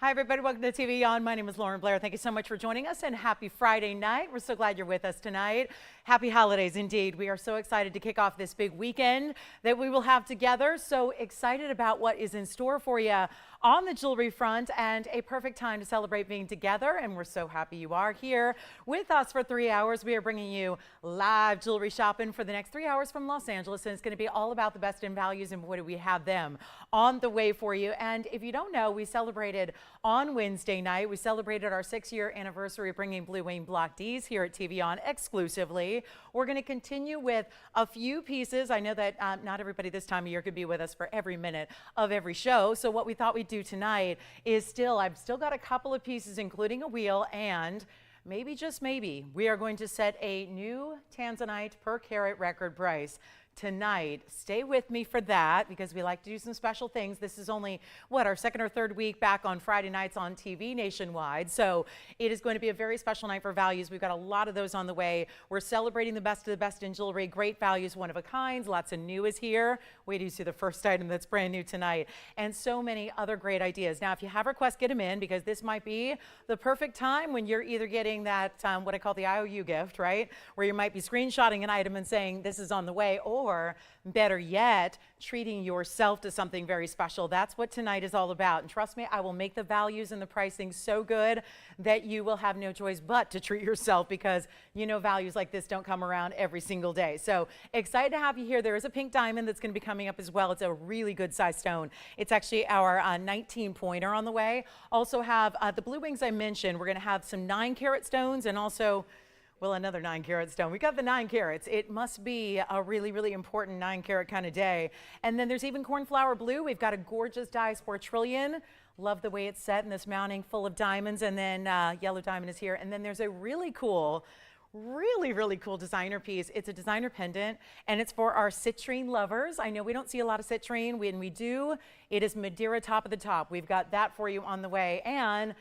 Hi, everybody. Welcome to TVON. My name is Blair. Thank you so much for joining us, and happy Friday night. We're so glad you're with us tonight. Happy holidays, indeed. We are so excited to kick off this big weekend that we will have together. So excited about what is in store for you on the jewelry front, and a perfect time to celebrate being together. And we're so happy you are here with us for 3 hours. We are bringing you live jewelry shopping for the next 3 hours from Los Angeles, and it's going to be all about the best in values, and boy, do we have them on the way for you. And if you don't know, we celebrated on Wednesday night. We celebrated our 6-year anniversary of bringing Blue Wing Block Ds here at TVON exclusively. We're going to continue with a few pieces. I know that not everybody this time of year could be with us for every minute of every show. So what we thought we'd do tonight is I've still got a couple of pieces, including a wheel, and maybe, just maybe, we are going to set a new Tanzanite per carat record price tonight. Stay with me for that, because we like to do some special things. This is only, our second or third week back on Friday nights on TV nationwide. So it is going to be a very special night for values. We've got a lot of those on the way. We're celebrating the best of the best in jewelry. Great values, one of a kind. Lots of new is here. Wait till you see the first item that's brand new tonight. And so many other great ideas. Now, if you have requests, get them in, because this might be the perfect time when you're either getting that, what I call the IOU gift, right? Where you might be screenshotting an item and saying this is on the way, or better yet, treating yourself to something very special. That's what tonight is all about. And trust me, I will make the values and the pricing so good that you will have no choice but to treat yourself, because you know values like this don't come around every single day. So excited to have you here. There is a pink diamond that's going to be coming up as well. It's a really good size stone. It's actually our 19 pointer on the way. Also have the blue wings I mentioned. We're going to have some 9-carat stones, and also, well, another 9-carat stone. We got the 9 carats. It must be a really, really important 9-carat kind of day. And then there's even cornflower blue. We've got a gorgeous dice 4 trillion. Love the way it's set in this mounting full of diamonds. And then yellow diamond is here. And then there's a really cool designer piece. It's a designer pendant, and it's for our citrine lovers. I know we don't see a lot of citrine. When we do, it is Madeira top of the top. We've got that for you on the way, and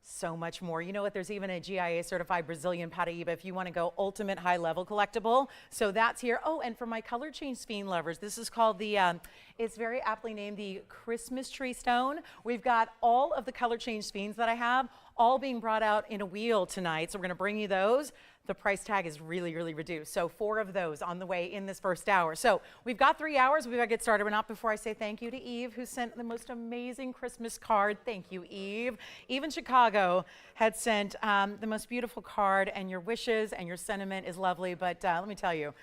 so much more. You know what? There's even a GIA certified Brazilian Paraiba if you want to go ultimate high level collectible. So that's here. Oh, and for my color change sphene lovers, this is called the, it's very aptly named the Christmas tree stone. We've got all of the color change sphenes that I have all being brought out in a wheel tonight. So we're going to bring you those. The price tag is really, really reduced. So 4 of those on the way in this first hour. So we've got 3 hours. We've got to get started. But not before I say thank you to Eve, who sent the most amazing Christmas card. Thank you, Eve. Eve in Chicago had sent the most beautiful card, and your wishes and your sentiment is lovely. But let me tell you,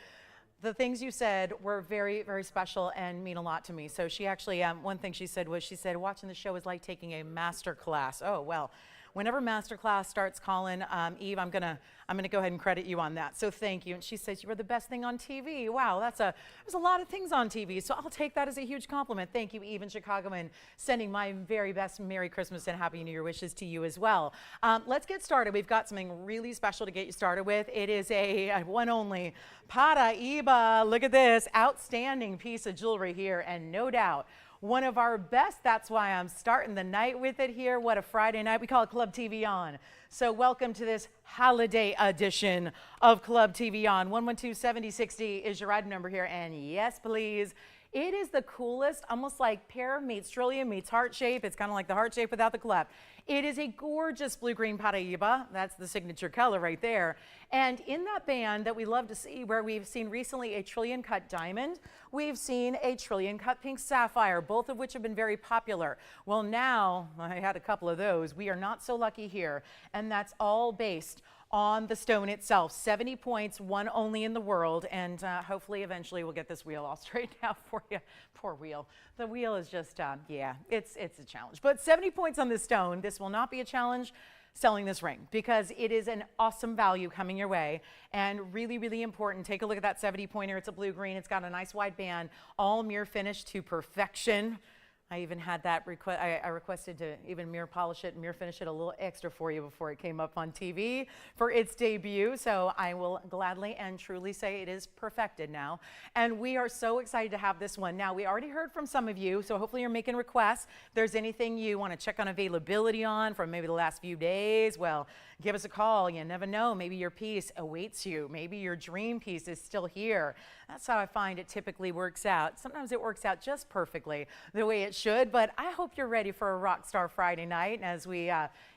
the things you said were very, very special and mean a lot to me. So she actually, one thing she said was, watching the show is like taking a master class. Oh, well. Whenever Masterclass starts calling, Eve, I'm gonna go ahead and credit you on that. So thank you. And she says you were the best thing on TV. Wow, there's a lot of things on TV. So I'll take that as a huge compliment. Thank you, Eve in Chicago, and sending my very best Merry Christmas and Happy New Year wishes to you as well. Let's get started. We've got something really special to get you started with. It is a one only Paraiba. Look at this outstanding piece of jewelry here, and no doubt one of our best. That's why I'm starting the night with it here. What a Friday night. We call it Club TVON. So welcome to this holiday edition of Club TVON. 112-7060 is your item number here. And yes, please. It is the coolest, almost like pear meets trillium meets heart shape. It's kind of like the heart shape without the cleft. It is a gorgeous blue-green Paraiba. That's the signature color right there. And in that band that we love to see, where we've seen recently a trillion-cut diamond, we've seen a trillion-cut pink sapphire, both of which have been very popular. Well, now, I had a couple of those. We are not so lucky here, and that's all based on the stone itself. 70 points, one only in the world, and hopefully eventually we'll get this wheel all straightened out for you. Poor wheel. The wheel is just, yeah, it's a challenge. But 70 points on this stone. This will not be a challenge selling this ring, because it is an awesome value coming your way, and really, really important. Take a look at that 70 pointer. It's a blue-green. It's got a nice wide band, all mirror finish to perfection. I even had that I requested to even mirror polish it and mirror finish it a little extra for you before it came up on TV for its debut. So I will gladly and truly say it is perfected now. And we are so excited to have this one. Now, we already heard from some of you, so hopefully you're making requests. If there's anything you want to check on availability on from maybe the last few days, well, give us a call. You never know. Maybe your piece awaits you. Maybe your dream piece is still here. That's how I find it typically works out. Sometimes it works out just perfectly the way it should, but I hope you're ready for a rock star Friday night. As we,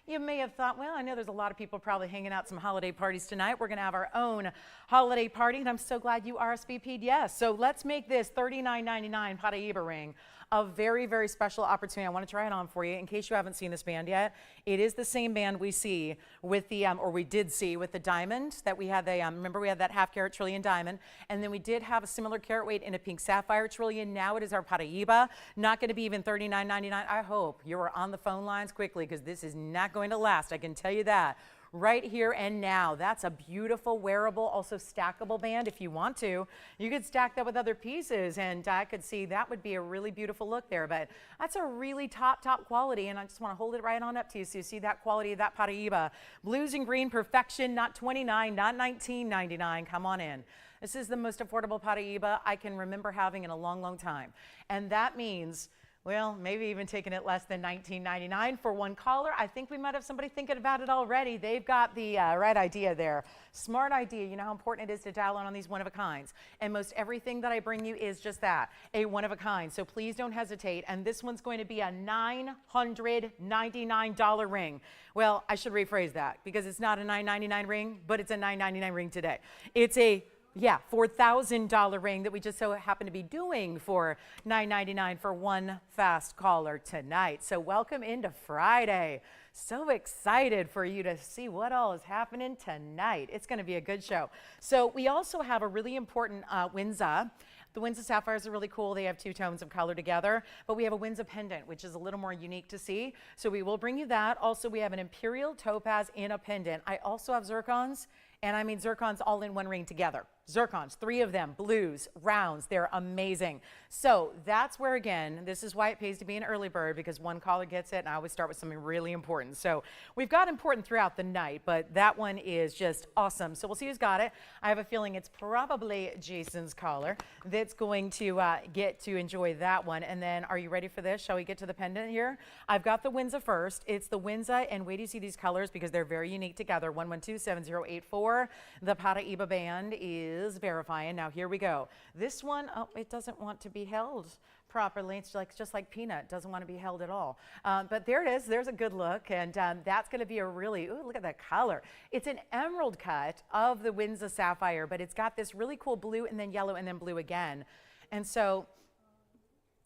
you may have thought, well, I know there's a lot of people probably hanging out some holiday parties tonight. We're going to have our own holiday party, and I'm so glad you RSVP'd yes. So let's make this $39.99 Paraiba ring a very, very special opportunity. I want to try it on for you in case you haven't seen this band yet. It is the same band we see with the, or we did see with the diamond that we had. The remember we had that half-carat trillion diamond, and then we did have a similar carat weight in a pink sapphire trillion. Now it is our Paraiba. Not going to be even $39.99. I hope you are on the phone lines quickly because this is not going to last. I can tell you that. Right here and now. That's a beautiful, wearable, also stackable band if you want to. You could stack that with other pieces, and I could see that would be a really beautiful look there. But that's a really top quality, and I just want to hold it right on up to you so you see that quality of that Paraiba. Blues and green perfection, not $29, not $19.99. Come on in. This is the most affordable Paraiba I can remember having in a long, long time. And that means, well, maybe even taking it less than $19.99 for one caller. I think we might have somebody thinking about it already. They've got the right idea there. Smart idea. You know how important it is to dial in on these one-of-a-kinds. And most everything that I bring you is just that, a one-of-a-kind. So please don't hesitate. And this one's going to be a $999 ring. Well, I should rephrase that because it's not a $999 ring, but it's a $999 ring today. It's a $4,000 ring that we just so happen to be doing for $999 for one fast caller tonight. So welcome into Friday. So excited for you to see what all is happening tonight. It's going to be a good show. So we also have a really important Windsor. The Windsor sapphires are really cool. They have two tones of color together, but we have a Windsor pendant, which is a little more unique to see. So we will bring you that. Also, we have an Imperial topaz in a pendant. I also have zircons, and I mean zircons all in one ring together. Zircons, 3 of them, blues, rounds, they're amazing. So that's where, again, this is why it pays to be an early bird, because one caller gets it, and I always start with something really important. So we've got important throughout the night, but that one is just awesome. So we'll see who's got it. I have a feeling it's probably Jason's caller that's going to get to enjoy that one. And then, are you ready for this? Shall we get to the pendant here? I've got the Windsor first. It's the Windsor, and wait till you see these colors because they're very unique together. 112-7084. The Paraiba band is verifying. Now here we go. This one, oh, it doesn't want to be held properly. It's like just like Peanut, doesn't want to be held at all. But there it is. There's a good look, and that's going to be a really, ooh, look at that color. It's an emerald cut of the Windsor sapphire, but it's got this really cool blue and then yellow and then blue again. And so,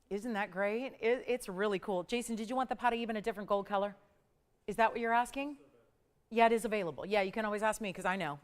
isn't that great? It's really cool. Jason, did you want the Paraiba in a different gold color? Is that what you're asking? Yeah, it is available. Yeah, you can always ask me because I know.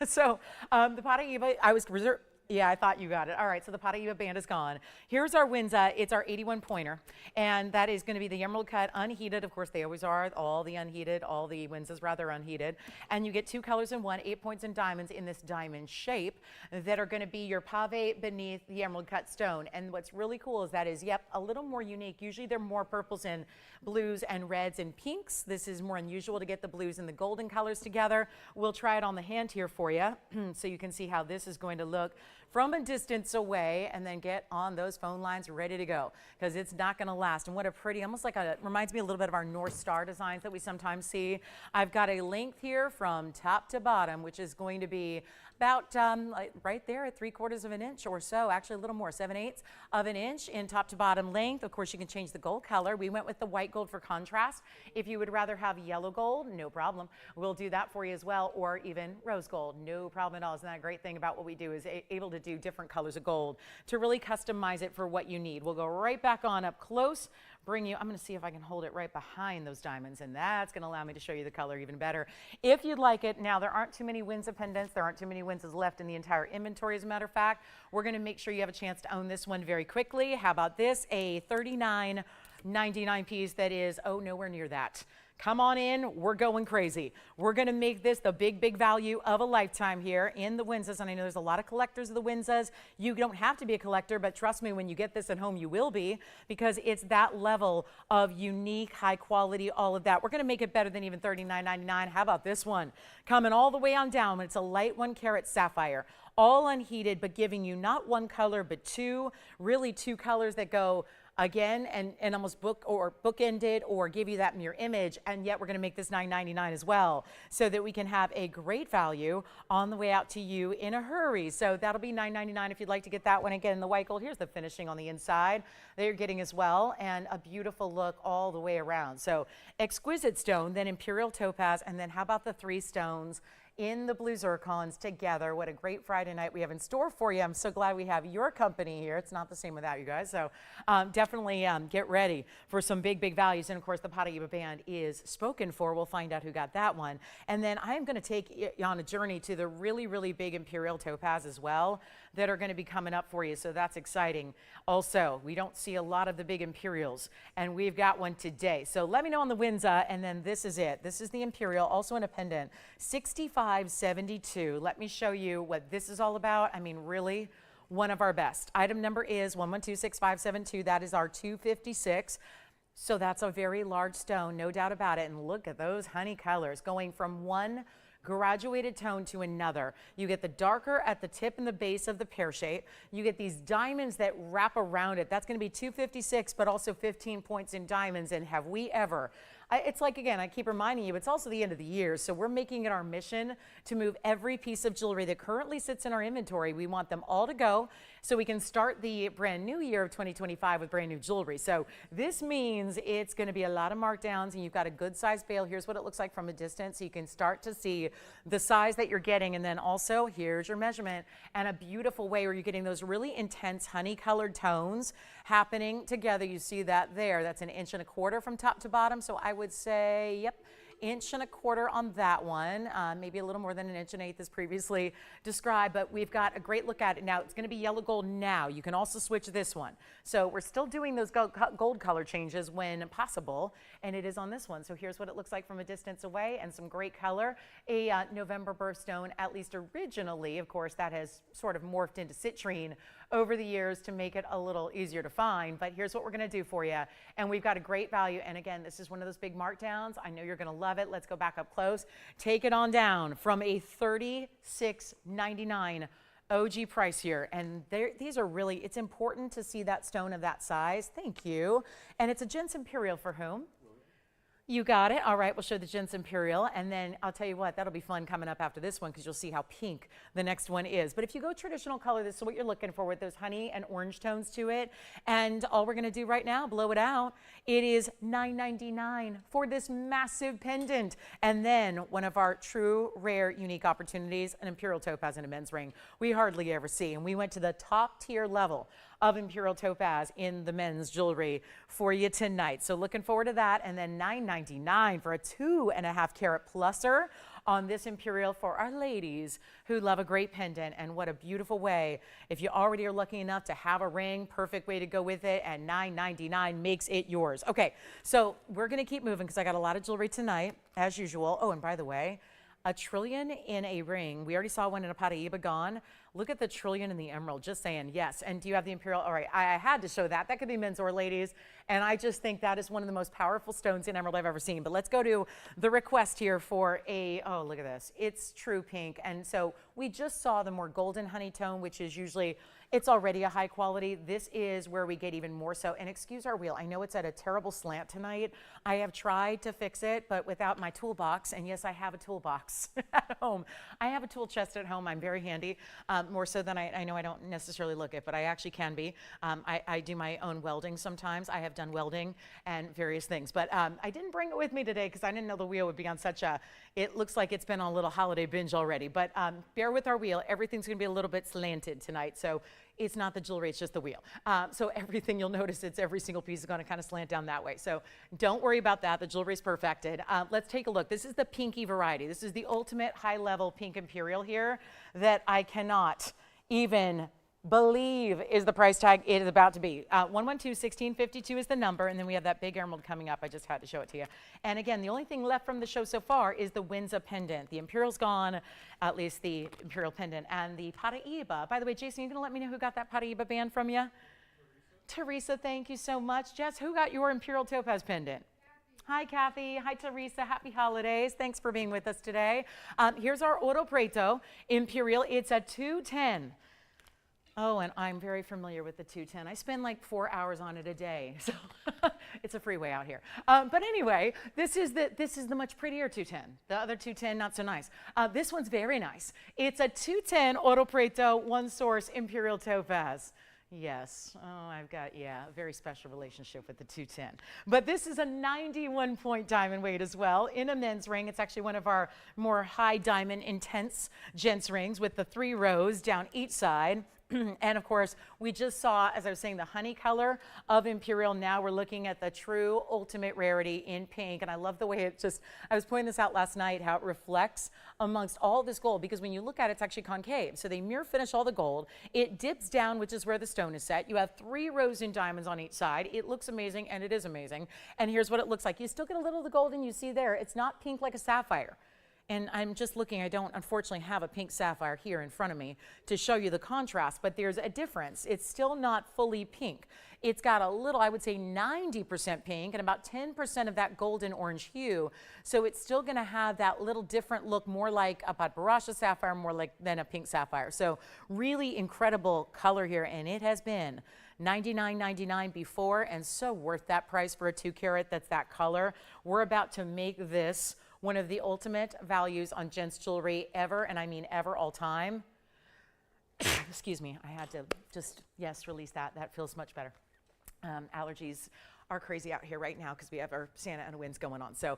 So the Paraiba, I was reserved. Yeah, I thought you got it. All right, so the Paraiba band is gone. Here's our Windsor. It's our 81 pointer, and that is going to be the emerald cut, unheated. Of course, they always are. All the unheated, all the Windsors rather unheated. And you get 2 colors in one, 8 points in diamonds in this diamond shape that are going to be your pave beneath the emerald cut stone. And what's really cool is that is, yep, a little more unique. Usually they're more purples and blues and reds and pinks. This is more unusual to get the blues and the golden colors together. We'll try it on the hand here for you so you can see how this is going to look from a distance away, and then get on those phone lines ready to go because it's not going to last. And what a pretty, almost like a, reminds me a little bit of our North Star designs that we sometimes see. I've got a length here from top to bottom, which is going to be about like right there at 3/4 of an inch or so, actually a little more, 7/8 of an inch in top to bottom length. Of course, you can change the gold color. We went with the white gold for contrast. If you would rather have yellow gold, no problem. We'll do that for you as well, or even rose gold, no problem at all. Isn't that a great thing about what we do is able to do different colors of gold to really customize it for what you need. We'll go right back on up close, bring you, I'm going to see if I can hold it right behind those diamonds, and that's going to allow me to show you the color even better if you'd like it. Now, there aren't too many Windsor pendants. There aren't too many Windsors left in the entire inventory, as a matter of fact. We're going to make sure you have a chance to own this one very quickly. How about this? A $39.99 piece that is, oh, nowhere near that. Come on in, we're going crazy. We're gonna make this the big value of a lifetime here in the Windsors. And I know there's a lot of collectors of the Windsors. You don't have to be a collector, but trust me, when you get this at home, you will be, because it's that level of unique, high quality, all of that. We're gonna make it better than even $39.99. How about this one? Coming all the way on down, it's a light 1 carat sapphire, all unheated, but giving you not one color, but 2, really 2 colors that go again, and almost bookended or give you that mirror image, and yet we're going to make this $9.99 as well, so that we can have a great value on the way out to you in a hurry. So that'll be $9.99 if you'd like to get that one. Again, the white gold, here's the finishing on the inside that you're getting as well, and a beautiful look all the way around. So exquisite stone, then Imperial topaz, and then how about the 3 stones in the blue zircons together. What a great Friday night we have in store for you. I'm so glad we have your company here. It's not the same without you guys. So definitely get ready for some big, big values. And of course, the Paraiba band is spoken for. We'll find out who got that one. And then I am going to take you on a journey to the really, really big Imperial topaz as well that are going to be coming up for you. So that's exciting. Also, we don't see a lot of the big Imperials, and we've got one today. So let me know on the Windsor, and then this is it. This is the Imperial, also in a pendant, 6572. Let me show you what this is all about. I mean, really, one of our best. Item number is 1126572. That is our 256. So that's a very large stone, no doubt about it. And look at those honey colors going from one graduated tone to another. You get the darker at the tip and the base of the pear shape. You get these diamonds that wrap around it. That's going to be 256, but also 15 points in diamonds. And have we ever? It's like, again, I keep reminding you, it's also the end of the year, so we're making it our mission to move every piece of jewelry that currently sits in our inventory. We want them all to go so we can start the brand new year of 2025 with brand new jewelry. So this means it's going to be a lot of markdowns, and you've got a good size bail. Here's what it looks like from a distance, so you can start to see the size that you're getting, and then also here's your measurement, and a beautiful way where you're getting those really intense honey colored tones happening together. You see that there. That's 1.25 inches from top to bottom. So I would say, yep, 1.25 inches on that one, maybe a little more than 1.1 inches as previously described, but we've got a great look at it. Now it's going to be yellow gold now. You can also switch this one. So we're still doing those gold color changes when possible, and it is on this one. So here's what it looks like from a distance away, and some great color. A November birthstone, at least originally. Of course, that has sort of morphed into citrine over the years to make it a little easier to find, but here's what we're going to do for you. And we've got a great value, and again, this is one of those big markdowns. I know you're going to love it. Let's go back up close. Take it on down from a $36.99 OG price here, and these are really, it's important to see that stone of that size. Thank you. And it's a Gents Imperial for whom? You got it. All right, we'll show the Gents Imperial, and then I'll tell you what, that'll be fun coming up after this one because you'll see how pink the next one is. But if you go traditional color, this is what you're looking for with those honey and orange tones to it. And all we're going to do right now, blow it out. It is $9.99 for this massive pendant. And then one of our true, rare, unique opportunities, an Imperial topaz in a men's ring. We hardly ever see, and we went to the top tier level of Imperial topaz in the men's jewelry for you tonight. So looking forward to that. And then $9.99 for a 2.5 carat pluser on this Imperial for our ladies who love a great pendant. And what a beautiful way. If you already are lucky enough to have a ring, perfect way to go with it, and $9.99 makes it yours. Okay, so we're gonna keep moving because I got a lot of jewelry tonight, as usual. Oh, and by the way, a trillion in a ring. We already saw one in a Paraiba gone. Look at the trillion in the emerald, just saying, yes. And do you have the Imperial? All right, I had to show that. That could be men's or ladies. And I just think that is one of the most powerful stones in emerald I've ever seen. But let's go to the request here for a, oh, look at this. It's true pink. And so we just saw the more golden honey tone, which is usually, it's already a high quality. This is where we get even more so. And excuse our wheel. I know it's at a terrible slant tonight. I have tried to fix it, but without my toolbox. And yes, I have a toolbox at home. I have a tool chest at home. I'm very handy. More so than I know I don't necessarily look it, but I actually can be. I do my own welding sometimes. I have done welding and various things, but I didn't bring it with me today because I didn't know the wheel would be on such a, it looks like it's been on a little holiday binge already, but bear with our wheel. Everything's going to be a little bit slanted tonight, so it's not the jewelry, it's just the wheel. So everything you'll notice, it's every single piece is going to kind of slant down that way. So don't worry about that. The jewelry's perfected. Let's take a look. This is the pinky variety. This is the ultimate high-level pink Imperial here that I cannot even believe is the price tag it is about to be. 112-1652 is the number, and then we have that big emerald coming up. I just had to show it to you. And again, the only thing left from the show so far is the Windsor pendant. The Imperial's gone, at least the Imperial pendant, and the Paraiba. By the way, Jason, you gonna let me know who got that Paraiba band from you? Teresa, thank you so much. Jess, who got your Imperial topaz pendant? Hi, Kathy. Hi, Teresa. Happy holidays. Thanks for being with us today. Here's our Oro Preto Imperial. It's a 210. Oh, and I'm very familiar with the 210. I spend like 4 hours on it a day, so it's a freeway out here. But anyway, this is the much prettier 210. The other 210, not so nice. This one's very nice. It's a 210 Oro Preto, one source Imperial topaz. Yes. Oh, I've got, yeah, a very special relationship with the 210. But this is a 91-point diamond weight as well in a men's ring. It's actually one of our more high diamond intense gents rings with the 3 rows down each side. And of course, we just saw, as I was saying, the honey color of Imperial. Now we're looking at the true ultimate rarity in pink. And I love the way it just, I was pointing this out last night, how it reflects amongst all this gold, because when you look at it, it's actually concave. So they mirror finish all the gold. It dips down, which is where the stone is set. You have 3 rows in diamonds on each side. It looks amazing, and it is amazing. And here's what it looks like. You still get a little of the gold, and you see there, it's not pink like a sapphire. And I'm just looking, I don't unfortunately have a pink sapphire here in front of me to show you the contrast, but there's a difference. It's still not fully pink. It's got a little, I would say 90% pink and about 10% of that golden orange hue. So it's still gonna have that little different look, more like a Paraiba sapphire, more like than a pink sapphire. So really incredible color here, and it has been $99.99 before, and so worth that price for a 2 carat that's that color. We're about to make this one of the ultimate values on gents jewelry ever, and I mean ever, all time. Excuse me, I had to just, yes, release that. That feels much better. Allergies are crazy out here right now because we have our Santa Ana winds going on. So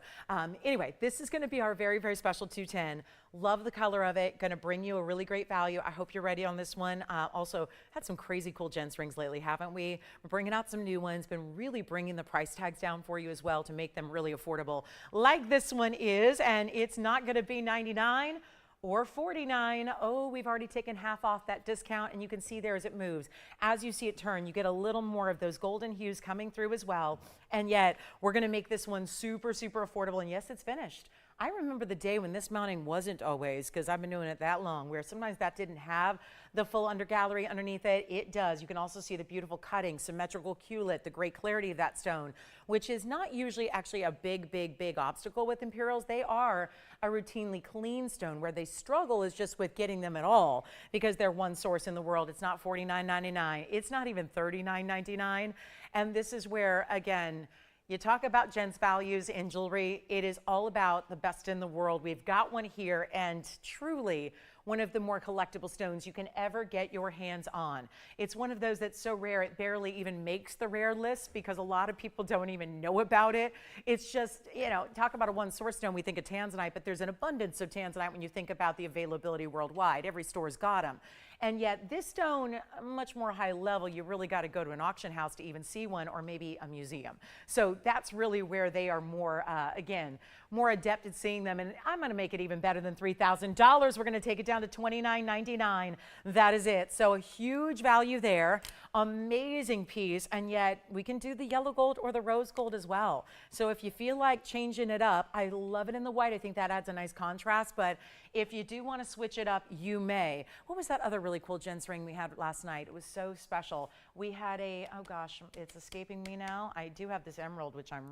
anyway, this is gonna be our very, very special 210. Love the color of it, gonna bring you a really great value. I hope you're ready on this one. Also, had some crazy cool gents rings lately, haven't we? We're bringing out some new ones, been really bringing the price tags down for you as well to make them really affordable, like this one is, and it's not gonna be $99 or $49. Oh, we've already taken half off that discount, and you can see there as it moves. As you see it turn, you get a little more of those golden hues coming through as well, and yet we're gonna make this one super, super affordable, and yes, it's finished. I remember the day when this mounting wasn't always, because I've been doing it that long, where sometimes that didn't have the full under gallery underneath it. It does. You can also see the beautiful cutting, symmetrical culet, the great clarity of that stone, which is not usually actually a big, big, big obstacle with Imperials. They are a routinely clean stone. Where they struggle is just with getting them at all, because they're one source in the world. It's not $49.99. It's not even $39.99. And this is where, again, you talk about gents values in jewelry. It is all about the best in the world. We've got one here, and truly one of the more collectible stones you can ever get your hands on. It's one of those that's so rare it barely even makes the rare list, because a lot of people don't even know about it. It's just, you know, talk about a one source stone, we think of Tanzanite, but there's an abundance of Tanzanite when you think about the availability worldwide. Every store's got them. And yet this stone, much more high level, you really got to go to an auction house to even see one, or maybe a museum. So that's really where they are more, again, more adept at seeing them. And I'm going to make it even better than $3,000. We're going to take it down to $29.99. That is it. So a huge value there. Amazing piece. And yet we can do the yellow gold or the rose gold as well. So if you feel like changing it up, I love it in the white. I think that adds a nice contrast. But if you do want to switch it up, you may. What was that other really cool gents ring we had last night? It was so special. We had a, oh gosh, it's escaping me now. I do have this emerald, which I'm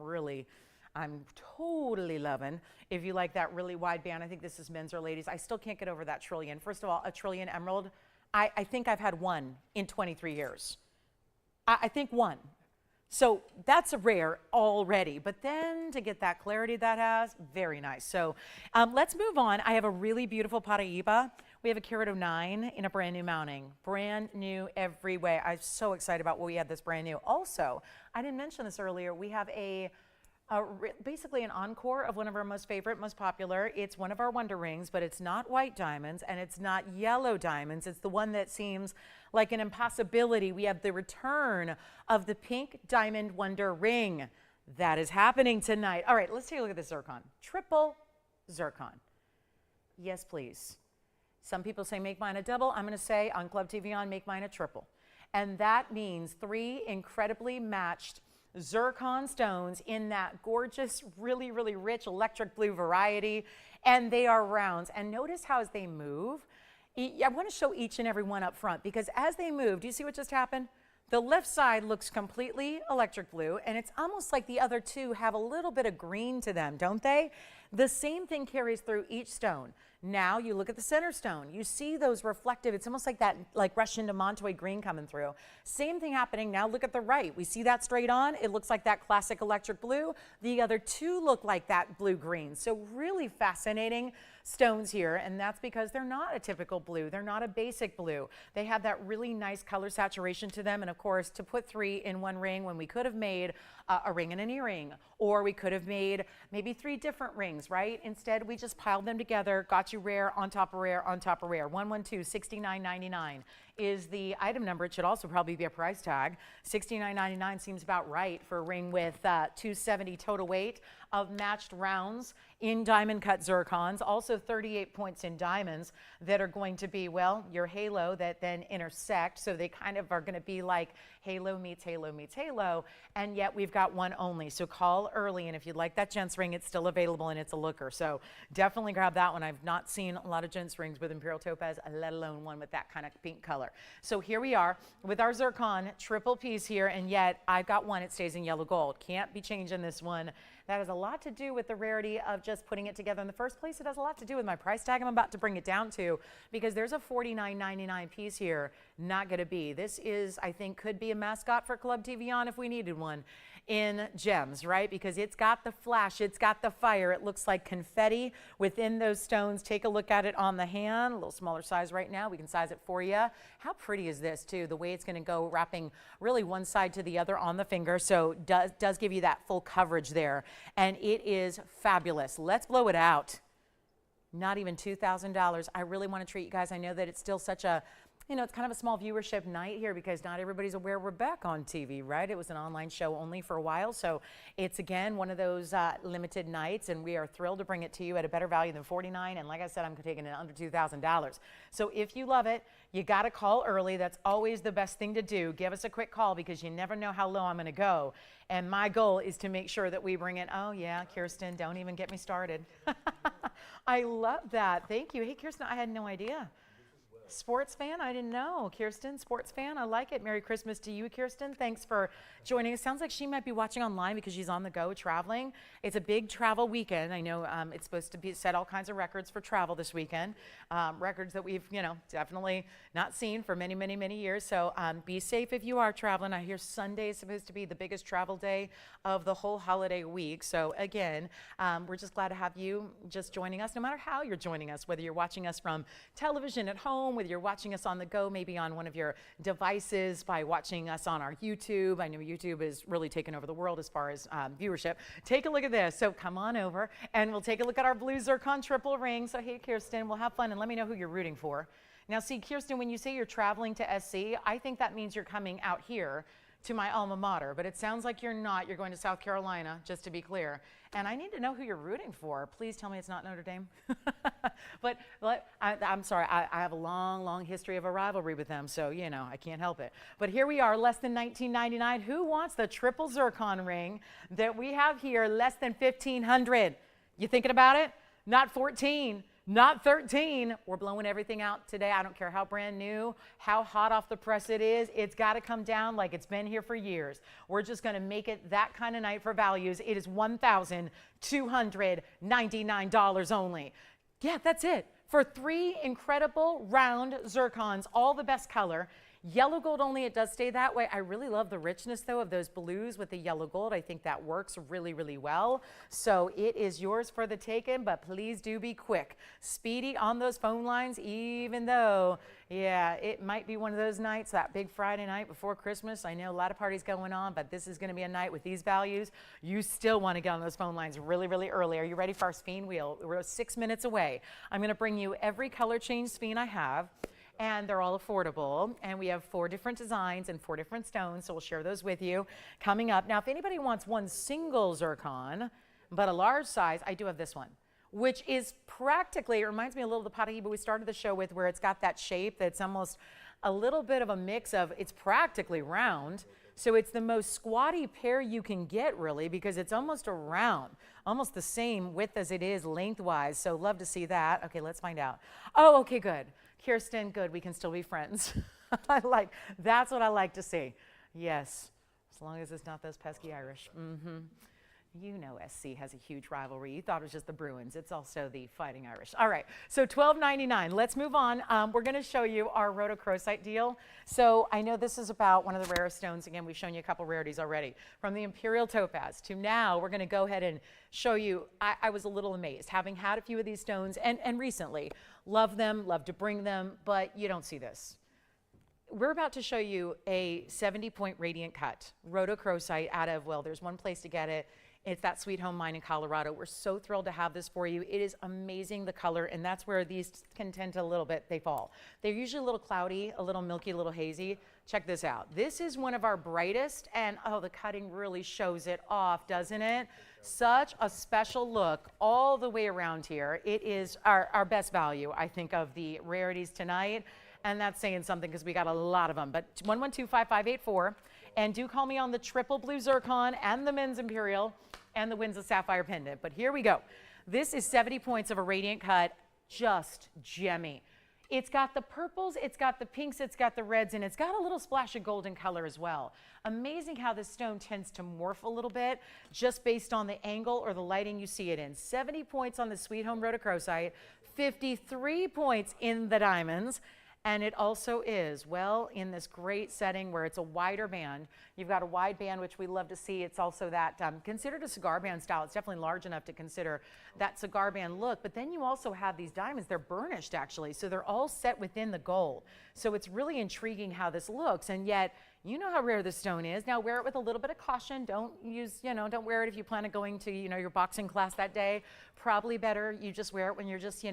totally loving. If you like that really wide band, I think this is men's or ladies. I still can't get over that trillion. First of all, a trillion emerald, I think I've had one in 23 years. I think one. So that's a rare already, but then to get that clarity that has, very nice. So let's move on. I have a really beautiful Paraiba. We have a carat 09 in a brand new mounting. Brand new every way. I'm so excited about what we had this brand new. Also, I didn't mention this earlier, we have basically an encore of one of our most favorite, most popular. It's one of our wonder rings, but it's not white diamonds and it's not yellow diamonds. It's the one that seems like an impossibility. We have the return of the pink diamond wonder ring. That is happening tonight. All right, let's take a look at the zircon. Triple zircon. Yes, please. Some people say make mine a double. I'm going to say on Club TVON, make mine a triple. And that means 3 incredibly matched zircon stones in that gorgeous, really, really rich electric blue variety, and they are rounds. And notice how as they move, I want to show each and every one up front, because as they move, do you see what just happened? The left side looks completely electric blue, and it's almost like the other two have a little bit of green to them, don't they? The same thing carries through each stone. Now you look at the center stone, you see those reflective, it's almost like that like Russian to Montoy green coming through. Same thing happening now, look at the right. We see that straight on, it looks like that classic electric blue. The other two look like that blue-green. So really fascinating stones here, and that's because they're not a typical blue. They're not a basic blue. They have that really nice color saturation to them, and of course, to put 3 in one ring when we could have made a ring and an earring, or we could have made maybe 3 different rings, right? Instead, we just piled them together, got you rare on top of rare on top of rare. 112-69.99 is the item number. It should also probably be a price tag. $69.99 seems about right for a ring with 270 total weight of matched rounds in diamond cut zircons, also 38 points in diamonds that are going to be, well, your halo that then intersect. So they kind of are going to be like halo meets halo meets halo, and yet we've got one only. So call early, and if you'd like that gents ring, it's still available and it's a looker. So definitely grab that one. I've not seen a lot of gents rings with Imperial topaz, let alone one with that kind of pink color. So here we are with our zircon triple piece here, and yet I've got one, it stays in yellow gold. Can't be changing this one. That has a lot to do with the rarity of just putting it together in the first place. It has a lot to do with my price tag I'm about to bring it down to, because there's a $49.99 piece here. Not going to be. This is, I think, could be a mascot for Club TVON if we needed one in gems, right? Because it's got the flash, it's got the fire. It looks like confetti within those stones. Take a look at it on the hand, a little smaller size right now. We can size it for you. How pretty is this too? The way it's going to go wrapping really one side to the other on the finger. So does give you that full coverage there. And it is fabulous. Let's blow it out. Not even $2,000. I really want to treat you guys. I know that it's still such a, you know, it's kind of a small viewership night here because not everybody's aware we're back on TV, right? It was an online show only for a while. So it's, again, one of those limited nights, and we are thrilled to bring it to you at a better value than $49. And like I said, I'm taking it under $2,000. So if you love it, you got to call early. That's always the best thing to do. Give us a quick call because you never know how low I'm going to go. And my goal is to make sure that we bring it. Oh, yeah, Kirsten, don't even get me started. I love that. Thank you. Hey, Kirsten, I had no idea. Sports fan? I didn't know. Kirsten, sports fan? I like it. Merry Christmas to you, Kirsten. Thanks for joining us. Sounds like she might be watching online because she's on the go traveling. It's a big travel weekend. I know it's supposed to be set all kinds of records for travel this weekend. Records that we've, you know, definitely not seen for many, many, many years. So be safe if you are traveling. I hear Sunday is supposed to be the biggest travel day of the whole holiday week. So again, we're just glad to have you just joining us, no matter how you're joining us, whether you're watching us from television at home, whether you're watching us on the go, maybe on one of your devices by watching us on our YouTube. I know YouTube is really taking over the world as far as viewership. Take a look at this. So come on over and we'll take a look at our blue zircon triple ring. So hey, Kirsten, we'll have fun and let me know who you're rooting for. Now see, Kirsten, when you say you're traveling to SC, I think that means you're coming out here to my alma mater, but it sounds like you're not. You're going to South Carolina, just to be clear. And I need to know who you're rooting for. Please tell me it's not Notre Dame. But I'm sorry, I have a long, long history of a rivalry with them, so, you know, I can't help it. But here we are, less than $19.99. Who wants the triple zircon ring that we have here, less than $1,500? You thinking about it? Not 14. Not 13. We're blowing everything out today. I don't care how brand new, how hot off the press it is. It's got to come down like it's been here for years. We're just going to make it that kind of night for values. It is $1,299 only. Yeah, that's it. For 3 incredible round zircons, all the best color. Yellow gold only, it does stay that way. I really love the richness, though, of those blues with the yellow gold. I think that works really, really well. So it is yours for the taking, but please do be quick. Speedy on those phone lines, even though, yeah, it might be one of those nights, that big Friday night before Christmas. I know a lot of parties going on, but this is going to be a night with these values. You still want to get on those phone lines really, really early. Are you ready for our sphene wheel? We're 6 minutes away. I'm going to bring you every color change sphene I have. And they're all affordable, and we have 4 different designs and 4 different stones, so we'll share those with you coming up. Now, if anybody wants one single zircon, but a large size, I do have this one, which is practically, it reminds me a little of the Paraiba we started the show with, where it's got that shape that's almost a little bit of a mix of, it's practically round, so it's the most squatty pair you can get, really, because it's almost a round, almost the same width as it is lengthwise, so love to see that. Okay, let's find out. Oh, okay, good. Kirsten, good, we can still be friends. That's what I like to see. Yes, as long as it's not those pesky Irish. You know SC has a huge rivalry. You thought it was just the Bruins. It's also the Fighting Irish. All right, so $12.99. Let's move on. We're going to show you our rhodochrosite deal. So I know this is about one of the rarest stones. Again, we've shown you a couple rarities already. From the Imperial topaz to now, we're going to go ahead and show you. I was a little amazed, having had a few of these stones and recently. Love them, love to bring them, but you don't see this. We're about to show you a 70-point radiant cut, rhodochrosite out of, well, there's one place to get it. It's that Sweet Home mine in Colorado. We're so thrilled to have this for you. It is amazing, the color, and that's where these can tend to a little bit, they fall. They're usually a little cloudy, a little milky, a little hazy. Check this out. This is one of our brightest, and oh, the cutting really shows it off, doesn't it? Such a special look all the way around here. It is our best value, I think, of the rarities tonight. And that's saying something because we got a lot of them. But 112-5584. And do call me on the triple blue zircon and the men's Imperial and the Winds of Sapphire pendant. But here we go. This is 70 points of a radiant cut, just gemmy. It's got the purples, it's got the pinks, it's got the reds, and it's got a little splash of golden color as well. Amazing how this stone tends to morph a little bit just based on the angle or the lighting you see it in. 70 points on the Sweet Home rhodochrosite, 53 points in the diamonds. And it also is, well, in this great setting where it's a wider band. You've got a wide band, which we love to see. It's also that considered a cigar band style. It's definitely large enough to consider that cigar band look. But then you also have these diamonds. They're burnished, actually. So they're all set within the gold. So it's really intriguing how this looks. And yet, you know how rare this stone is. Now, wear it with a little bit of caution. Don't use, don't wear it if you plan on going to, your boxing class that day. Probably better you just wear it when you're just,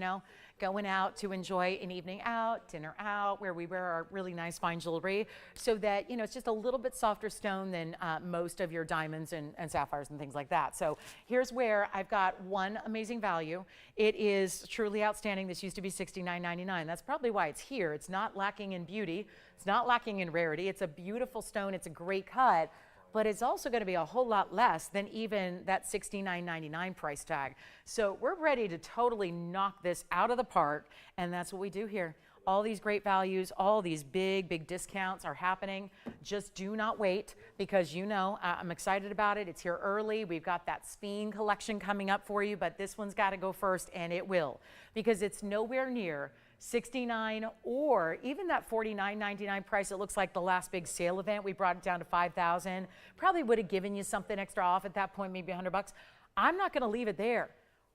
going out to enjoy an evening out, dinner out, where we wear our really nice fine jewelry, so that, it's just a little bit softer stone than most of your diamonds and sapphires and things like that. So here's where I've got one amazing value. It is truly outstanding. This used to be $69.99. That's probably why it's here. It's not lacking in beauty. It's not lacking in rarity. It's a beautiful stone. It's a great cut. But it's also going to be a whole lot less than even that $69.99 price tag. So we're ready to totally knock this out of the park, and that's what we do here. All these great values, all these big discounts are happening. Just do not wait, because I'm excited about it. It's here early. We've got that sphene collection coming up for you, but this one's got to go first, and it will, because it's nowhere near $69 or even that $49.99 price. It looks like the last big sale event, we brought it down to $5,000. Probably would have given you something extra off at that point, maybe $100. I'm not going to leave it there.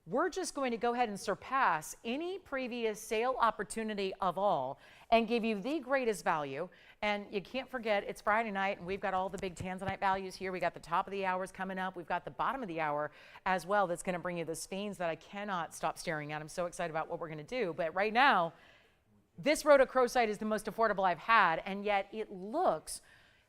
We're just going to go ahead and surpass any previous sale opportunity of all and give you the greatest value. And you can't forget, it's Friday night, and we've got all the big Tanzanite values here. We got the top of the hours coming up. We've got the bottom of the hour as well that's going to bring you the sphenes that I cannot stop staring at. I'm so excited about what we're going to do. But right now, this rhodochrosite is the most affordable I've had, and yet it looks...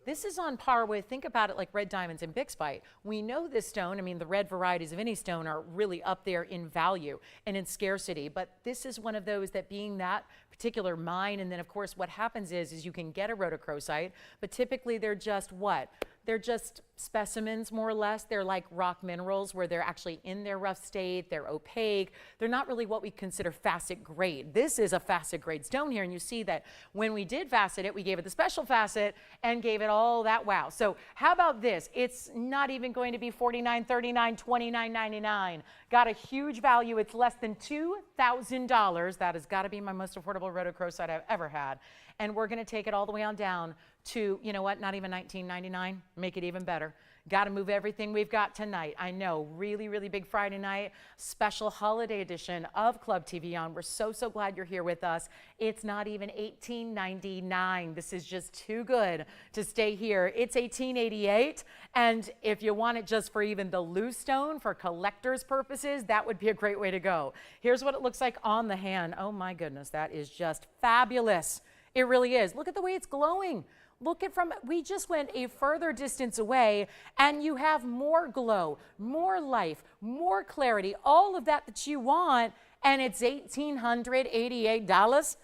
This is on par with, think about it like red diamonds and bixbyite. We know this stone, the red varieties of any stone are really up there in value and in scarcity, but this is one of those that, being that particular mine, and then of course what happens is you can get a rhodochrosite, but typically they're just what? They're just specimens, more or less. They're like rock minerals where they're actually in their rough state, they're opaque. They're not really what we consider facet grade. This is a facet grade stone here, and you see that when we did facet it, we gave it the special facet and gave it all that wow. So how about this? It's not even going to be $49, $39, $29.99. Got a huge value. It's less than $2,000. That has got to be my most affordable rhodochrosite I've ever had. And we're going to take it all the way on down to, not even $19.99. Make it even better. Got to move everything we've got tonight. I know, really big Friday night, special holiday edition of Club TVON. We're so glad you're here with us. It's not even $18.99. This is just too good to stay here. It's $18.88, and if you want it just for even the loose stone for collector's purposes, that would be a great way to go. Here's what it looks like on the hand. Oh my goodness, that is just fabulous. It really is. Look at the way it's glowing. Look at we just went a further distance away, and you have more glow, more life, more clarity, all of that you want, and it's $1,888.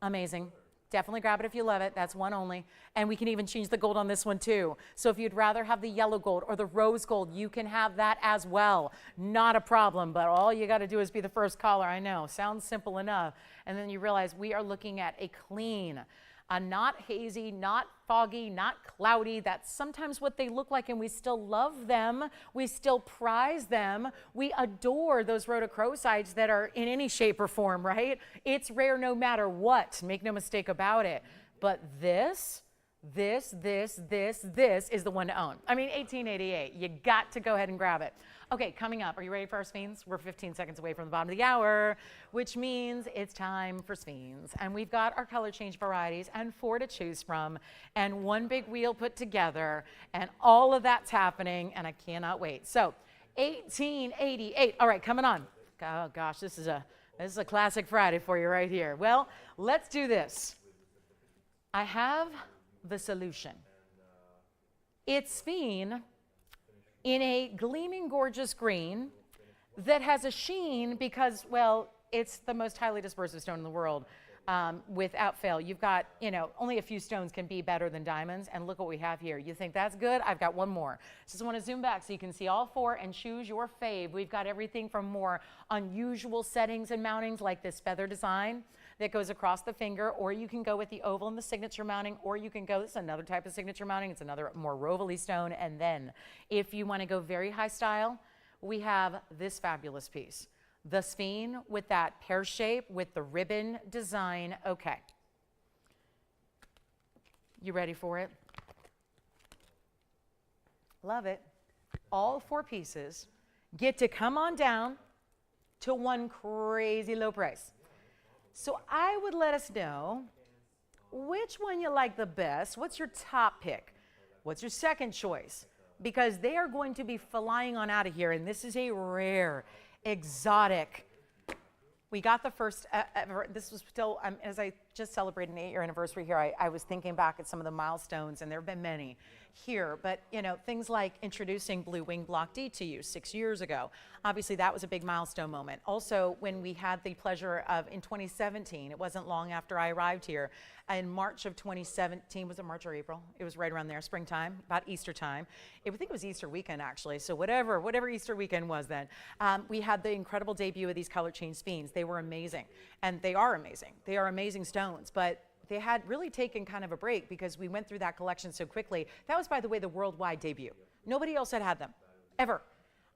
Amazing. Definitely grab it if you love it. That's one only. And we can even change the gold on this one too. So if you'd rather have the yellow gold or the rose gold, you can have that as well. Not a problem, but all you got to do is be the first caller. I know, sounds simple enough. And then you realize we are looking at a clean, Not hazy, not foggy, not cloudy. That's sometimes what they look like, and we still love them. We still prize them. We adore those rhodochrosites that are in any shape or form, right? It's rare no matter what. Make no mistake about it. But this is the one to own. I mean, 1888. You got to go ahead and grab it. Okay, coming up, are you ready for our sphenes? We're 15 seconds away from the bottom of the hour, which means it's time for sphenes. And we've got our color change varieties and 4 to choose from and one big wheel put together, and all of that's happening, and I cannot wait. So 1888. All right, coming on. Oh gosh, this is a classic Friday for you right here. Well, let's do this. I have the solution. It's sphene in a gleaming gorgeous green that has a sheen because, well, it's the most highly dispersive stone in the world. Without fail, you've got, only a few stones can be better than diamonds, and look what we have here. You think that's good? I've got one more. Just want to zoom back so you can see all 4 and choose your fave. We've got everything from more unusual settings and mountings like this feather design that goes across the finger, or you can go with the oval and the signature mounting, or you can go, this is another type of signature mounting, it's another more rovally stone, and then if you want to go very high style, we have this fabulous piece. The sphene with that pear shape with the ribbon design. Okay. You ready for it? Love it. All 4 pieces get to come on down to one crazy low price. So I would let us know which one you like the best. What's your top pick? What's your second choice? Because they are going to be flying on out of here, and this is a rare, exotic. We got the first ever, this was still, as I just celebrated an 8-year anniversary here, I was thinking back at some of the milestones, and there have been many here, but things like introducing Blue Wing Block D to you 6 years ago. Obviously, that was a big milestone moment. Also, when we had the pleasure of, in 2017, it wasn't long after I arrived here, in March of 2017, was it March or April? It was right around there, springtime, about Easter time. I think it was Easter weekend, actually, so whatever Easter weekend was then. We had the incredible debut of these color change sphenes. They were amazing, and they are amazing. They are amazing stones, but they had really taken kind of a break because we went through that collection so quickly. That was, by the way, the worldwide debut. Nobody else had them, ever.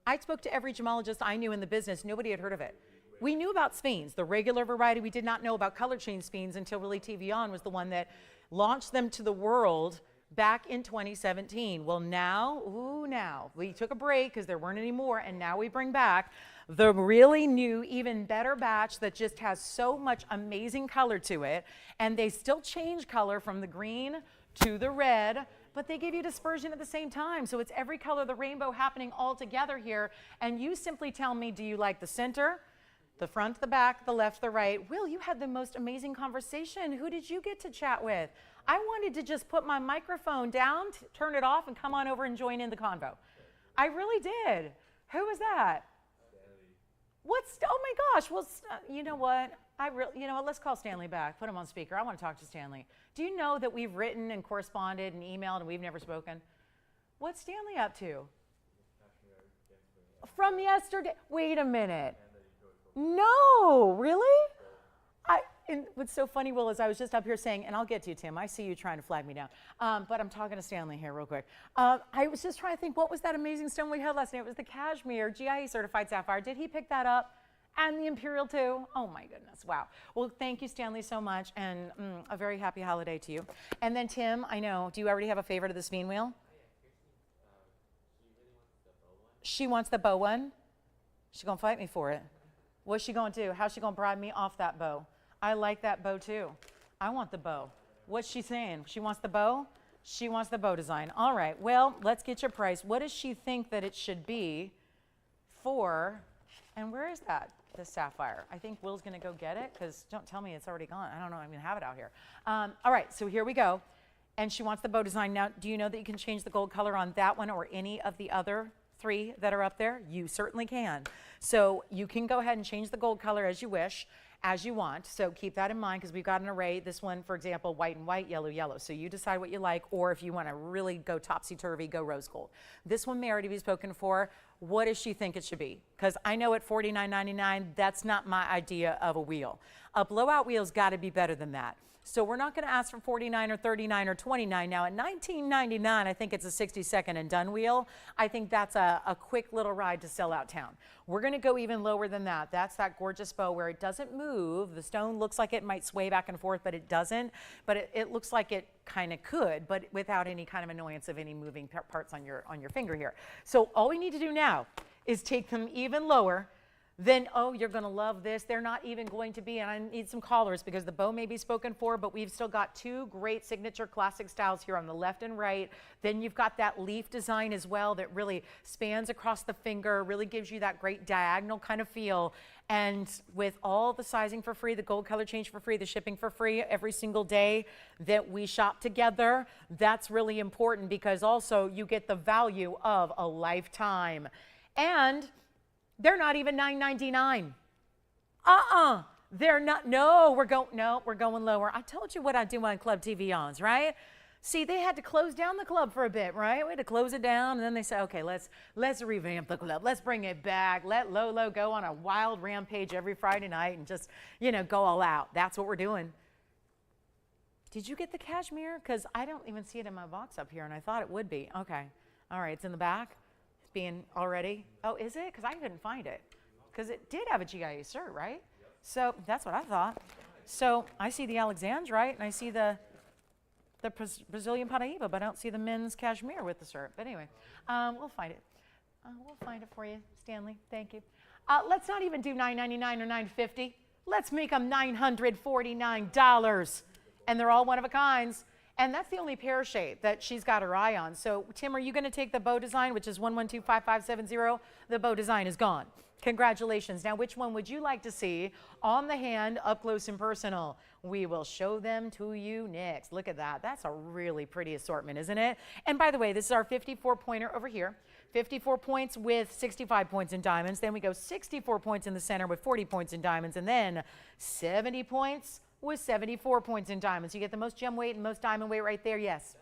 I spoke to every gemologist I knew in the business. Nobody had heard of it. We knew about sphenes, the regular variety. We did not know about color change sphenes until really TVON was the one that launched them to the world back in 2017. Well, now we took a break because there weren't any more, and now we bring back the really new, even better batch that just has so much amazing color to it, and they still change color from the green to the red, but they give you dispersion at the same time. So it's every color of the rainbow happening all together here, and you simply tell me, do you like the center, the front, the back, the left, the right? Will, you had the most amazing conversation. Who did you get to chat with? I wanted to just put my microphone down, turn it off, and come on over and join in the convo. I really did. Who was that? Oh my gosh, well, you know what? Let's call Stanley back. Put him on speaker. I want to talk to Stanley. Do you know that we've written and corresponded and emailed and we've never spoken? What's Stanley up to? From yesterday. Wait a minute. No, really? And what's so funny, Will, is I was just up here saying, and I'll get to you, Tim. I see you trying to flag me down. But I'm talking to Stanley here real quick. I was just trying to think, what was that amazing stone we had last night? It was the Cashmere GIE certified sapphire. Did he pick that up? And the Imperial too? Oh my goodness, wow. Well, thank you, Stanley, so much, and a very happy holiday to you. And then Tim, I know, do you already have a favorite of the sphene wheel? She wants the bow one? She's gonna fight me for it. What's she gonna do? How's she gonna bribe me off that bow? I like that bow too. I want the bow. What's she saying? She wants the bow? She wants the bow design. All right, well, let's get your price. What does she think that it should be for, and where is that, the sapphire? I think Will's gonna go get it, because don't tell me it's already gone. I don't know, I'm gonna have it out here. All right, so here we go. And she wants the bow design. Now, do you know that you can change the gold color on that one or any of the other 3 that are up there? You certainly can. So you can go ahead and change the gold color as you wish, as you want. So keep that in mind, because we've got an array. This one, for example, white and white, yellow, yellow. So you decide what you like, or if you want to really go topsy-turvy, go rose gold. This one may already be spoken for. What does she think it should be? Because I know at $49.99, that's not my idea of a wheel. A blowout wheel's got to be better than that. So we're not going to ask for 49 or 39 or 29. Now at $19.99, I think it's a 60-second and done wheel. I think that's a quick little ride to sell out town. We're going to go even lower than that. That's that gorgeous bow where it doesn't move. The stone looks like it might sway back and forth, but it doesn't. But it looks like it kind of could, but without any kind of annoyance of any moving parts on your finger here. So all we need to do now is take them even lower. Then, oh, you're going to love this. They're not even going to be, and I need some collars because the bow may be spoken for, but we've still got two great signature classic styles here on the left and right. Then you've got that leaf design as well that really spans across the finger, really gives you that great diagonal kind of feel. And with all the sizing for free, the gold color change for free, the shipping for free every single day that we shop together, that's really important because also you get the value of a lifetime. And they're not even $9.99. They're not. No, we're going lower. I told you what I do on Club TVONs, right? See, they had to close down the club for a bit, right? We had to close it down, and then they said, okay, let's revamp the club. Let's bring it back. Let Lolo go on a wild rampage every Friday night and just, go all out. That's what we're doing. Did you get the cashmere? Because I don't even see it in my box up here, and I thought it would be. Okay. All right, it's in the back. Being already. Oh, is it? Because I couldn't find it. Because it did have a GIA cert, right? Yep. So that's what I thought. So I see the Alexandrite and I see the Brazilian Paraiba, but I don't see the men's cashmere with the cert. But anyway, we'll find it. We'll find it for you, Stanley. Thank you. Let's not even do $9.99 or $9.50. Let's make them $949. And they're all one of a kinds. And that's the only pear shape that she's got her eye on. So, Tim, are you going to take the bow design, which is 1125570? The bow design is gone. Congratulations. Now, which one would you like to see on the hand, up close and personal? We will show them to you next. Look at that. That's a really pretty assortment, isn't it? And by the way, this is our 54-pointer over here. 54 points with 65 points in diamonds. Then we go 64 points in the center with 40 points in diamonds. And then 70 points with 74 points in diamonds. You get the most gem weight and most diamond weight right there, yes.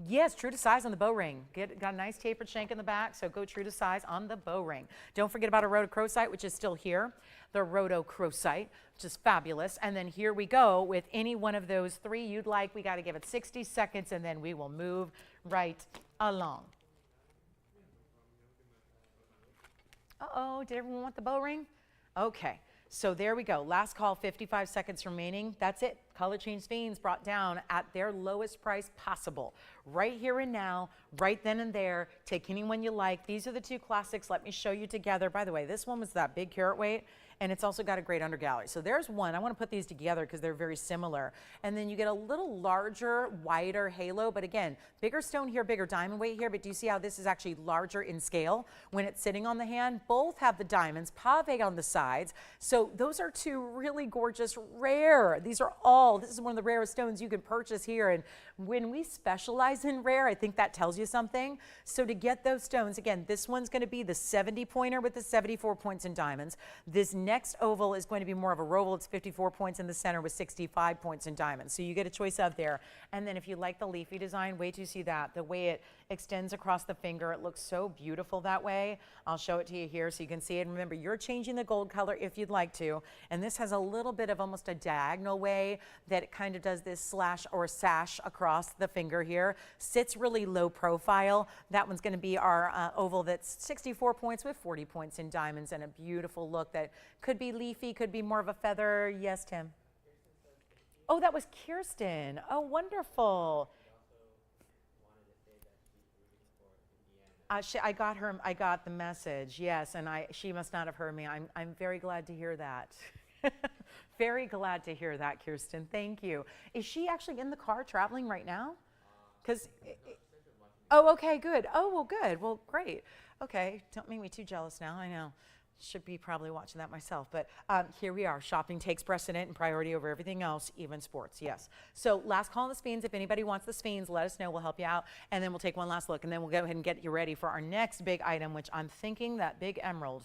Yes, true to size on the bow ring. Got a nice tapered shank in the back, so go true to size on the bow ring. Don't forget about a rhodochrosite, which is still here. The rhodochrosite, which is fabulous. And then here we go with any one of those three you'd like. We got to give it 60 seconds, and then we will move right along. Uh-oh, did everyone want the bow ring? Okay. So there we go. Last call, 55 seconds remaining. That's it. Color change sphenes brought down at their lowest price possible. Right here and now, right then and there. Take any one you like. These are the two classics. Let me show you together. By the way, this one was that big carat weight, and it's also got a great undergallery. So there's one. I want to put these together because they're very similar. And then you get a little larger, wider halo. But again, bigger stone here, bigger diamond weight here. But do you see how this is actually larger in scale when it's sitting on the hand? Both have the diamonds, pave on the sides. So those are two really gorgeous, rare. These are all, this is one of the rarest stones you can purchase here. And when we specialize in rare, I think that tells you something. So to get those stones, again, this one's going to be the 70-pointer with the 74 points in diamonds. This next oval is going to be more of a roval. It's 54 points in the center with 65 points in diamonds. So you get a choice out there. And then if you like the leafy design, wait till you see that. The way it extends across the finger, it looks so beautiful that way. I'll show it to you here so you can see it. And remember, you're changing the gold color if you'd like to. And this has a little bit of almost a diagonal way that it kind of does this slash or sash across the finger here. Sits really low profile. That one's going to be our oval that's 64 points with 40 points in diamonds and a beautiful look that could be leafy, could be more of a feather. Yes, Tim? Oh, that was Kirsten. Oh, wonderful. I got her. I got the message. Yes, and she must not have heard me. I'm very glad to hear that. Very glad to hear that, Kirsten. Thank you. Is she actually in the car traveling right now? Because. Oh, okay, good. Oh, well, good. Well, great. Okay, don't make me too jealous now. I know. Should be probably watching that myself, but here we are. Shopping takes precedent and priority over everything else, even sports, yes. So last call on the sphenes. If anybody wants the sphenes, let us know. We'll help you out, and then we'll take one last look, and then we'll go ahead and get you ready for our next big item, which I'm thinking that big emerald.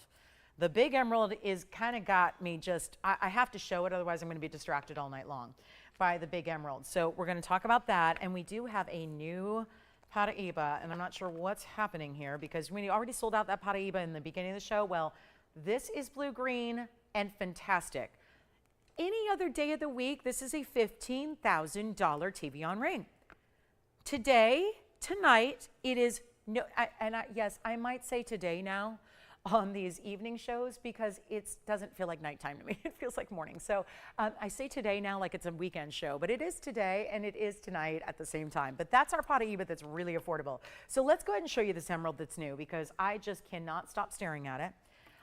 The big emerald is kind of got me just, I have to show it, otherwise I'm going to be distracted all night long by the big emerald. So we're going to talk about that, and we do have a new Paraiba, and I'm not sure what's happening here because we already sold out that Paraiba in the beginning of the show. Well, this is blue-green and fantastic. Any other day of the week, this is a $15,000 TVON ring. Today, tonight, it is no, yes, I might say today now on these evening shows because it doesn't feel like nighttime to me. It feels like morning. So I say today now like it's a weekend show, but it is today and it is tonight at the same time. But that's our Paraiba that's really affordable. So let's go ahead and show you this emerald that's new because I just cannot stop staring at it.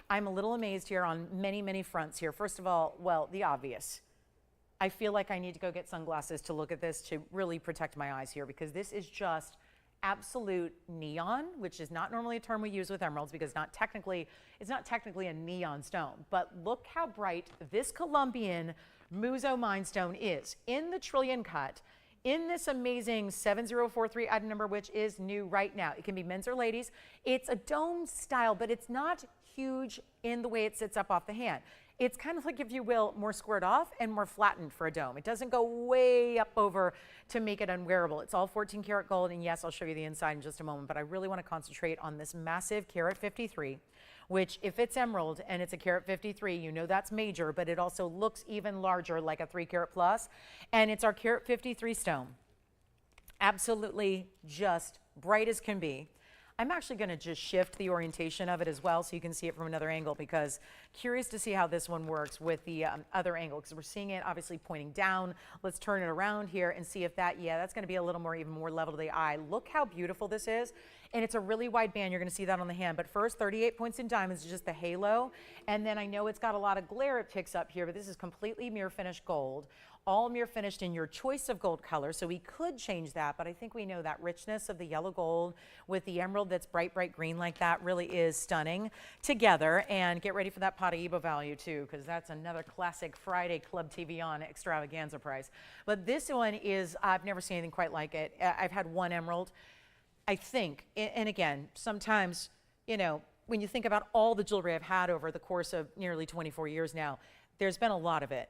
I'm a little amazed here on many, many fronts here. First of all, well, the obvious. I feel like I need to go get sunglasses to look at this to really protect my eyes here because this is just absolute neon, which is not normally a term we use with emeralds because it's not technically a neon stone. But look how bright this Colombian Muzo Mindstone is in the trillion cut in this amazing 7043 item number, which is new right now. It can be men's or ladies. It's a dome style, but it's not huge in the way it sits up off the hand. It's kind of like, if you will, more squared off and more flattened for a dome. It doesn't go way up over to make it unwearable. It's all 14 karat gold, and yes, I'll show you the inside in just a moment, but I really want to concentrate on this massive carat 53, which if it's emerald and it's a carat 53, you know that's major, but it also looks even larger like a 3 carat plus, and it's our carat 53 stone. Absolutely just bright as can be. I'm actually going to just shift the orientation of it as well so you can see it from another angle because curious to see how this one works with the other angle because we're seeing it obviously pointing down. Let's turn it around here and see if that, yeah, that's going to be a little more, even more level to the eye. Look how beautiful this is. And it's a really wide band. You're going to see that on the hand. But first, 38 points in diamonds is just the halo. And then I know it's got a lot of glare it picks up here, but this is completely mirror finished gold. All mirror finished in your choice of gold color. So we could change that, but I think we know that richness of the yellow gold with the emerald that's bright, bright green like that really is stunning together. And get ready for that Paraiba value too, because that's another classic Friday Club TVON extravaganza price. But this one is, I've never seen anything quite like it. I've had one emerald. I think, and again, sometimes, you know, when you think about all the jewelry I've had over the course of nearly 24 years now, there's been a lot of it.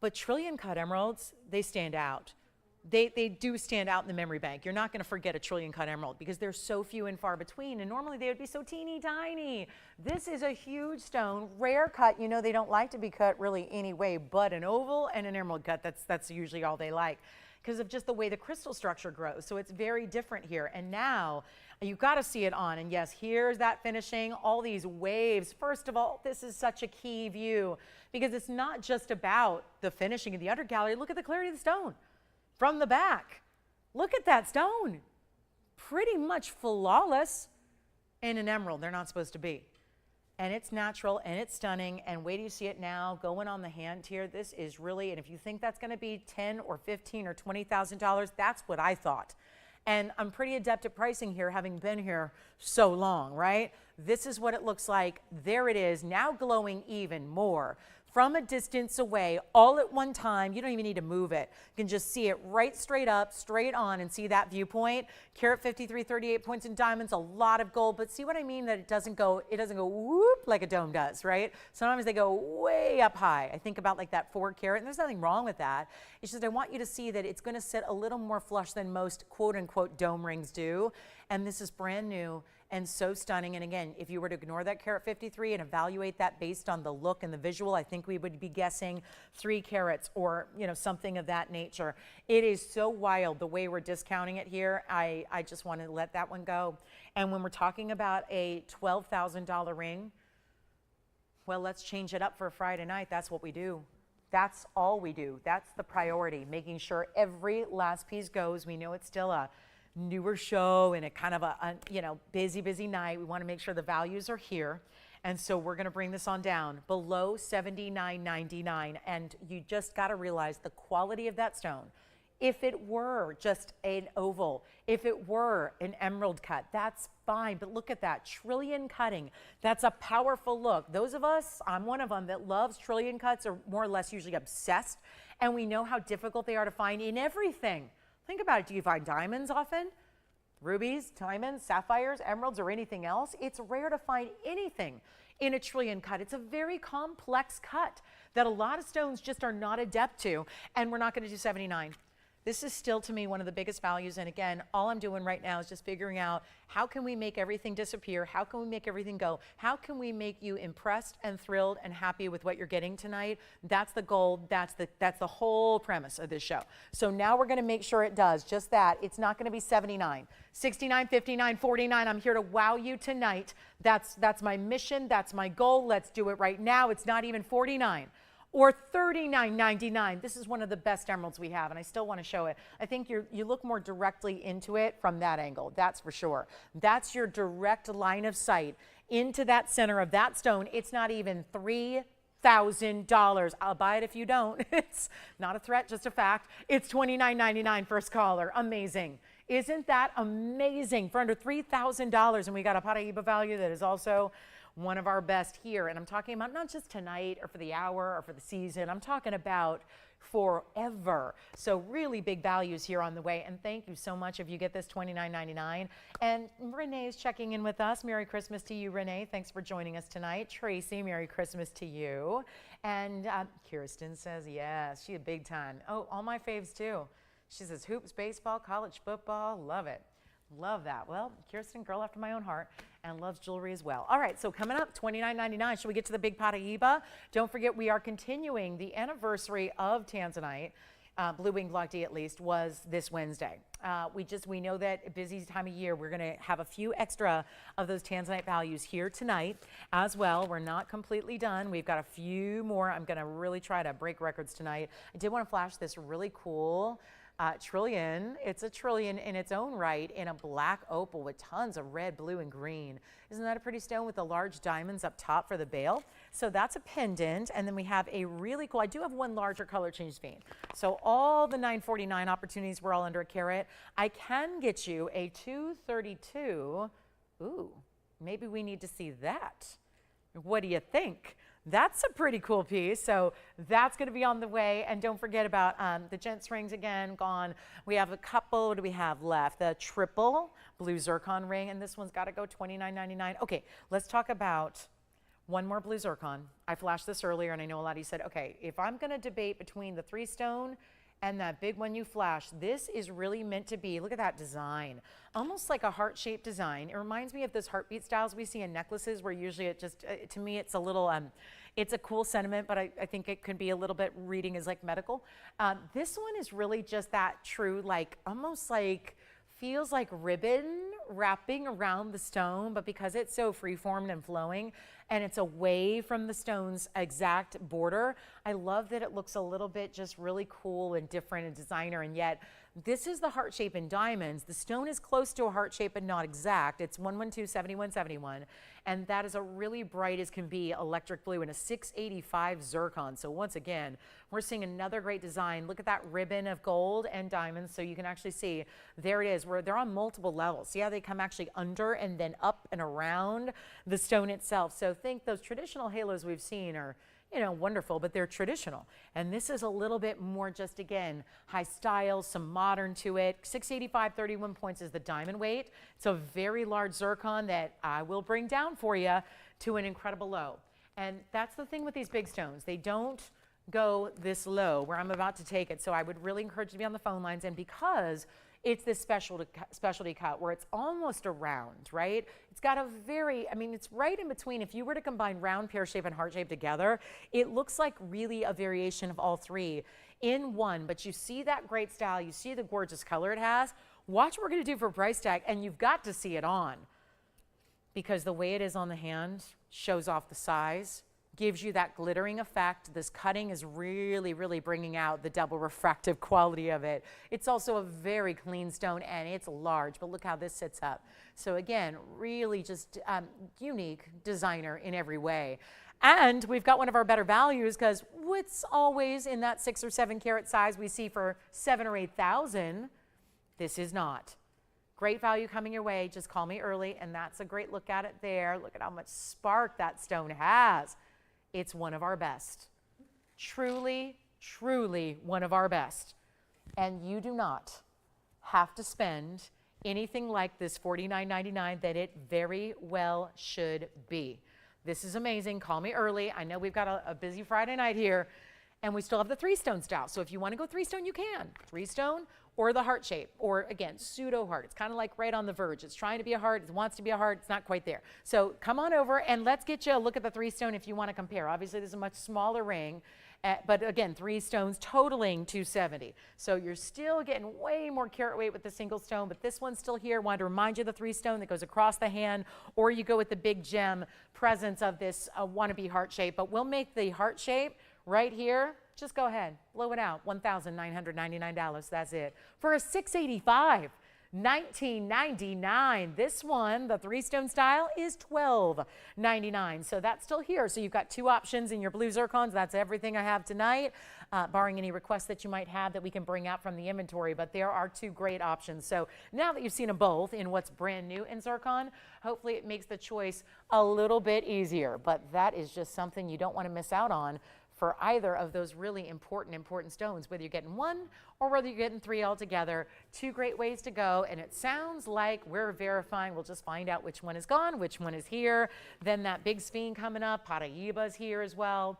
But trillion cut emeralds, they stand out. They do stand out in the memory bank. You're not going to forget a trillion cut emerald because they're so few and far between, and normally they would be so teeny tiny. This is a huge stone, rare cut. You know, they don't like to be cut really any way but an oval and an emerald cut. That's usually all they like, because of just the way the crystal structure grows. So it's very different here. And now you've got to see it on. And yes, here's that finishing, all these waves. First of all, this is such a key view because it's not just about the finishing of the undergallery. Look at the clarity of the stone from the back. Look at that stone. Pretty much flawless. And an emerald, they're not supposed to be. And it's natural and it's stunning, and wait till you see it now going on the hand here. This is really, and if you think that's going to be $10 or $15 or $20,000, that's what I thought. And I'm pretty adept at pricing here, having been here so long, right? This is what it looks like. There it is, now glowing even more. From a distance away, all at one time. You don't even need to move it. You can just see it right straight up, straight on, and see that viewpoint. Carat 53, 38 points in diamonds, a lot of gold, but see what I mean? That it doesn't go whoop like a dome does, right? Sometimes they go way up high. I think about like that 4 carat, and there's nothing wrong with that. It's just I want you to see that it's going to sit a little more flush than most quote-unquote dome rings do, and this is brand new and so stunning. And again, if you were to ignore that carat 53 and evaluate that based on the look and the visual, I think we would be guessing 3 carats or, you know, something of that nature. It is so wild the way we're discounting it here. I just wanted to let that one go. And when we're talking about a $12,000 ring, well, let's change it up for a Friday night. That's what we do. That's all we do. That's the priority, making sure every last piece goes. We know it's still a newer show and a kind of a you know, busy night. We want to make sure the values are here, and so we're going to bring this on down below $79.99. And you just got to realize the quality of that stone. If it were just an oval, if it were an emerald cut, that's fine. But look at that trillion cutting. That's a powerful look. Those of us, I'm one of them, that loves trillion cuts, are more or less usually obsessed, and we know how difficult they are to find in everything. Think about it. Do you find diamonds often? Rubies, diamonds, sapphires, emeralds, or anything else? It's rare to find anything in a trillion cut. It's a very complex cut that a lot of stones just are not adept to, and we're not going to do 79. This is still, to me, one of the biggest values. And again, all I'm doing right now is just figuring out how can we make everything disappear? How can we make everything go? How can we make you impressed and thrilled and happy with what you're getting tonight? That's the goal. That's the whole premise of this show. So now we're going to make sure it does just that. It's not going to be 79, 69, 59, 49. I'm here to wow you tonight. That's my mission. That's my goal. Let's do it right now. It's not even 49. Or $39.99. This is one of the best emeralds we have, and I still want to show it. I think you look more directly into it from that angle, that's for sure. That's your direct line of sight into that center of that stone. It's not even $3,000. I'll buy it if you don't. It's not a threat, just a fact. It's $29.99 first caller. Amazing. Isn't that amazing? For under $3,000, and we got a Paraiba value that is also one of our best here. And I'm talking about not just tonight or for the hour or for the season. I'm talking about forever. So really big values here on the way. And thank you so much if you get this $29.99. And Renee is checking in with us. Merry Christmas to you, Renee. Thanks for joining us tonight. Tracy, Merry Christmas to you. And Kirsten says, yes, she a big time. Oh, all my faves too. She says hoops, baseball, college football. Love it. Love that. Well, Kirsten, girl after my own heart, and loves jewelry as well. All right, so coming up, $29.99. Should we get to the big Paraiba? Don't forget, we are continuing the anniversary of Tanzanite. Blue Wing Block D, at least, was this Wednesday. We know that busy time of year, we're going to have a few extra of those Tanzanite values here tonight as well. We're not completely done. We've got a few more. I'm going to really try to break records tonight. I did want to flash this really cool trillion. It's a trillion in its own right in a black opal with tons of red, blue, and green. Isn't that a pretty stone with the large diamonds up top for the bail? So that's a pendant. And then we have a really cool, I do have one larger color change sphene. So all the 949 opportunities were all under a carat. I can get you a 232. Ooh, maybe we need to see that. What do you think? That's a pretty cool piece. So that's going to be on the way. And don't forget about the gents rings again, gone. We have a couple. What do we have left? The triple blue zircon ring. And this one's got to go $29.99. Okay, let's talk about one more blue zircon. I flashed this earlier, and I know a lot of you said, okay, if I'm going to debate between the 3 stone and that big one you flashed, this is really meant to be, look at that design, almost like a heart-shaped design. It reminds me of those heartbeat styles we see in necklaces where usually it just, to me, it's a little, it's a cool sentiment, but I think it can be a little bit reading as like medical. This one is really just that true, like almost like, feels like ribbon wrapping around the stone, but because it's so free-formed and flowing and it's away from the stone's exact border, I love that it looks a little bit just really cool and different and designer, and yet this is the heart shape in diamonds. The stone is close to a heart shape but not exact. It's 112-7171, and that is a really bright as can be electric blue and a 685 zircon. So once again, we're seeing another great design. Look at that ribbon of gold and diamonds, so you can actually see there it is, where they're on multiple levels. See how they come actually under and then up and around the stone itself. So think those traditional halos we've seen are, you know, wonderful, but they're traditional. And this is a little bit more just, again, high style, some modern to it. 685, 31 points is the diamond weight. It's a very large zircon that I will bring down for you to an incredible low. And that's the thing with these big stones. They don't go this low where I'm about to take it. So I would really encourage you to be on the phone lines. And because it's this specialty cut where it's almost a round, right? It's got a very, I mean, it's right in between. If you were to combine round, pear shape, and heart shape together, it looks like really a variation of all three in one. But you see that great style, you see the gorgeous color it has. Watch what we're gonna do for price tag, and you've got to see it on, because the way it is on the hand shows off the size, gives you that glittering effect. This cutting is really, really bringing out the double refractive quality of it. It's also a very clean stone, and it's large, but look how this sits up. So again, really just unique designer in every way. And we've got one of our better values, because what's always in that 6 or 7 carat size we see for 7 or 8,000, this is not. Great value coming your way. Just call me early, and that's a great look at it there. Look at how much spark that stone has. It's one of our best. Truly, truly one of our best. And you do not have to spend anything like this $49.99 that it very well should be. This is amazing. Call me early. I know we've got a busy Friday night here, And we still have the 3-stone style. So if you want to go 3-stone, you can. 3-stone or the heart shape, or again, pseudo heart. It's kind of like right on the verge. It's trying to be a heart. It wants to be a heart. It's not quite there. So come on over and let's get you a look at the 3-stone if you want to compare. Obviously, this is a much smaller ring. But again, 3 stones totaling 270. So you're still getting way more carat weight with the single stone, but this one's still here. Wanted to remind you of the 3-stone that goes across the hand, or you go with the big gem presence of this wannabe heart shape. But we'll make the heart shape right here. Just go ahead, blow it out. $1,999. That's it for a $685. $19.99. This one, the 3-stone style, is $12.99. So that's still here. So you've got 2 options in your blue zircons. That's everything I have tonight, barring any requests that you might have that we can bring out from the inventory. But there are 2 great options. So now that you've seen them both in what's brand new in zircon, hopefully it makes the choice a little bit easier. But that is just something you don't want to miss out on for either of those really important stones, whether you're getting 1 or whether you're getting 3 altogether. 2 great ways to go, and it sounds like we're verifying. We'll just find out which one is gone, which one is here. Then that big sphene coming up, Paraiba's here as well.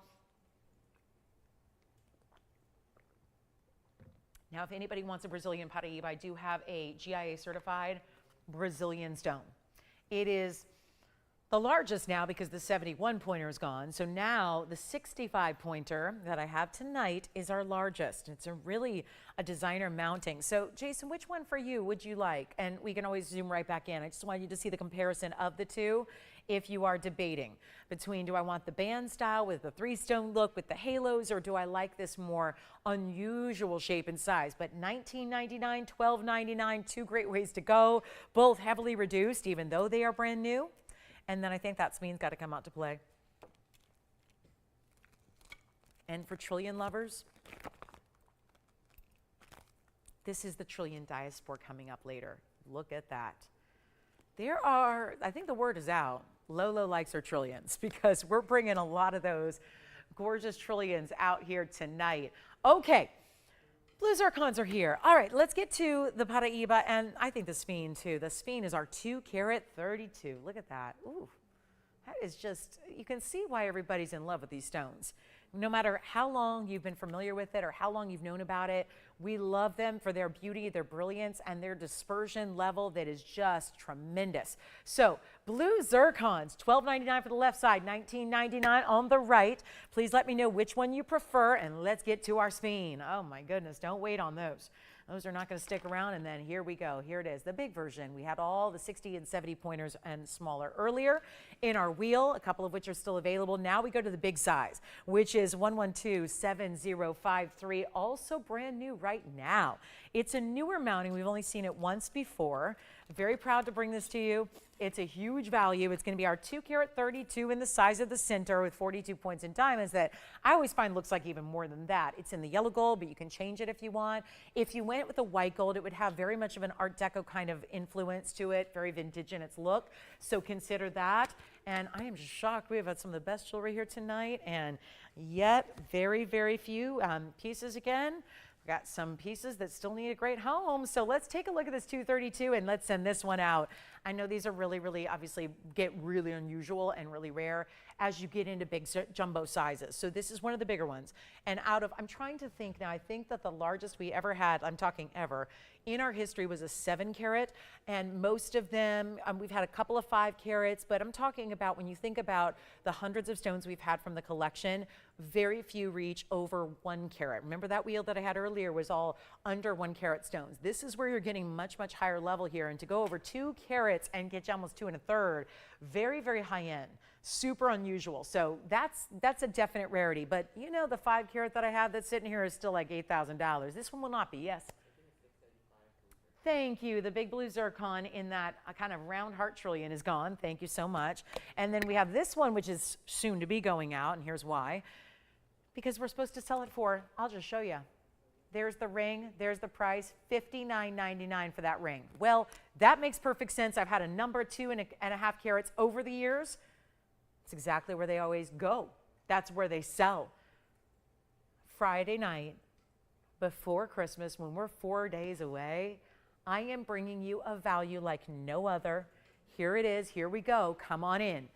Now, if anybody wants a Brazilian Paraiba, I do have a GIA certified Brazilian stone. It is the largest now because the 71 pointer is gone. So now the 65 pointer that I have tonight is our largest. It's really a designer mounting. So Jason, which one for you would you like? And we can always zoom right back in. I just want you to see the comparison of the 2 if you are debating between, do I want the band style with the 3-stone look with the halos, or do I like this more unusual shape and size? But $19.99, $12.99, 2 great ways to go, both heavily reduced even though they are brand new. And then I think that sphene's got to come out to play. And for trillion lovers, this is the trillion diaspore coming up later. Look at that. There are, I think the word is out, Lolo likes her trillions, because we're bringing a lot of those gorgeous trillions out here tonight. Okay. Blue zircons are here. All right, let's get to the Paraiba, and I think the sphene too. The sphene is our 2-carat 32. Look at that. Ooh, that is just, you can see why everybody's in love with these stones. No matter how long you've been familiar with it or how long you've known about it, we love them for their beauty, their brilliance, and their dispersion level that is just tremendous. So blue zircons, $12.99 for the left side, $19.99 on the right. Please let me know which one you prefer, and let's get to our sphene. Oh my goodness, don't wait on those. Those are not going to stick around, and then here we go. Here it is, the big version. We had all the 60 and 70 pointers and smaller earlier in our wheel, a couple of which are still available. Now we go to the big size, which is 1127053, also brand new right now. It's a newer mounting. We've only seen it once before. Very proud to bring this to you. It's a huge value. It's going to be our 2-carat 32 in the size of the center with 42 points in diamonds that I always find looks like even more than that. It's in the yellow gold, but you can change it if you want. If you went with the white gold, it would have very much of an Art Deco kind of influence to it, very vintage in its look. So consider that. And I am just shocked. We have had some of the best jewelry here tonight, and yet very, very few pieces again. We've got some pieces that still need a great home. So let's take a look at this 232 and let's send this one out. I know these are really obviously get really unusual and really rare as you get into big jumbo sizes. So this is one of the bigger ones. And out of, I'm trying to think now, I think that the largest we ever had, I'm talking ever, in our history was a 7-carat. And most of them, we've had a couple of 5 carats, but I'm talking about when you think about the hundreds of stones we've had from the collection, very few reach over 1 carat. Remember that wheel that I had earlier was all under 1 carat stones. This is where you're getting much higher level here. And to go over 2 carats and get you almost 2 1/3, very high end, super unusual. So that's a definite rarity. But you know, the 5 carat that I have that's sitting here is still like $8,000. This one will not be. Yes. Thank you. The big blue zircon in that kind of round heart trillion is gone. Thank you so much. And then we have this one, which is soon to be going out, and here's why. Because we're supposed to sell it for, I'll just show you. There's the ring, there's the price, $59.99 for that ring. Well, that makes perfect sense. I've had a number 2.5 carats over the years. It's exactly where they always go. That's where they sell. Friday night, before Christmas, when we're 4 days away, I am bringing you a value like no other. Here it is. Here we go. Come on in.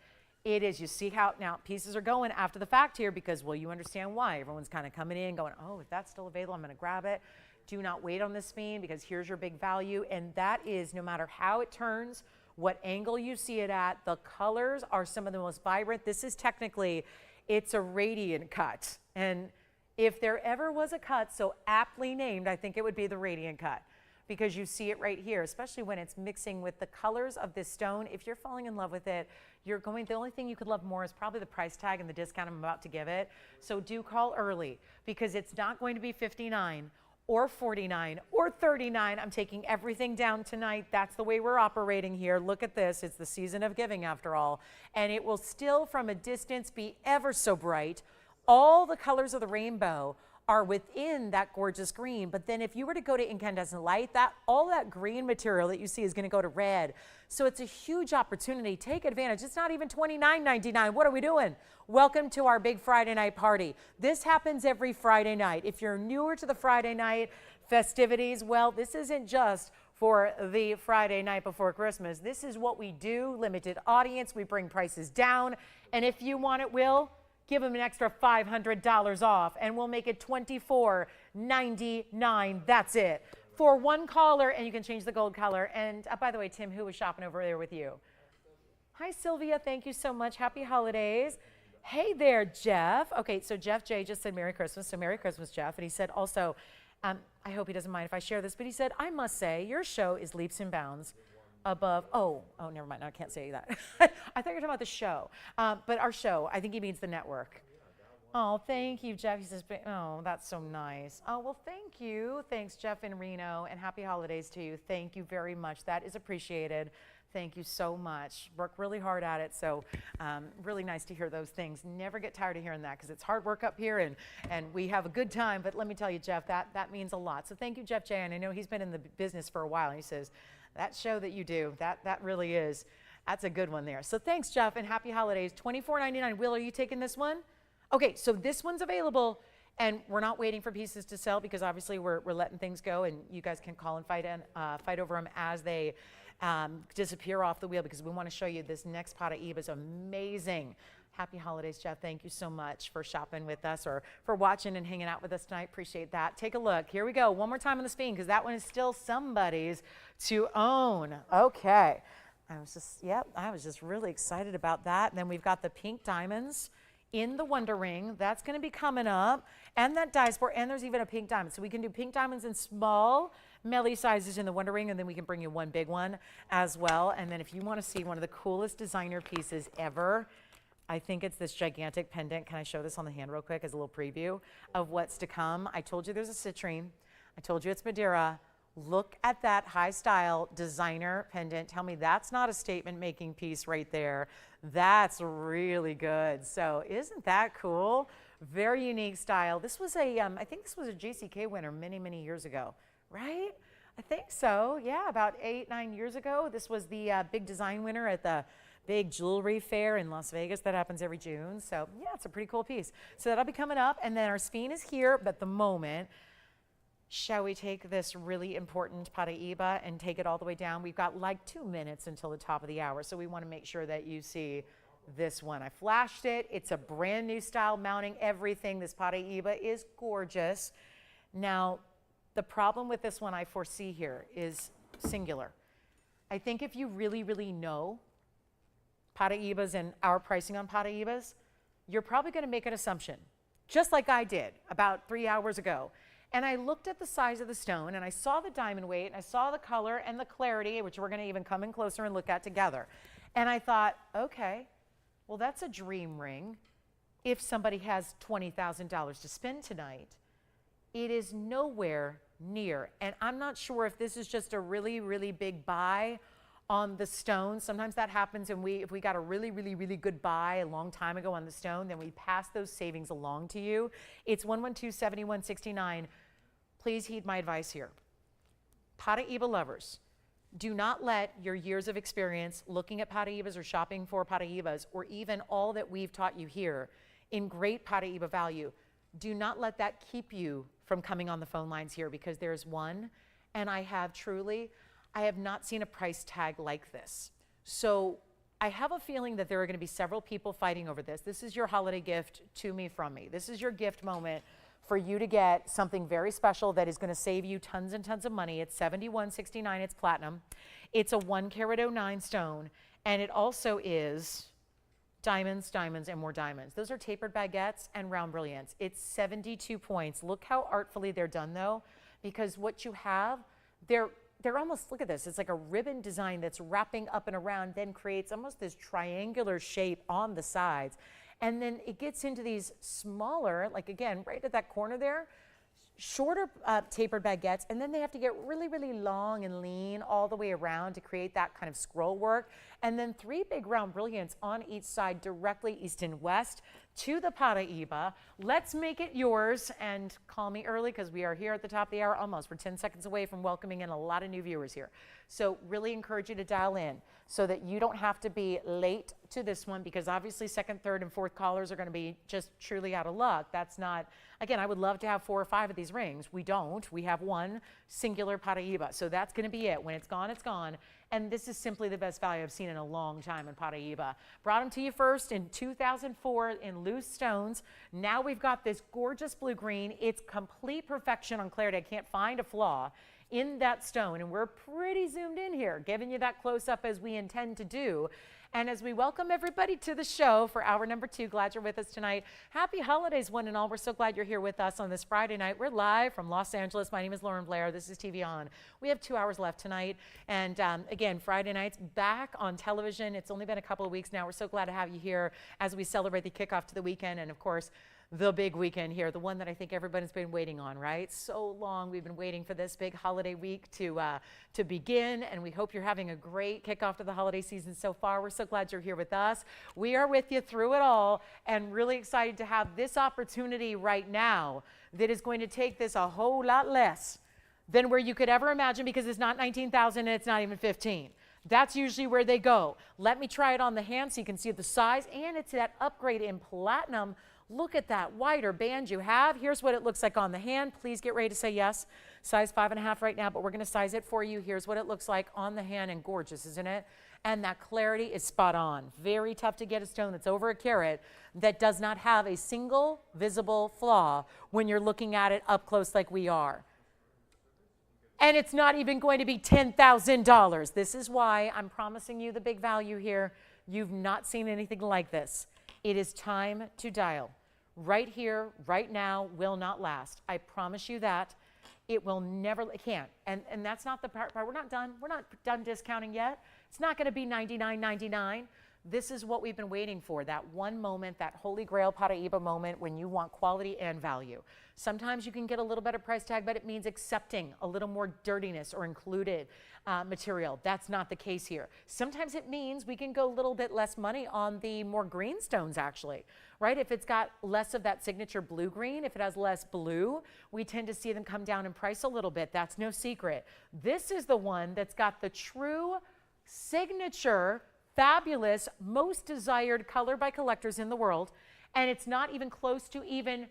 It is. You see how now pieces are going after the fact here because, well, you understand why. Everyone's kind of coming in going, oh, if that's still available, I'm going to grab it. Do not wait on this sphene because here's your big value. And that is no matter how it turns, what angle you see it at, the colors are some of the most vibrant. This is technically, it's a radiant cut. And if there ever was a cut so aptly named, I think it would be the radiant cut. Because you see it right here, especially when it's mixing with the colors of this stone. If you're falling in love with it, the only thing you could love more is probably the price tag and the discount I'm about to give it. So do call early because it's not going to be $59 or $49 or $39. I'm taking everything down tonight. That's the way we're operating here. Look at this. It's the season of giving after all. And it will still from a distance be ever so bright. All the colors of the rainbow are within that gorgeous green. But then if you were to go to incandescent light, all that green material that you see is going to go to red. So it's a huge opportunity. Take advantage. It's not even $29.99. What are we doing? Welcome to our big Friday night party. This happens every Friday night. If you're newer to the Friday night festivities, well, this isn't just for the Friday night before Christmas. This is what we do. Limited audience. We bring prices down. And if you want it, we'll give them an extra $500 off, and we'll make it $24.99. That's it. For one caller, and you can change the gold color. And by the way, Tim, who was shopping over there with you? Hi, Sylvia. Thank you so much. Happy holidays. Hey there, Jeff. Okay, so Jeff J just said Merry Christmas. So Merry Christmas, Jeff. And he said also, I hope he doesn't mind if I share this, but he said, I must say, your show is leaps and bounds above, never mind, I can't say that. I thought you were talking about the show, but our show, I think he means the network. Oh, thank you, Jeff. He says, oh, that's so nice. Oh, well, thank you. Thanks, Jeff in Reno, and happy holidays to you. Thank you very much. That is appreciated. Thank you so much. Work really hard at it, so really nice to hear those things. Never get tired of hearing that because it's hard work up here, and we have a good time, but let me tell you, Jeff, that means a lot. So thank you, Jeff J., and I know he's been in the business for a while, and he says, that show that you do, that really is, that's a good one there. So thanks, Jeff, and happy holidays. $24.99. Will, are you taking this one? Okay, so this one's available, and we're not waiting for pieces to sell because obviously we're letting things go, and you guys can call and fight over them as they disappear off the wheel because we want to show you this next Paraiba is amazing. Happy holidays, Jeff. Thank you so much for shopping with us or for watching and hanging out with us tonight. Appreciate that. Take a look. Here we go. One more time on the sphene because that one is still somebody's to own. Okay. I was just really excited about that. And then we've got the pink diamonds in the Wonder Ring. That's going to be coming up. And that die sport. And there's even a pink diamond. So we can do pink diamonds in small Melly sizes in the Wonder Ring, and then we can bring you one big one as well. And then if you want to see one of the coolest designer pieces ever, I think it's this gigantic pendant. Can I show this on the hand real quick as a little preview of what's to come? I told you there's a citrine. I told you it's Madeira. Look at that high style designer pendant. Tell me that's not a statement making piece right there. That's really good. So isn't that cool? Very unique style. This was I think this was a GCK winner many, many years ago, right? I think so. Yeah, about 8-9 years ago. This was the big design winner at the big jewelry fair in Las Vegas that happens every June. So yeah, it's a pretty cool piece. So that'll be coming up. And then our sphene is here, but at the moment, shall we take this really important Paraiba and take it all the way down? We've got like 2 minutes until the top of the hour. So we want to make sure that you see this one. I flashed it. It's a brand new style mounting everything. This Paraiba is gorgeous. Now, the problem with this one I foresee here is singular. I think if you really, really know Paraibas and our pricing on Paraibas, you're probably going to make an assumption, just like I did about 3 hours ago. And I looked at the size of the stone, and I saw the diamond weight, and I saw the color and the clarity, which we're going to even come in closer and look at together. And I thought, okay, well, that's a dream ring if somebody has $20,000 to spend tonight. It is nowhere near. And I'm not sure if this is just a really, really big buy on the stone. Sometimes that happens, and if we got a really, really, really good buy a long time ago on the stone, then we pass those savings along to you. It's 112-7169. Please heed my advice here. Paraiba lovers, do not let your years of experience looking at Paraibas or shopping for Paraibas, or even all that we've taught you here in great Paraiba value, do not let that keep you from coming on the phone lines here, because there's one, and I have not seen a price tag like this. So I have a feeling that there are going to be several people fighting over this. This is your holiday gift to me from me. This is your gift moment for you to get something very special that is going to save you tons and tons of money. It's $71.69. It's platinum. It's a 1 carat 09 stone, and it also is diamonds, diamonds, and more diamonds. Those are tapered baguettes and round brilliants. It's 72 points. Look how artfully they're done, though, because what you have, they're almost, look at this, it's like a ribbon design that's wrapping up and around, then creates almost this triangular shape on the sides. And then it gets into these smaller, like again, right at that corner there, shorter tapered baguettes, and then they have to get really, really long and lean all the way around to create that kind of scroll work. And then 3 big round brilliants on each side, directly east and west to the Paraiba. Let's make it yours, and call me early because we are here at the top of the hour almost. We're 10 seconds away from welcoming in a lot of new viewers here. So really encourage you to dial in so that you don't have to be late to this one, because obviously second, third, and fourth callers are going to be just truly out of luck. That's not, again, I would love to have 4 or 5 of these rings. We don't. We have one singular Paraiba. So that's going to be it. When it's gone, it's gone. And this is simply the best value I've seen in a long time in Paraiba. Brought them to you first in 2004 in loose stones. Now we've got this gorgeous blue-green. It's complete perfection on clarity. I can't find a flaw in that stone. And we're pretty zoomed in here, giving you that close-up as we intend to do. And as we welcome everybody to the show for hour number 2, glad you're with us tonight. Happy holidays, one and all. We're so glad you're here with us on this Friday night. We're live from Los Angeles. My name is Lauren Blair. This is TVON. We have 2 hours left tonight. And again, Friday nights back on television. It's only been a couple of weeks now. We're so glad to have you here as we celebrate the kickoff to the weekend. And of course, the big weekend here, the one that I think everybody's been waiting on, right? So long we've been waiting for this big holiday week to begin, and we hope you're having a great kickoff to the holiday season so far. We're so glad you're here with us. We are with you through it all, and really excited to have this opportunity right now that is going to take this a whole lot less than where you could ever imagine, because it's not 19,000 and it's not even 15. That's usually where they go. Let me try it on the hand so you can see the size, and it's that upgrade in platinum. Look at that wider band you have. Here's what it looks like on the hand. Please get ready to say yes. Size 5.5 right now, but we're going to size it for you. Here's what it looks like on the hand, and gorgeous, isn't it? And that clarity is spot on. Very tough to get a stone that's over a carat that does not have a single visible flaw when you're looking at it up close like we are. And it's not even going to be $10,000. This is why I'm promising you the big value here. You've not seen anything like this. It is time to dial. Right here, right now, will not last. I promise you that. It will never, it can't. And that's not the part. We're not done. We're not done discounting yet. It's not going to be $99.99. This is what we've been waiting for, that one moment, that holy grail Paraiba moment when you want quality and value. Sometimes you can get a little better price tag, but it means accepting a little more dirtiness or included material. That's not the case here. Sometimes it means we can go a little bit less money on the more green stones, actually, right? If it's got less of that signature blue-green, if it has less blue, we tend to see them come down in price a little bit. That's no secret. This is the one that's got the true signature, fabulous, most desired color by collectors in the world, and it's not even close to even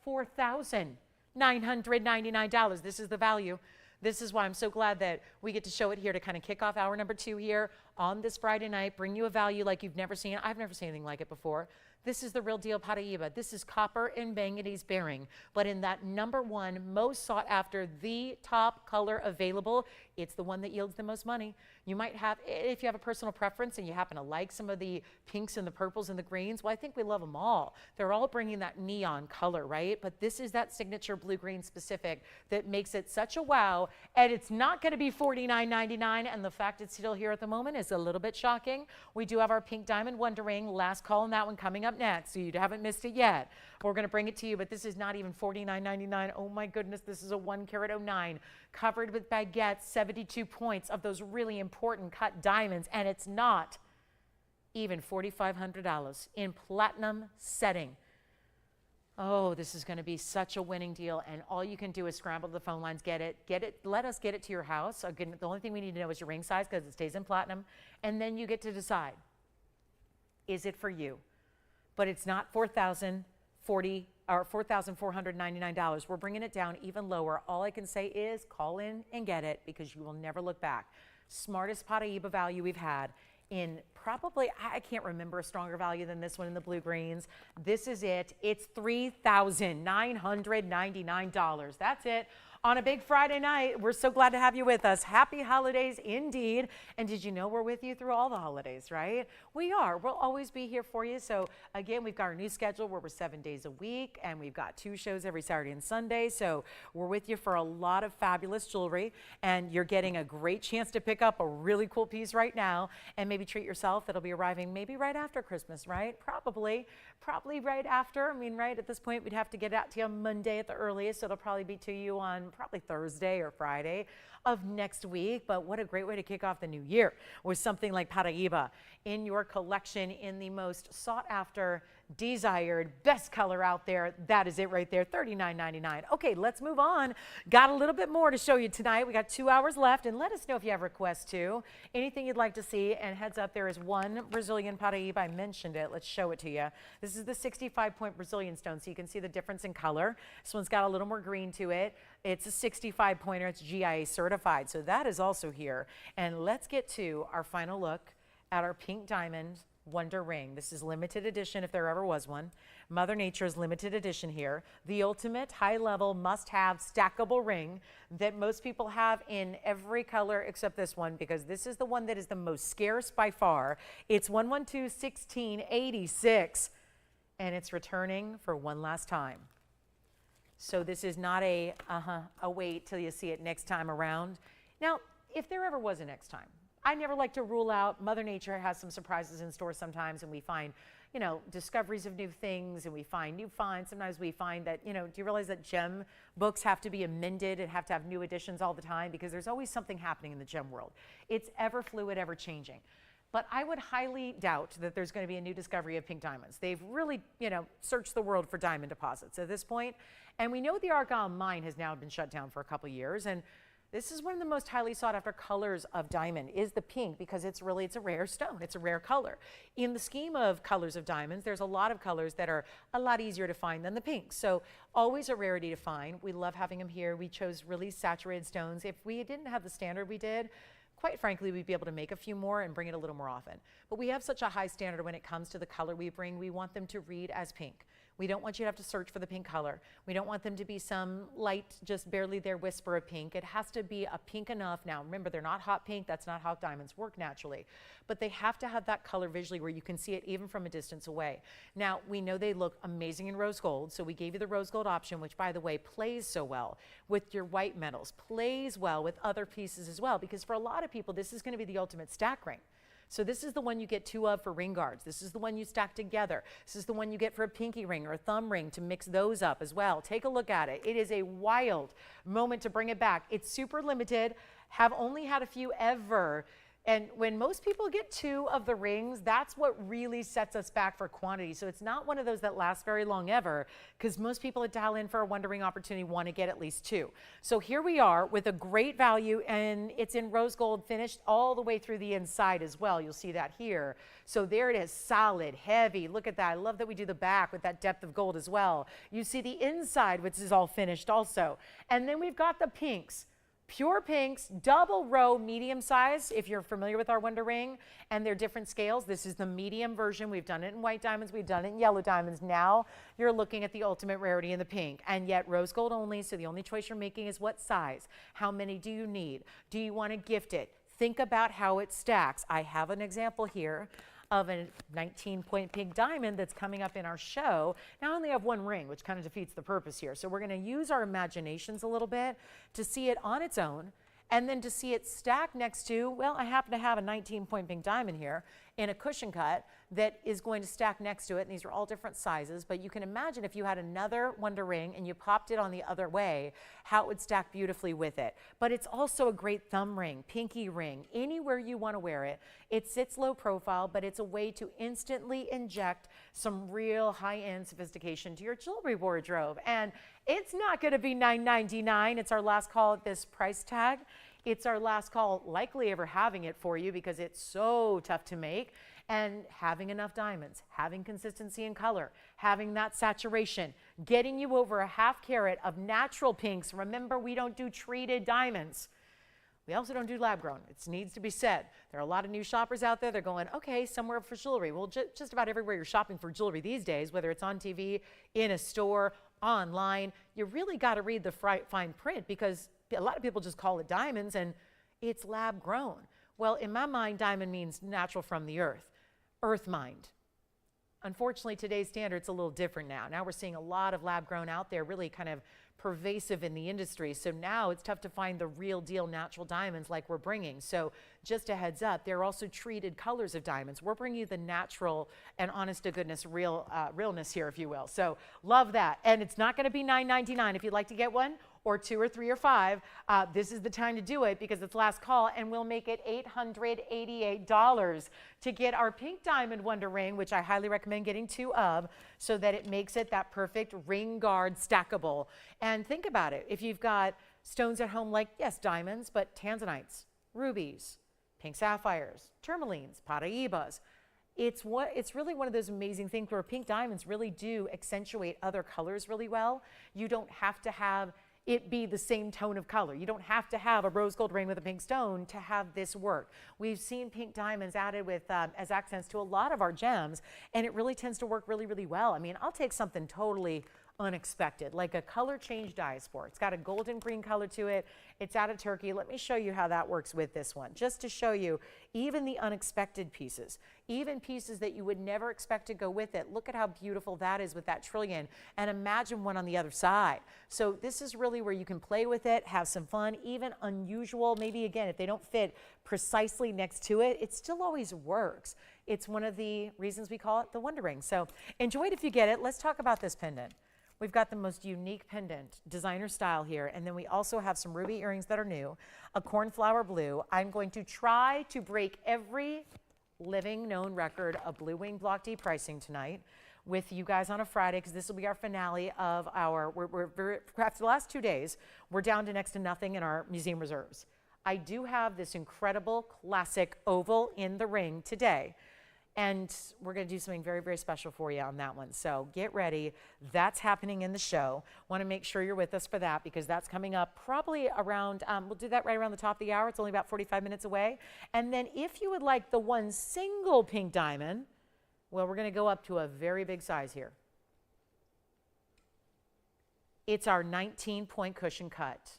$4,999. This is the value. This is why I'm so glad that we get to show it here to kind of kick off hour number 2 here on this Friday night, bring you a value like you've never seen. I've never seen anything like it before. This is the real deal Paraiba. This is copper and manganese bearing, but in that #1 most sought after, the top color available, it's the one that yields the most money. You might have, if you have a personal preference and you happen to like some of the pinks and the purples and the greens, well, I think we love them all. They're all bringing that neon color, right? But this is that signature blue-green specific that makes it such a wow, and it's not going to be $49.99, and the fact it's still here at the moment is a little bit shocking. We do have our pink diamond wonder ring, last call on that one coming up next, so you haven't missed it yet. We're going to bring it to you, but this is not even $49.99. Oh my goodness, this is a 1 carat 09, covered with baguettes, 72 points of those really important cut diamonds, and it's not even $4,500 in platinum setting. Oh, this is going to be such a winning deal, and all you can do is scramble to the phone lines, get it, let us get it to your house. Again, the only thing we need to know is your ring size, because it stays in platinum, and then you get to decide, is it for you? But it's not $4,499. We're bringing it down even lower. All I can say is call in and get it, because you will never look back. Smartest Paraiba value we've had in probably, I can't remember a stronger value than this one in the blue greens. This is it. It's $3,999. That's it. On a big Friday night, we're so glad to have you with us. Happy holidays indeed. And did you know we're with you through all the holidays, right? We are. We'll always be here for you. So again, we've got our new schedule where we're 7 days a week, and we've got 2 shows every Saturday and Sunday. So we're with you for a lot of fabulous jewelry, and you're getting a great chance to pick up a really cool piece right now and maybe treat yourself. It'll be arriving maybe right after Christmas, right? Probably right after. I mean, right at this point, we'd have to get it out to you on Monday at the earliest. So it'll probably be to you on probably Thursday or Friday of next week. But what a great way to kick off the new year with something like Paraiba in your collection in the most sought after, desired, best color out there. That is it right there, $39.99. Okay, let's move on. Got a little bit more to show you tonight. We got 2 hours left, and let us know if you have requests too. Anything you'd like to see, and heads up, there is one Brazilian Paraiba. I mentioned it. Let's show it to you. This is the 65-point Brazilian stone, so you can see the difference in color. This one's got a little more green to it. It's a 65-pointer. It's GIA certified, so that is also here. And let's get to our final look at our pink diamond Wonder Ring. This is limited edition if there ever was one. Mother Nature's limited edition here. The ultimate high-level must-have stackable ring that most people have in every color except this one, because this is the one that is the most scarce by far. It's 112-1686, and it's returning for one last time. So this is not a wait till you see it next time around. Now, if there ever was a next time, I never like to rule out. Mother Nature has some surprises in store sometimes, and we find, you know, discoveries of new things, and we find new finds. Sometimes we find that, you know, do you realize that gem books have to be amended and have to have new editions all the time, because there's always something happening in the gem world. It's ever fluid, ever changing. But I would highly doubt that there's going to be a new discovery of pink diamonds. They've really, you know, searched the world for diamond deposits at this point. And we know the Argyle mine has now been shut down for a couple years, and this is one of the most highly sought after colors of diamond is the pink, because it's a rare stone. It's a rare color. In the scheme of colors of diamonds, there's a lot of colors that are a lot easier to find than the pink. So always a rarity to find. We love having them here. We chose really saturated stones. If we didn't have the standard we did, quite frankly, we'd be able to make a few more and bring it a little more often. But we have such a high standard when it comes to the color we bring. We want them to read as pink. We don't want you to have to search for the pink color. We don't want them to be some light, just barely there whisper of pink. It has to be a pink enough. Now, remember, they're not hot pink. That's not how diamonds work naturally. But they have to have that color visually where you can see it even from a distance away. Now, we know they look amazing in rose gold, so we gave you the rose gold option, which, by the way, plays so well with your white metals, plays well with other pieces as well, because for a lot of people, this is going to be the ultimate stack ring. So this is the one you get 2 of for ring guards. This is the one you stack together. This is the one you get for a pinky ring or a thumb ring to mix those up as well. Take a look at it. It is a wild moment to bring it back. It's super limited. Have only had a few ever. And when most people get 2 of the rings, that's what really sets us back for quantity. So it's not one of those that lasts very long ever, because most people that dial in for a Wonder Ring opportunity want to get at least 2. So here we are with a great value, and it's in rose gold finished all the way through the inside as well. You'll see that here. So there it is, solid, heavy. Look at that. I love that we do the back with that depth of gold as well. You see the inside, which is all finished also. And then we've got the pinks. Pure pinks, double row, medium size, if you're familiar with our Wonder Ring, and they're different scales. This is the medium version. We've done it in white diamonds. We've done it in yellow diamonds. Now you're looking at the ultimate rarity in the pink, and yet rose gold only, so the only choice you're making is what size. How many do you need? Do you want to gift it? Think about how it stacks. I have an example here of a 19-point pink diamond that's coming up in our show. Now I only have 1 ring, which kind of defeats the purpose here. So we're going to use our imaginations a little bit to see it on its own, and then to see it stacked next to, well, I happen to have a 19-point pink diamond here in a cushion cut that is going to stack next to it, and these are all different sizes, but you can imagine if you had another Wonder Ring and you popped it on the other way, how it would stack beautifully with it. But it's also a great thumb ring, pinky ring, anywhere you want to wear it. It sits low profile, but it's a way to instantly inject some real high-end sophistication to your jewelry wardrobe. And it's not going to be $9.99. It's our last call at this price tag. It's our last call likely ever having it for you, because it's so tough to make. And having enough diamonds, having consistency in color, having that saturation, getting you over a ½ carat of natural pinks. Remember, we don't do treated diamonds. We also don't do lab grown. It needs to be said. There are a lot of new shoppers out there. They're going, okay, somewhere for jewelry. Well, just about everywhere you're shopping for jewelry these days, whether it's on TV, in a store, online, you really got to read the fine print, because a lot of people just call it diamonds and it's lab grown. Well, in my mind, diamond means natural from the earth mined. Unfortunately, today's standard's a little different now. Now we're seeing a lot of lab grown out there, really kind of pervasive in the industry. So now it's tough to find the real deal natural diamonds like we're bringing. So just a heads up, there are also treated colors of diamonds. We're bringing you the natural and honest to goodness realness here, if you will. So love that. And it's not going to be $9.99 if you'd like to get one, or 2 or 3 or 5. This is the time to do it, because it's last call, and we'll make it $888 to get our pink diamond Wonder Ring, which I highly recommend getting 2 of, so that it makes it that perfect ring guard stackable. And think about it. If you've got stones at home like, yes, diamonds, but tanzanites, rubies, pink sapphires, tourmalines, paraibas, it's really one of those amazing things where pink diamonds really do accentuate other colors really well. You don't have to have it be the same tone of color. You don't have to have a rose gold ring with a pink stone to have this work. We've seen pink diamonds added with as accents to a lot of our gems, and it really tends to work really, really well. I mean, I'll take something totally unexpected, like a color change diaspora. It's got a golden green color to it. It's out of Turkey. Let me show you how that works with this one, just to show you even the unexpected pieces, even pieces that you would never expect to go with it. Look at how beautiful that is with that trillion, and imagine one on the other side. So this is really where you can play with it, have some fun, even unusual. Maybe again, if they don't fit precisely next to it, it still always works. It's one of the reasons we call it the Wonder Ring. So enjoy it if you get it. Let's talk about this pendant. We've got the most unique pendant, designer style here, and then we also have some ruby earrings that are new, a cornflower blue. I'm going to try to break every living known record of Blue Wing Block D pricing tonight with you guys on a Friday, because this will be our finale of our, after the last 2 days, we're down to next to nothing in our museum reserves. I do have this incredible classic oval in the ring today, and we're going to do something very, very special for you on that one. So get ready. That's happening in the show. Want to make sure you're with us for that, because that's coming up probably around, we'll do that right around the top of the hour. It's only about 45 minutes away. And then if you would like the one single pink diamond, well, we're going to go up to a very big size here. It's our 19-point cushion cut.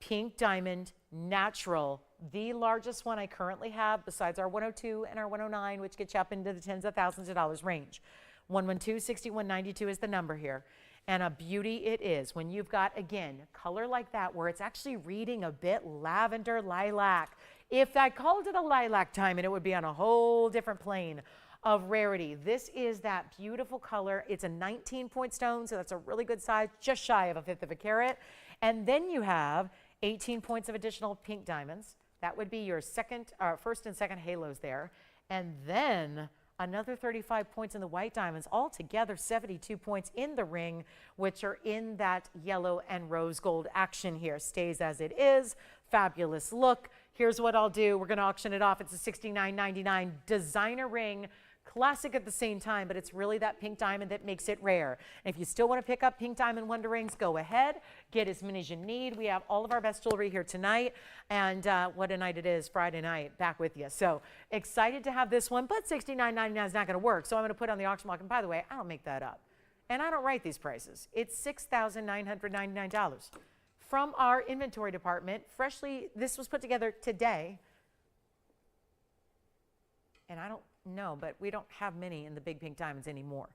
Pink diamond, natural, the largest one I currently have besides our 102 and our 109, which gets you up into the tens of thousands of dollars range. 112-6192 is the number here. And a beauty it is when you've got, again, color like that where it's actually reading a bit lavender, lilac. If I called it a lilac diamond, it would be on a whole different plane of rarity. This is that beautiful color. It's a 19-point stone, so that's a really good size, just shy of 1/5 of a carat. And then you have 18 points of additional pink diamonds. That would be your first and second halos there. And then another 35 points in the white diamonds, altogether 72 points in the ring, which are in that yellow and rose gold action here. Stays as it is, fabulous look. Here's what I'll do. We're gonna auction it off. It's a $69.99 designer ring. Classic at the same time, but it's really that pink diamond that makes it rare. And if you still want to pick up pink diamond Wonder Rings, go ahead, get as many as you need. We have all of our best jewelry here tonight, and what a night it is, Friday night, back with you. So excited to have this one, but $69.99 is not going to work, so I'm going to put it on the auction block. And by the way, I don't make that up, and I don't write these prices. It's $6,999 from our inventory department. Freshly, this was put together today, and I don't know, but we don't have many in the big pink diamonds anymore.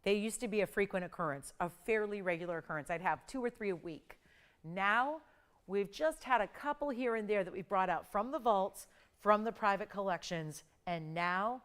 They used to be a frequent occurrence, a fairly regular occurrence. I'd have 2 or 3 a week. Now, we've just had a couple here and there that we've brought out from the vaults, from the private collections, and now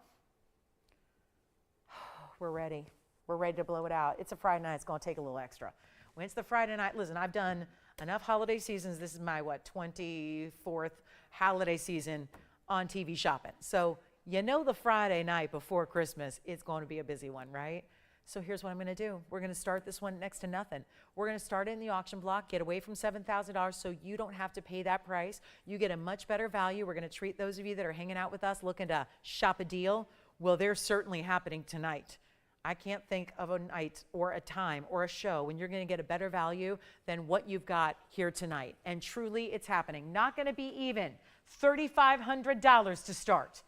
we're ready. We're ready to blow it out. It's a Friday night. It's going to take a little extra. When it's the Friday night, listen, I've done enough holiday seasons. This is my, 24th holiday season on TV shopping. So you know the Friday night before Christmas, it's going to be a busy one, right? So here's what I'm going to do. We're going to start this one next to nothing. We're going to start it in the auction block, get away from $7,000 so you don't have to pay that price. You get a much better value. We're going to treat those of you that are hanging out with us looking to shop a deal. Well, they're certainly happening tonight. I can't think of a night or a time or a show when you're going to get a better value than what you've got here tonight. And truly, it's happening. Not going to be even $3,500 to start.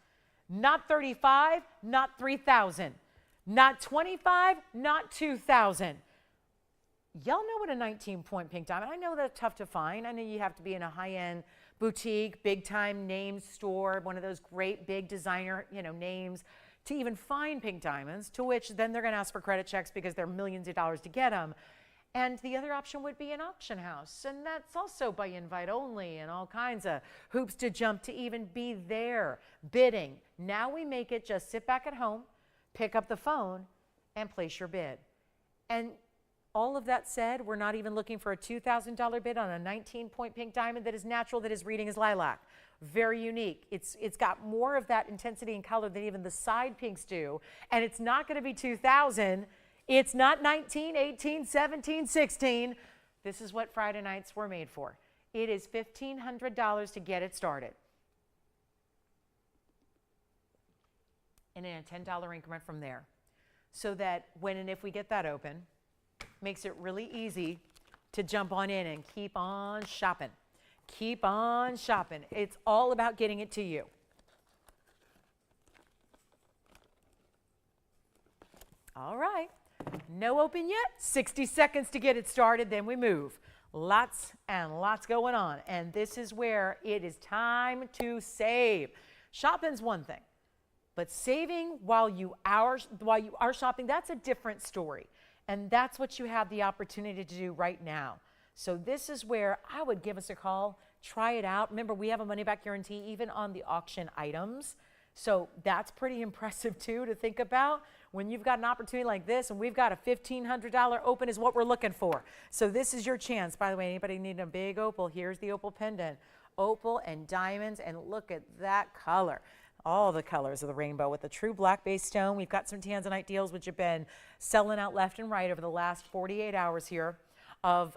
Not $35, not $3,000. Not $25, not $2,000. Y'all know what a 19-point pink diamond. I know that's tough to find. I know you have to be in a high-end boutique, big-time name store, one of those great big designer, names, to even find pink diamonds, to which then they're going to ask for credit checks because they're millions of dollars to get them. And the other option would be an auction house, and that's also by invite only and all kinds of hoops to jump to even be there bidding. Now we make it just sit back at home, pick up the phone, and place your bid. And all of that said, we're not even looking for a $2,000 bid on a 19-point pink diamond that is natural, that is reading as lilac. Very unique. It's got more of that intensity and color than even the side pinks do. And it's not going to be 2,000. It's not 19, 18, 17, 16. This is what Friday nights were made for. It is $1,500 to get it started. And in a $10 increment from there. So that when and if we get that open, makes it really easy to jump on in and keep on shopping. Keep on shopping. It's all about getting it to you. All right. No open yet. 60 seconds to get it started, then we move. Lots and lots going on. And this is where it is time to save. Shopping's one thing, but saving while you are shopping, that's a different story. And that's what you have the opportunity to do right now. So this is where I would give us a call, try it out. Remember, we have a money-back guarantee even on the auction items. So that's pretty impressive too to think about when you've got an opportunity like this, and we've got a $1,500 open is what we're looking for. So this is your chance. By the way, anybody need a big opal? Here's the opal pendant. Opal and diamonds, and look at that color. All the colors of the rainbow with a true black base stone. We've got some Tanzanite deals which have been selling out left and right over the last 48 hours here of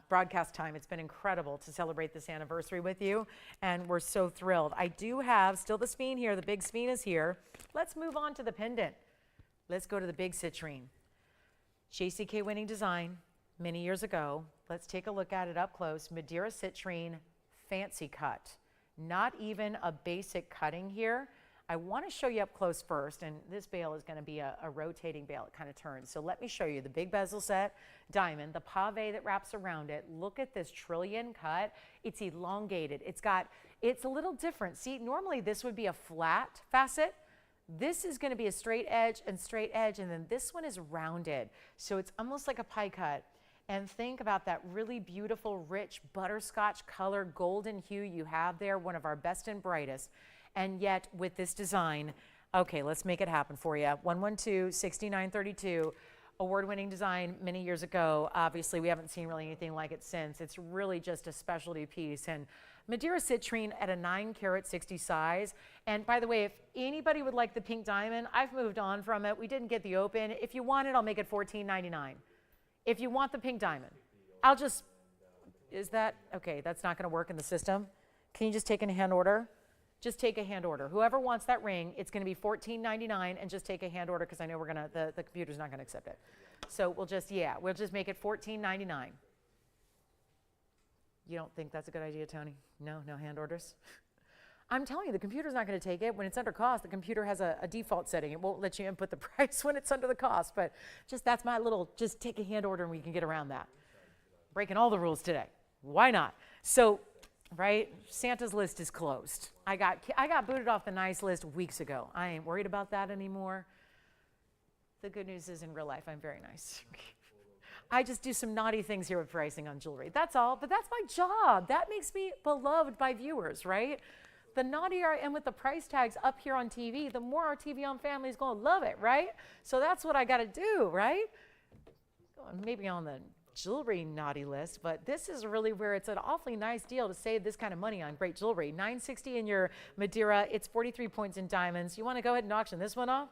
broadcast time. It's been incredible to celebrate this anniversary with you, and we're so thrilled. I do have still the sphene here. The big sphene is here. Let's move on to the pendant. Let's go to the big citrine. JCK winning design many years ago. Let's take a look at it up close. Madeira citrine, fancy cut. Not even a basic cutting here. I want to show you up close first, and this bail is going to be a rotating bail. It kind of turns. So let me show you the big bezel set diamond, the pave that wraps around it. Look at this trillion cut. It's elongated. It's a little different. See, normally this would be a flat facet. This is going to be a straight edge, and then this one is rounded. So it's almost like a pie cut. And think about that really beautiful, rich butterscotch color, golden hue you have there, one of our best and brightest. And yet with this design, okay, let's make it happen for you. 112-6932, award-winning design many years ago. Obviously, we haven't seen really anything like it since. It's really just a specialty piece. And Madeira citrine at a 9-carat 60 size. And by the way, if anybody would like the pink diamond, I've moved on from it. We didn't get the open. If you want it, I'll make it $14.99. If you want the pink diamond, I'll just, is that, okay, that's not going to work in the system. Can you just take a hand order? Just take a hand order. Whoever wants that ring, it's going to be $14.99, and just take a hand order because I know we're going to, the computer's not going to accept it. So we'll just make it $14.99. You don't think that's a good idea, Tony? No hand orders? I'm telling you, the computer's not going to take it. When it's under cost, the computer has a default setting. It won't let you input the price when it's under the cost. But that's my little, just take a hand order and we can get around that. Breaking all the rules today. Why not? So, right, Santa's list is closed. I got booted off the nice list weeks ago. I ain't worried about that anymore. The good news is in real life, I'm very nice. I just do some naughty things here with pricing on jewelry. That's all, but that's my job. That makes me beloved by viewers, right? The naughtier I am with the price tags up here on TV, the more our TVON family is going to love it, right? So that's what I got to do, right? Maybe on the jewelry naughty list, but this is really where it's an awfully nice deal to save this kind of money on great jewelry. $960 in your Madeira. It's 43 points in diamonds. You want to go ahead and auction this one off?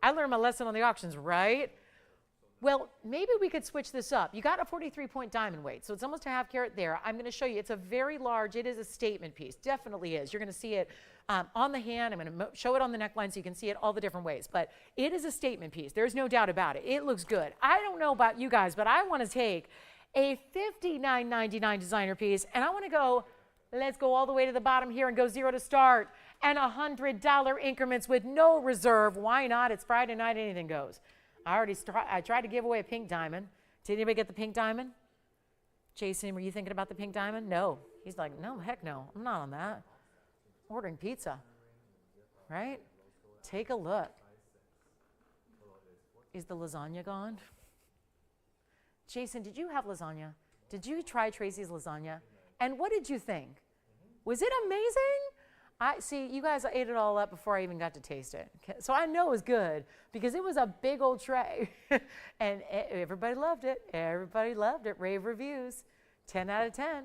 I learned my lesson on the auctions, right? Well, maybe we could switch this up. You got a 43-point diamond weight, so it's almost a half carat there. I'm going to show you. It's a very large, it is a statement piece. Definitely is. You're going to see it on the hand. I'm going to show it on the neckline so you can see it all the different ways. But it is a statement piece. There's no doubt about it. It looks good. I don't know about you guys, but I want to take a $59.99 designer piece, and I want to go, let's go all the way to the bottom here and go zero to start, and $100 increments with no reserve. Why not? It's Friday night, anything goes. I tried to give away a pink diamond. Did anybody get the pink diamond? Jason, were you thinking about the pink diamond? No. He's like, no, heck no. I'm not on that. Ordering pizza, right? Take a look. Is the lasagna gone? Jason, did you have lasagna? Did you try Tracy's lasagna? And what did you think? Was it amazing? I see, you guys ate it all up before I even got to taste it. So I know it was good because it was a big old tray. And everybody loved it. Everybody loved it. Rave reviews. 10 out of 10.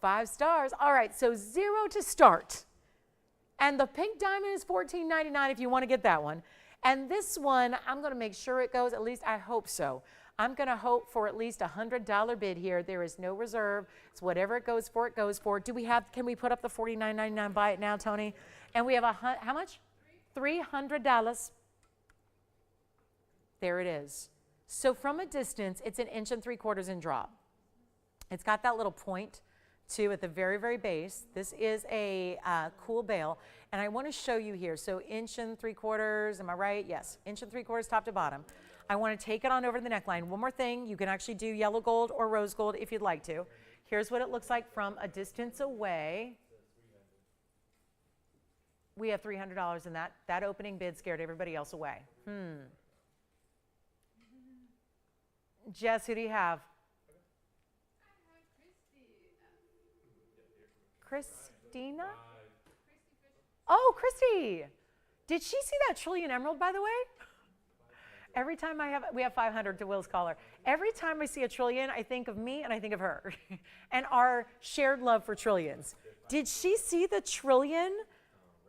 5 stars. All right, so zero to start. And the pink diamond is $14.99 if you want to get that one. And this one, I'm going to make sure it goes, at least I hope so. I'm going to hope for at least $100 bid here. There is no reserve. It's whatever it goes for, it goes for. Can we put up the $49.99 buy it now, Tony? And we have how much? $300. There it is. So from a distance, it's 1 3/4 inch in drop. It's got that little point too at the very, very base. This is a cool bail. And I want to show you here. So 1 3/4, am I right? Yes, 1 3/4 top to bottom. I want to take it on over to the neckline. One more thing, you can actually do yellow gold or rose gold if you'd like to. Here's what it looks like from a distance away. We have $300 in that. That opening bid scared everybody else away. Jess, who do you have? Christina? Oh, Christy. Did she see that trillion emerald, by the way? Every time we have 500 to Will's caller. Every time I see a trillion, I think of me and I think of her and our shared love for trillions. Did she see the trillion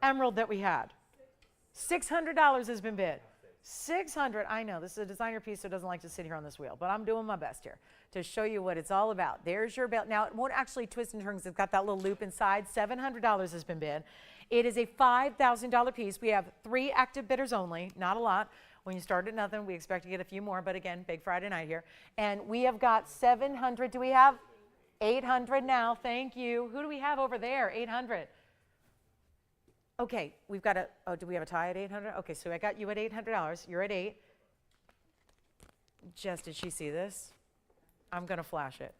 emerald that we had? $600 has been bid. 600. I know this is a designer piece, so it doesn't like to sit here on this wheel, but I'm doing my best here to show you what it's all about. There's your belt. Now, it won't actually twist and turn because it's got that little loop inside. $700 has been bid. It is a $5,000 piece. We have 3 active bidders only, not a lot. When you start at nothing, we expect to get a few more, but again, big Friday night here. And we have got 700. Do we have 800 now? Thank you. Who do we have over there? 800. Okay, we've got do we have a tie at 800? Okay, so I got you at $800. You're at 8. Jess, did she see this? I'm going to flash it.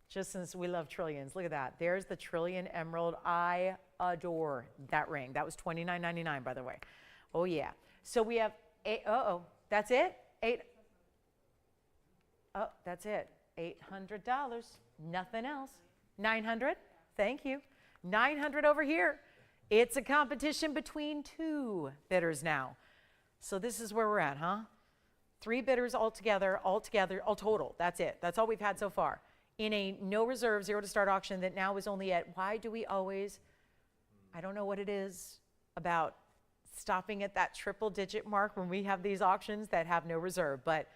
Just since we love trillions. Look at that. There's the trillion emerald. I adore that ring. That was $29.99, by the way. Oh, yeah. So we have that's it? That's it. $800. Nothing else. 900. Thank you. 900 over here. It's a competition between 2 bidders now. So this is where we're at, huh? 3 bidders all total. That's it. That's all we've had so far. In a no reserve, zero to start auction that now is only at, why do we always, I don't know what it is about stopping at that triple digit mark when we have these auctions that have no reserve, but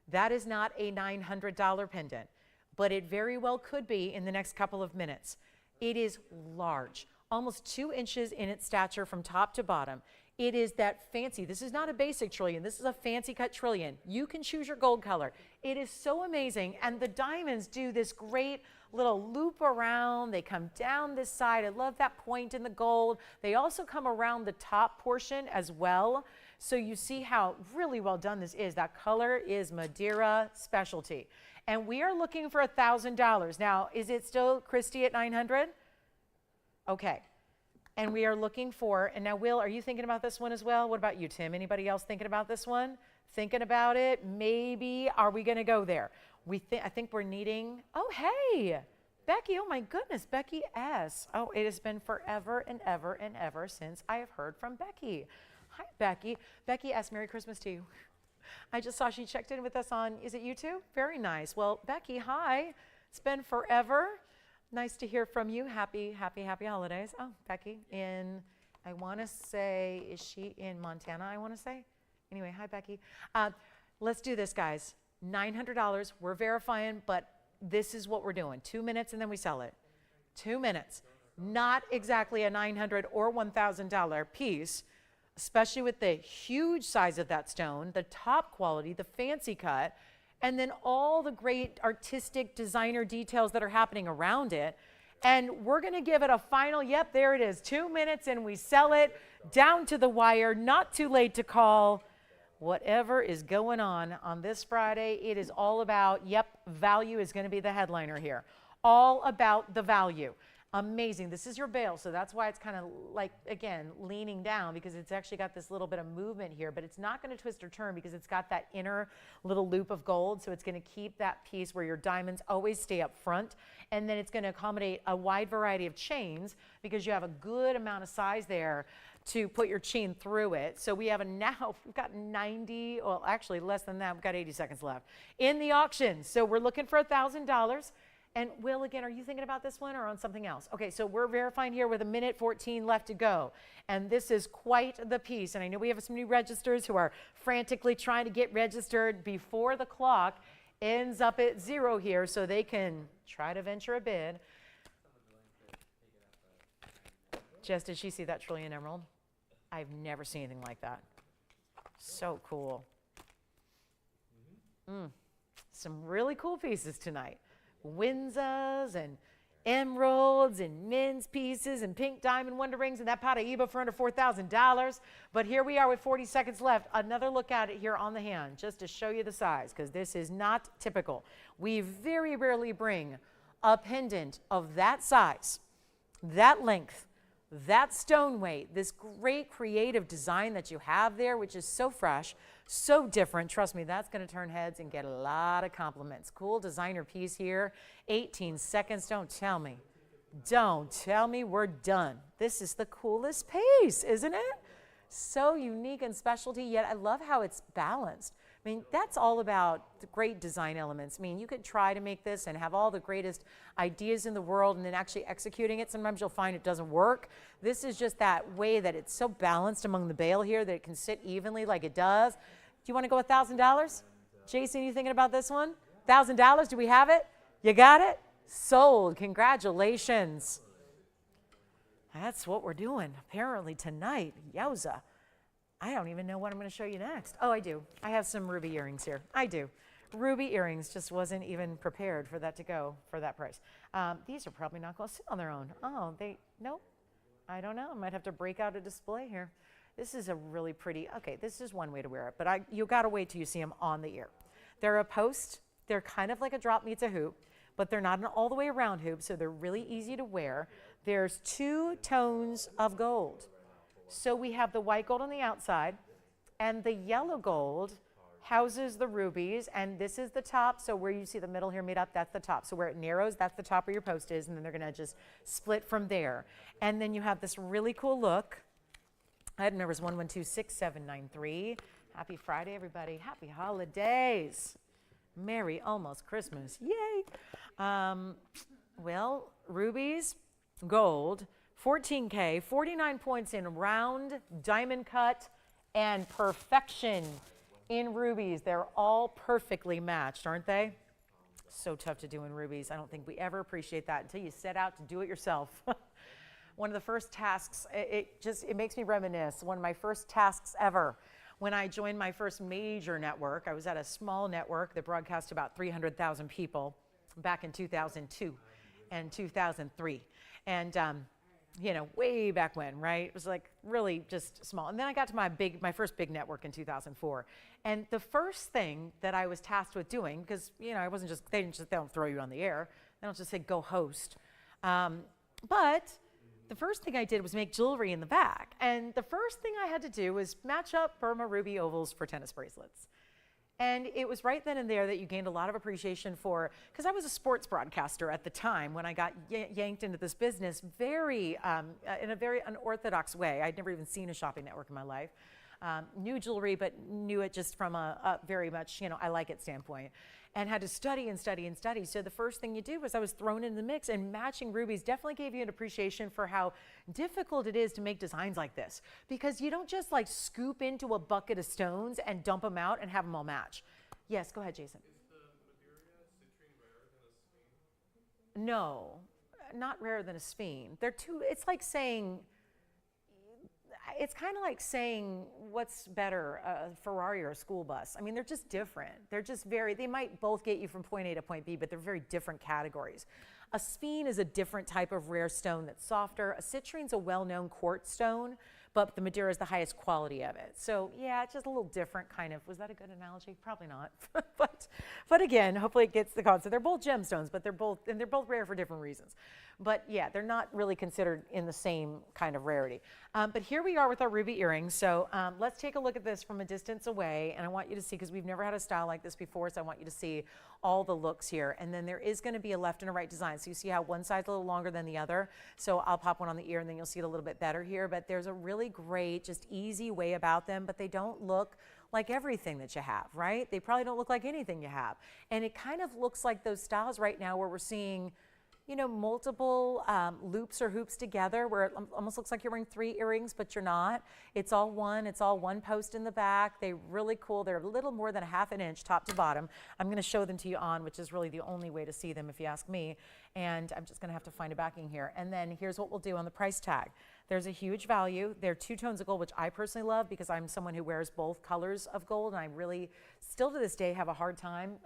that is not a $900 pendant, but it very well could be in the next couple of minutes. It is large, almost 2 inches in its stature from top to bottom. It is that fancy, this is not a basic trillion, this is a fancy cut trillion. You can choose your gold color. It is so amazing, and the diamonds do this great little loop around. They come down this side. I love that point in the gold. They also come around the top portion as well. So you see how really well done this is. That color is Madeira specialty. And we are looking for $1,000. Now, is it still Christy at 900? Okay. And we are looking for, and now Will, are you thinking about this one as well? What about you, Tim? Anybody else thinking about this one? Thinking about it? Maybe. Are we going to go there? I think we're needing, oh, hey, Becky. Oh, my goodness, Becky S. Oh, it has been forever and ever and ever since I have heard from Becky. Hi, Becky. Becky S., Merry Christmas to you. I just saw she checked in with us on, is it YouTube? Very nice. Well, Becky, hi. It's been forever. Nice to hear from you. Happy holidays. Oh, Becky in, I want to say, is she in Montana, I want to say? Anyway, hi, Becky. Let's do this, guys. $900. We're verifying, but this is what we're doing. 2 minutes and then we sell it. 2 minutes. Not exactly a $900 or $1,000 piece, especially with the huge size of that stone, the top quality, the fancy cut, and then all the great artistic designer details that are happening around it. And we're going to give it a final, yep, there it is, 2 minutes, and we sell it down to the wire. Not too late to call. Whatever is going on this Friday, it is all about, yep, value is going to be the headliner here. All about the value. Amazing. This is your bail, so that's why it's kind of like, again, leaning down, because it's actually got this little bit of movement here, but it's not going to twist or turn because it's got that inner little loop of gold, so it's going to keep that piece where your diamonds always stay up front, and then it's going to accommodate a wide variety of chains because you have a good amount of size there to put your chain through it. So we have we've got 90, well, actually less than that, we've got 80 seconds left in the auction. So we're looking for $1,000. And Will, again, are you thinking about this one or on something else? Okay, so we're verifying here with 1:14 left to go. And this is quite the piece. And I know we have some new registers who are frantically trying to get registered before the clock ends up at 0 here so they can try to venture a bid. Jess, did she see that trillion emerald? I've never seen anything like that. So cool. Some really cool pieces tonight. Windsors and emeralds and men's pieces and pink diamond wonder rings and that Paraiba for under $4,000. But here we are with 40 seconds left. Another look at it here on the hand just to show you the size, because this is not typical. We very rarely bring a pendant of that size, that length, that stone weight, this great creative design that you have there, which is so fresh, so different. Trust me, that's going to turn heads and get a lot of compliments. Cool designer piece here. 18 seconds. Don't tell me. Don't tell me we're done. This is the coolest piece, isn't it? So unique and specialty, yet I love how it's balanced. I mean, that's all about the great design elements. I mean, you could try to make this and have all the greatest ideas in the world, and then actually executing it, sometimes you'll find it doesn't work. This is just that way that it's so balanced among the bale here that it can sit evenly like it does. Do you want to go $1,000? Jason, you thinking about this one? $1,000, do we have it? You got it? Sold, congratulations. That's what we're doing apparently tonight, yowza. I don't even know what I'm going to show you next. Oh, I do. I have some ruby earrings here. I do. Ruby earrings, just wasn't even prepared for that to go for that price. These are probably not going to sit on their own. Oh, nope. I don't know. I might have to break out a display here. This is a really pretty, okay, this is one way to wear it, but you got to wait till you see them on the ear. They're a post. They're kind of like a drop meets a hoop, but they're not an all the way around hoop, so they're really easy to wear. There's 2 tones of gold. So we have the white gold on the outside, and the yellow gold houses the rubies, and this is the top. So where you see the middle here made up, that's the top. So where it narrows, that's the top where your post is, and then they're going to just split from there. And then you have this really cool look. Item number is 1126793. Happy Friday, everybody. Happy holidays. Merry almost Christmas. Yay. Well, rubies, gold, 14K, 49 points in round, diamond cut, and perfection in rubies. They're all perfectly matched, aren't they? So tough to do in rubies. I don't think we ever appreciate that until you set out to do it yourself. One of the first tasks, it makes me reminisce, one of my first tasks ever when I joined my first major network. I was at a small network that broadcast about 300,000 people back in 2002 and 2003. And you know, way back when, right? It was like really just small. And then I got to my first big network in 2004. And the first thing that I was tasked with doing, because, you know, they don't throw you on the air. They don't just say, go host. But the first thing I did was make jewelry in the back. And the first thing I had to do was match up Burma ruby ovals for tennis bracelets. And it was right then and there that you gained a lot of appreciation for, because I was a sports broadcaster at the time when I got yanked into this business in a very unorthodox way. I'd never even seen a shopping network in my life. Knew jewelry, but knew it just from a very much, you know, I like it standpoint. And had to study and study and study. So the first thing you do was I was thrown in the mix, and matching rubies definitely gave you an appreciation for how difficult it is to make designs like this. Because you don't just like scoop into a bucket of stones and dump them out and have them all match. Yes, go ahead, Jason. Is the Mandarin citrine rarer than a sphene? No. not rarer than a sphene. They're two, it's like saying, it's kind of like saying what's better, a Ferrari or a school bus. I mean, they're just different. They're just very, they might both get you from point A to point B, but they're very different categories. A sphene is a different type of rare stone that's softer. A citrine's a well-known quartz stone, but the Madeira is the highest quality of it. So yeah, it's just a little different kind of, was that a good analogy? Probably not. but again, hopefully it gets the concept. They're both gemstones, but they're both rare for different reasons. But yeah, they're not really considered in the same kind of rarity. But here we are with our ruby earrings. So let's take a look at this from a distance away. And I want you to see, because we've never had a style like this before, so I want you to see all the looks here. And then there is going to be a left and a right design. So you see how one side's a little longer than the other. So I'll pop one on the ear and then you'll see it a little bit better here. But there's a really great, just easy way about them, but they don't look like everything that you have, right? They probably don't look like anything you have. And it kind of looks like those styles right now where we're seeing, you know, multiple loops or hoops together where it almost looks like you're wearing 3 earrings, but you're not. It's all one post in the back. They're really cool. They're a little more than a ½ an inch top to bottom. I'm going to show them to you on, which is really the only way to see them if you ask me. And I'm just going to have to find a backing here. And then here's what we'll do on the price tag. There's a huge value. They're 2 tones of gold, which I personally love because I'm someone who wears both colors of gold. And I really, still to this day, have a hard time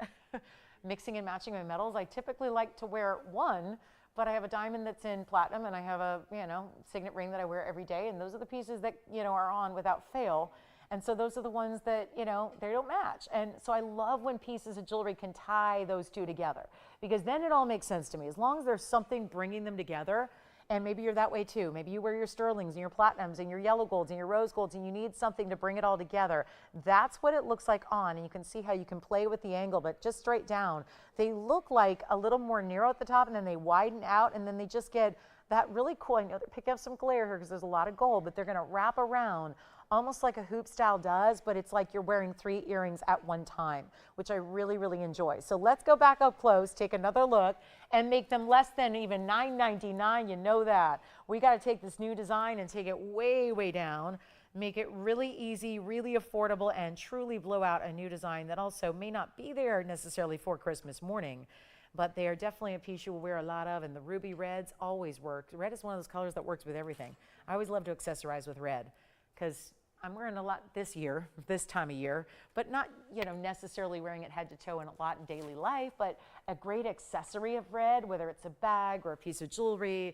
mixing and matching my metals. I typically like to wear one, but I have a diamond that's in platinum and I have a, you know, signet ring that I wear every day. And those are the pieces that, you know, are on without fail. And so those are the ones that, you know, they don't match. And so I love when pieces of jewelry can tie those two together because then it all makes sense to me. As long as there's something bringing them together. And maybe you're that way too. Maybe you wear your sterlings and your platinums and your yellow golds and your rose golds and you need something to bring it all together. That's what it looks like on. And you can see how you can play with the angle, but just straight down. They look like a little more narrow at the top and then they widen out and then they just get that really cool. I know they're picking up some glare here because there's a lot of gold, but they're going to wrap around almost like a hoop style does, but it's like you're wearing 3 earrings at one time, which I really, really enjoy. So let's go back up close, take another look, and make them less than even $9.99. You know that. We got to take this new design and take it way, way down, make it really easy, really affordable, and truly blow out a new design that also may not be there necessarily for Christmas morning, but they are definitely a piece you will wear a lot of, and the ruby reds always work. Red is one of those colors that works with everything. I always love to accessorize with red because I'm wearing a lot this year, this time of year, but not, you know, necessarily wearing it head to toe in a lot in daily life, but a great accessory of red, whether it's a bag or a piece of jewelry,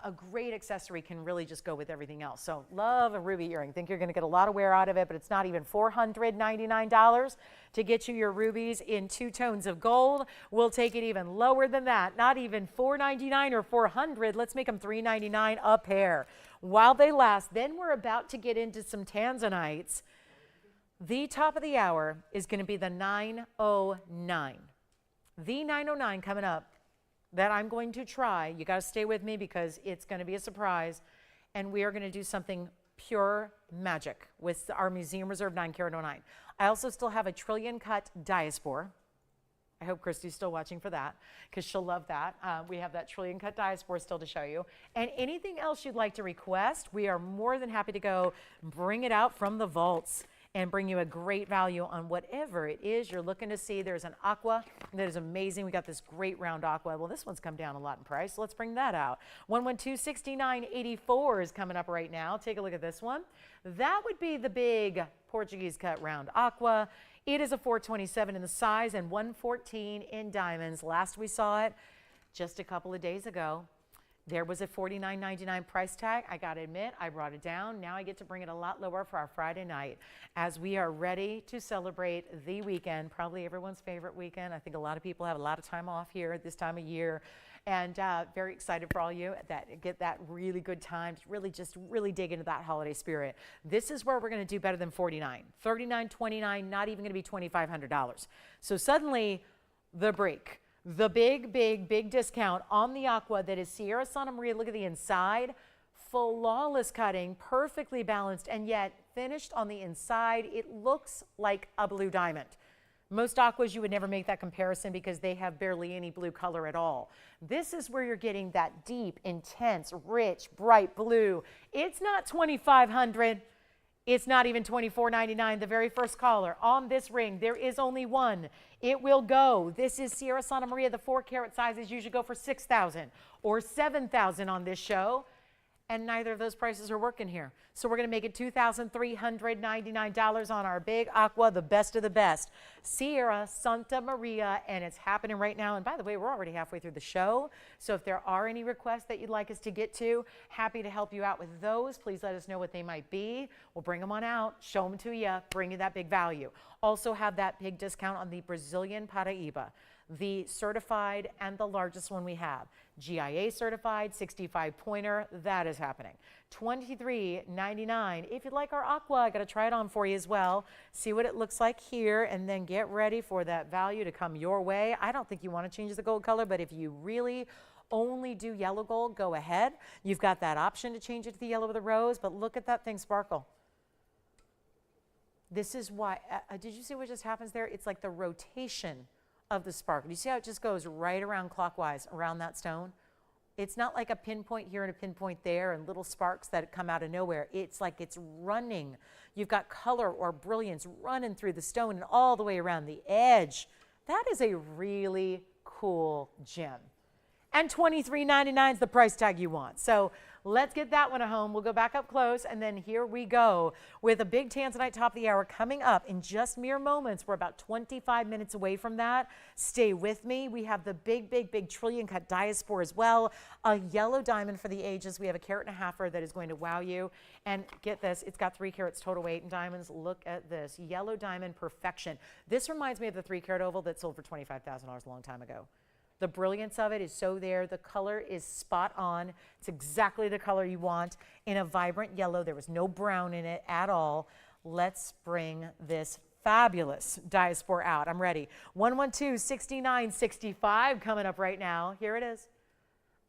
a great accessory can really just go with everything else. So love a ruby earring. Think you're going to get a lot of wear out of it, but it's not even $499 to get you your rubies in 2 tones of gold. We'll take it even lower than that. Not even $499 or $400. Let's make them $399 a pair while they last. Then we're about to get into some Tanzanites. The top of the hour is going to be the 909. The 909 coming up that I'm going to try. You got to stay with me because it's going to be a surprise. And we are going to do something pure magic with our Museum Reserve 9-carat 09. I also still have a trillion cut diaspora. I hope Christy's still watching for that because she'll love that. We have that trillion cut diaspora still to show you. And anything else you'd like to request, we are more than happy to go bring it out from the vaults and bring you a great value on whatever it is you're looking to see. There's an aqua that is amazing. We got this great round aqua. Well, this one's come down a lot in price, so let's bring that out. 11269.84 is coming up right now. Take a look at this one. That would be the big Portuguese cut round aqua. It is a 427 in the size and 114 in diamonds. Last we saw it just a couple of days ago. There was a $49.99 price tag. I got to admit, I brought it down. Now I get to bring it a lot lower for our Friday night as we are ready to celebrate the weekend, probably everyone's favorite weekend. I think a lot of people have a lot of time off here at this time of year, and very excited for all you that get that really good time to really dig into that holiday spirit. This is where we're going to do better than $49, $39, $29, not even going to be $2,500. So suddenly the break. The big discount on the aqua that is Sierra Santa Maria. Look at the inside. Flawless cutting, perfectly balanced, and yet finished on the inside. It looks like a blue diamond. Most aquas, you would never make that comparison because they have barely any blue color at all. This is where you're getting that deep, intense, rich, bright blue. It's not $2,500. It's not even $24.99. The very first caller on this ring, there is only one. It will go. This is Sierra Santa Maria. The 4-carat sizes usually go for $6,000 or $7,000 on this show. And neither of those prices are working here. So we're going to make it $2,399 on our big aqua, the best of the best. Sierra Santa Maria, and it's happening right now. And by the way, we're already halfway through the show. So if there are any requests that you'd like us to get to, happy to help you out with those. Please let us know what they might be. We'll bring them on out, show them to you, bring you that big value. Also have that big discount on the Brazilian Paraiba, the certified and the largest one we have. GIA certified, 65 pointer, that is happening. $23.99. If you'd like our aqua, I got to try it on for you as well. See what it looks like here, and then get ready for that value to come your way. I don't think you want to change the gold color, but if you really only do yellow gold, go ahead. You've got that option to change it to the yellow with the rose, but look at that thing sparkle. This is why, did you see what just happens there? It's like the rotation of the sparkle. You see how it just goes right around clockwise around that stone? It's not like a pinpoint here and a pinpoint there and little sparks that come out of nowhere. It's like it's running. You've got color or brilliance running through the stone and all the way around the edge. That is a really cool gem. And $23.99 is the price tag you want. So let's get that one at home. We'll go back up close, and then here we go with a big Tanzanite top of the hour coming up in just mere moments. We're about 25 minutes away from that. Stay with me. We have the big trillion cut diaspora as well. A yellow diamond for the ages. We have a 1.5 carat that is going to wow you. And get this, it's got 3 carats total weight in diamonds. Look at this, yellow diamond perfection. This reminds me of the 3-carat oval that sold for $25,000 a long time ago. The brilliance of it is so there. The color is spot on. It's exactly the color you want in a vibrant yellow. There was no brown in it at all. Let's bring this fabulous diaspora out. I'm ready. 112-6965 coming up right now. Here it is.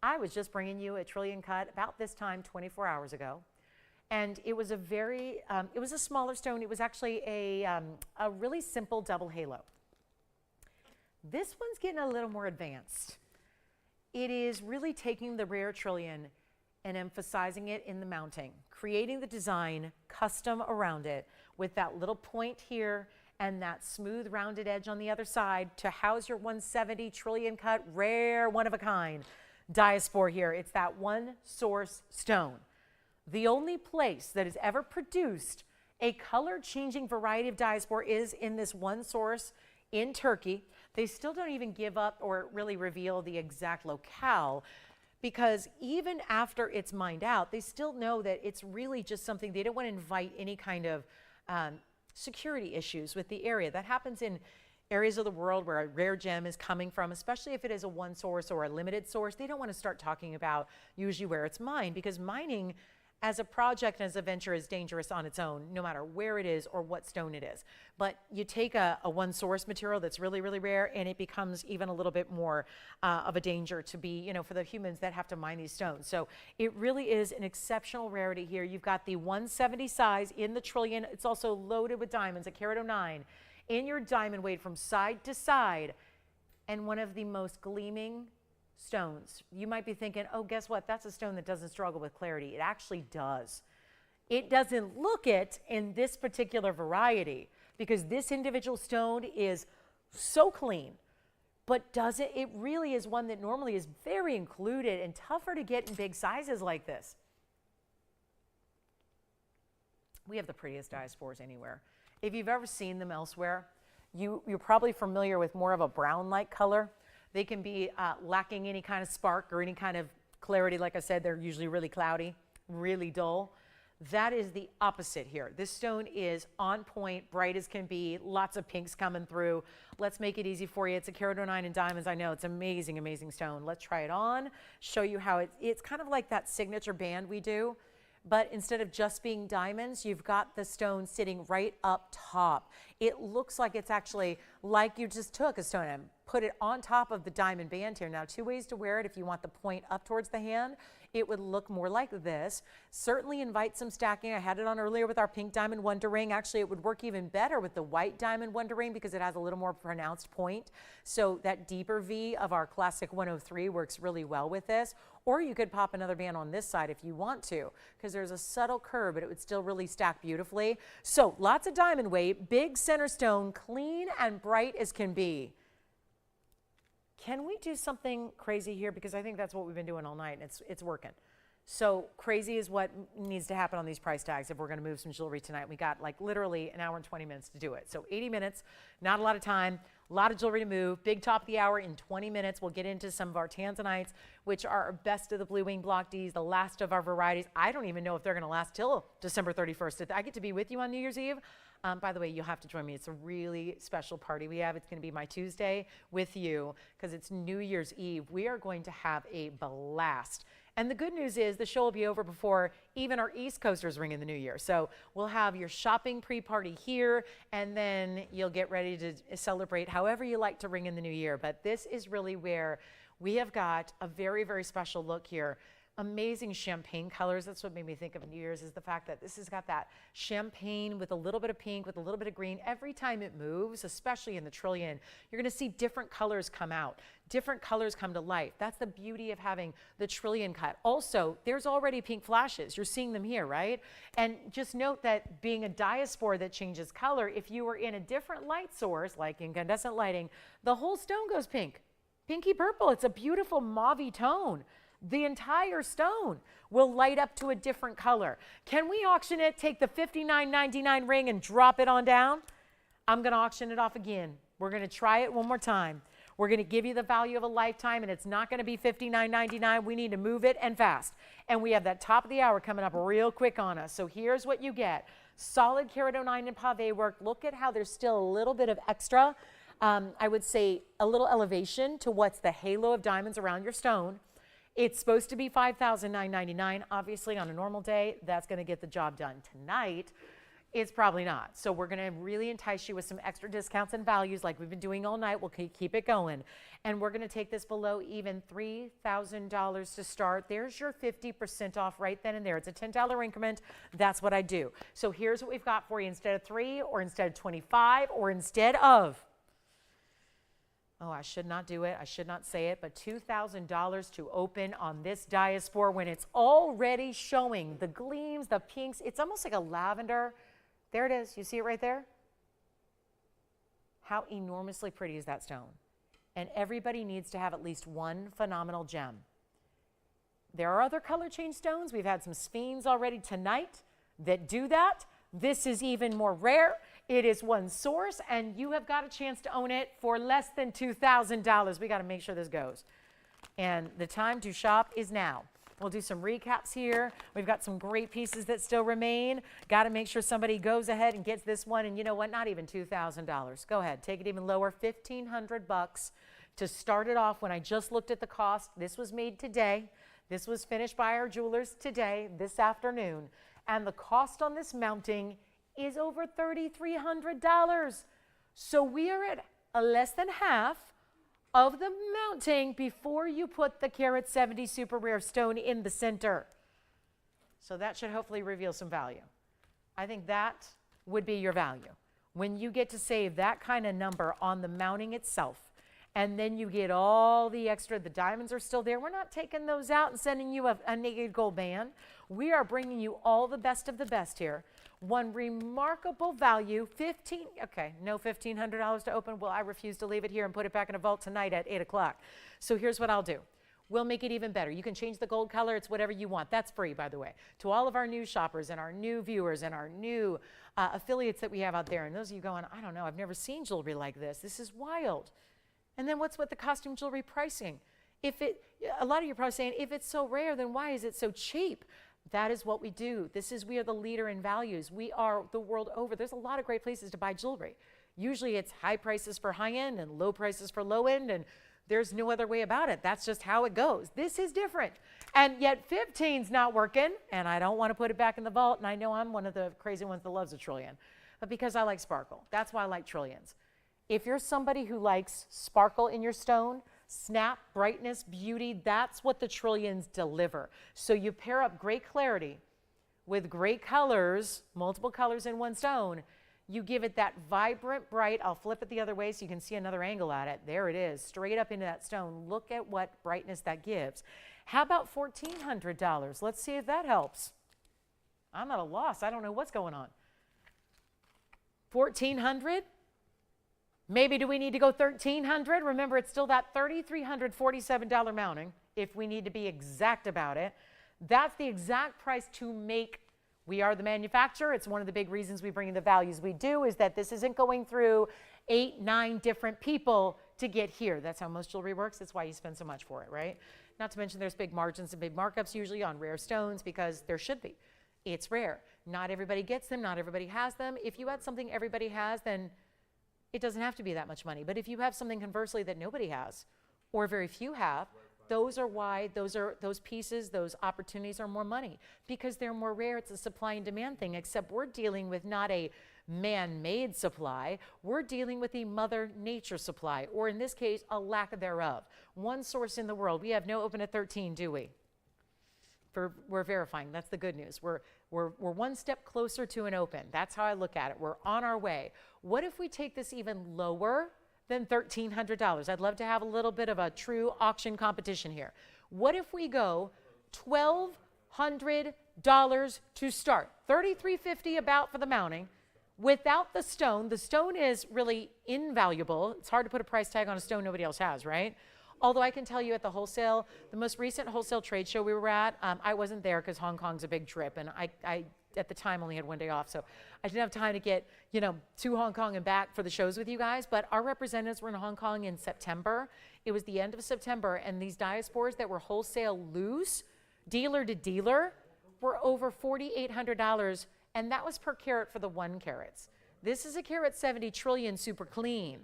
I was just bringing you a trillion cut about this time 24 hours ago. And it was a very, it was a smaller stone. It was actually a really simple double halo. This one's getting a little more advanced. It is really taking the rare trillion and emphasizing it in the mounting, creating the design custom around it with that little point here and that smooth rounded edge on the other side to house your 170 trillion cut, rare, one of a kind diaspora here. It's that one source stone. The only place that has ever produced a color changing variety of diaspora is in this one source in Turkey. They still don't even give up or really reveal the exact locale, because even after it's mined out, they still know that it's really just something, they don't want to invite any kind of security issues with the area. That happens in areas of the world where a rare gem is coming from, especially if it is a one source or a limited source. They don't want to start talking about usually where it's mined, because mining as a project and as a venture is dangerous on its own, no matter where it is or what stone it is. But you take a one source material that's really, really rare, and it becomes even a little bit more of a danger to be, you know, for the humans that have to mine these stones. So it really is an exceptional rarity here. You've got the 170 size in the trillion. It's also loaded with diamonds, a carat 09 in your diamond weight from side to side, and one of the most gleaming stones. You might be thinking, oh, guess what? That's a stone that doesn't struggle with clarity. It actually does. It doesn't look it in this particular variety, because this individual stone is so clean, but it really is one that normally is very included and tougher to get in big sizes like this. We have the prettiest diasporas anywhere. If you've ever seen them elsewhere, you're probably familiar with more of a brown-like color. They can be lacking any kind of spark or any kind of clarity. Like I said, they're usually really cloudy, really dull. That is the opposite here. This stone is on point, bright as can be, lots of pinks coming through. Let's make it easy for you. It's a carat 09 in diamonds. I know it's amazing, amazing stone. Let's try it on, show you how it's kind of like that signature band we do. But instead of just being diamonds, you've got the stone sitting right up top. It looks like it's actually like you just took a stone and put it on top of the diamond band here. Now, 2 ways to wear it. If you want the point up towards the hand, it would look more like this. Certainly invite some stacking. I had it on earlier with our pink diamond wonder ring. Actually, it would work even better with the white diamond wonder ring because it has a little more pronounced point. So that deeper V of our classic 103 works really well with this. or you could pop another band on this side if you want to, because there's a subtle curve, but it would still really stack beautifully. So lots of diamond weight, big center stone, clean and bright as can be. Can we do something crazy here? Because I think that's what we've been doing all night, and it's working. So crazy is what needs to happen on these price tags if we're going to move some jewelry tonight. We got like literally an hour and 20 minutes to do it. So 80 minutes, not a lot of time, a lot of jewelry to move. Big top of the hour in 20 minutes. We'll get into some of our Tanzanites, which are our best of the Blue Wing Block Ds, the last of our varieties. I don't even know if they're going to last till December 31st. I get to be with you on New Year's Eve. By the way, you'll have to join me. It's a really special party we have. It's going to be my Tuesday with you because it's New Year's Eve. We are going to have a blast. And the good news is the show will be over before even our East Coasters ring in the new year. So we'll have your shopping pre-party here, and then you'll get ready to celebrate however you like to ring in the new year. But this is really where we have got a very, very special look here. Amazing champagne colors. That's what made me think of New Year's, is the fact that this has got that champagne with a little bit of pink, with a little bit of green. Every time it moves, especially in the trillion, you're going to see different colors come out. Different colors come to life. That's the beauty of having the trillion cut. Also, there's already pink flashes. You're seeing them here, right? And just note that being a diaspore that changes color, if you were in a different light source, like incandescent lighting, the whole stone goes pink. Pinky purple. It's a beautiful mauve-y tone. The entire stone will light up to a different color. Can we auction it, take the $59.99 ring and drop it on down? I'm going to auction it off again. We're going to try it one more time. We're going to give you the value of a lifetime, and it's not going to be $59.99. We need to move it and fast. And we have that top of the hour coming up real quick on us. So here's what you get. Solid carat 09 and pave work. Look at how there's still a little bit of extra, I would say a little elevation to what's the halo of diamonds around your stone. It's supposed to be $5,999. Obviously, on a normal day, that's going to get the job done. Tonight, it's probably not. So we're going to really entice you with some extra discounts and values like we've been doing all night. We'll keep it going. And we're going to take this below even $3,000 to start. There's your 50% off right then and there. It's a $10 increment. That's what I do. So here's what we've got for you. Instead of 3 or instead of 25 or instead of, oh, I should not do it. I should not say it, but $2,000 to open on this diaspora when it's already showing the gleams, the pinks. It's almost like a lavender. There it is. You see it right there? How enormously pretty is that stone? And everybody needs to have at least one phenomenal gem. There are other color change stones. We've had some sphenes already tonight that do that. This is even more rare. It is one source, and you have got a chance to own it for less than $2,000. We got to make sure this goes. And the time to shop is now. We'll do some recaps here. We've got some great pieces that still remain. Got to make sure somebody goes ahead and gets this one. And you know what? Not even $2,000. Go ahead. Take it even lower. $1,500 to start it off. When I just looked at the cost, this was made today. This was finished by our jewelers today, this afternoon. And the cost on this mounting is over $3,300. So we are at less than half of the mounting before you put the carat 70 super rare stone in the center. So that should hopefully reveal some value. I think that would be your value. When you get to save that kind of number on the mounting itself, and then you get all the extra, the diamonds are still there. We're not taking those out and sending you a naked gold band. We are bringing you all the best of the best here. One remarkable value, no $1,500 to open. Well, I refuse to leave it here and put it back in a vault tonight at 8 o'clock. So here's what I'll do. We'll make it even better. You can change the gold color. It's whatever you want. That's free, by the way. To all of our new shoppers and our new viewers and our new affiliates that we have out there. And those of you going, I don't know, I've never seen jewelry like this. This is wild. And then what's with the costume jewelry pricing? A lot of you are probably saying, if it's so rare, then why is it so cheap? That is what we do. We are the leader in values. We are the world over. There's a lot of great places to buy jewelry. Usually it's high prices for high end and low prices for low end, and there's no other way about it. That's just how it goes. This is different. And yet 15's not working, and I don't want to put it back in the vault, and I know I'm one of the crazy ones that loves a trillion, but because I like sparkle. That's why I like trillions. If you're somebody who likes sparkle in your stone, snap, brightness, beauty, that's what the trillions deliver. So you pair up great clarity with great colors, multiple colors in one stone. You give it that vibrant, bright, I'll flip it the other way so you can see another angle at it. There it is, straight up into that stone. Look at what brightness that gives. How about $1,400? Let's see if that helps. I'm at a loss. I don't know what's going on. 1,400? Maybe do we need to go 1,300? Remember, it's still that $3,347 mounting, if we need to be exact about it. That's the exact price to make. We are the manufacturer. It's one of the big reasons we bring in the values we do, is that this isn't going through 8, 9 different people to get here. That's how most jewelry works. That's why you spend so much for it, right? Not to mention there's big margins and big markups usually on rare stones, because there should be. It's rare. Not everybody gets them. Not everybody has them. If you had something everybody has, then it doesn't have to be that much money. But if you have something conversely that nobody has, or very few have, those are why those pieces, those opportunities are more money, because they're more rare. It's a supply and demand thing, except we're dealing with not a man-made supply. We're dealing with the Mother Nature supply, or in this case, a lack thereof. One source in the world. We have no open at 13, do we? We're verifying. That's the good news. We're one step closer to an open. That's how I look at it. We're on our way. What if we take this even lower than $1,300? I'd love to have a little bit of a true auction competition here. What if we go $1,200 to start? $3,350 about for the mounting. Without the stone is really invaluable. It's hard to put a price tag on a stone nobody else has, right? Although I can tell you at the wholesale, the most recent wholesale trade show we were at, I wasn't there because Hong Kong's a big trip, and I at the time only had one day off, so I didn't have time to get, to Hong Kong and back for the shows with you guys. But our representatives were in Hong Kong in September. It was the end of September, and these diasporas that were wholesale loose, dealer to dealer, were over $4,800, and that was per carat for the 1 carats. This is a carat 70 trillion super clean.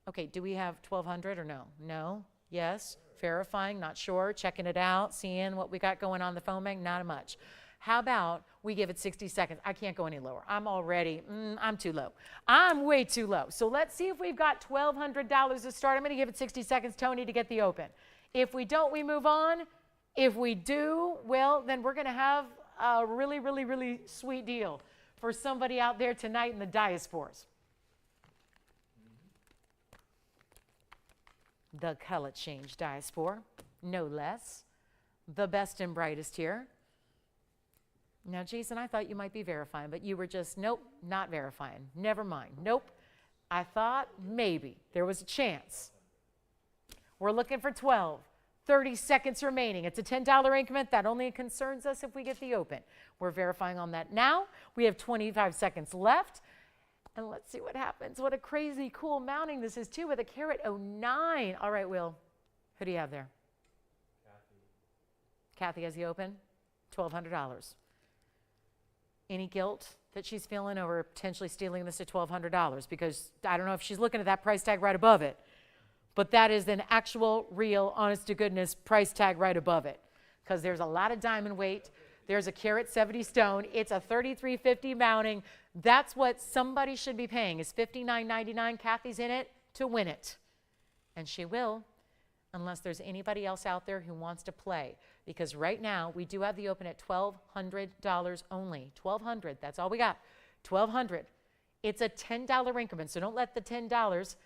Okay, do we have 1,200 or no? No? Yes? Verifying, not sure, checking it out, seeing what we got going on the phone bank, not much. How about we give it 60 seconds? I can't go any lower. I'm already, I'm too low. I'm way too low. So let's see if we've got $1,200 to start. I'm gonna give it 60 seconds, Tony, to get the open. If we don't, we move on. If we do, well, then we're gonna have a really, really, really sweet deal for somebody out there tonight in the diasporas. The color change diaspora, no less. The best and brightest here. Now, Jason, I thought you might be verifying, but you were just, nope, not verifying. Never mind. Nope. I thought maybe there was a chance. We're looking for 12. 30 seconds remaining. It's a $10 increment. That only concerns us if we get the open. We're verifying on that now. We have 25 seconds left. And let's see what happens. What a crazy cool mounting this is too, with a carat 09. All right, Will, who do you have there? Kathy has the open, $1,200. Any guilt that she's feeling over potentially stealing this at $1,200? Because I don't know if she's looking at that price tag right above it, but that is an actual, real, honest to goodness price tag right above it, because there's a lot of diamond weight. There's a carat 70 stone. It's a $3,350 mounting. That's what somebody should be paying, is $59.99. Kathy's in it to win it. And she will, unless there's anybody else out there who wants to play. Because right now, we do have the open at $1,200 only. $1,200, that's all we got. $1,200. It's a $10 increment, so don't let the $10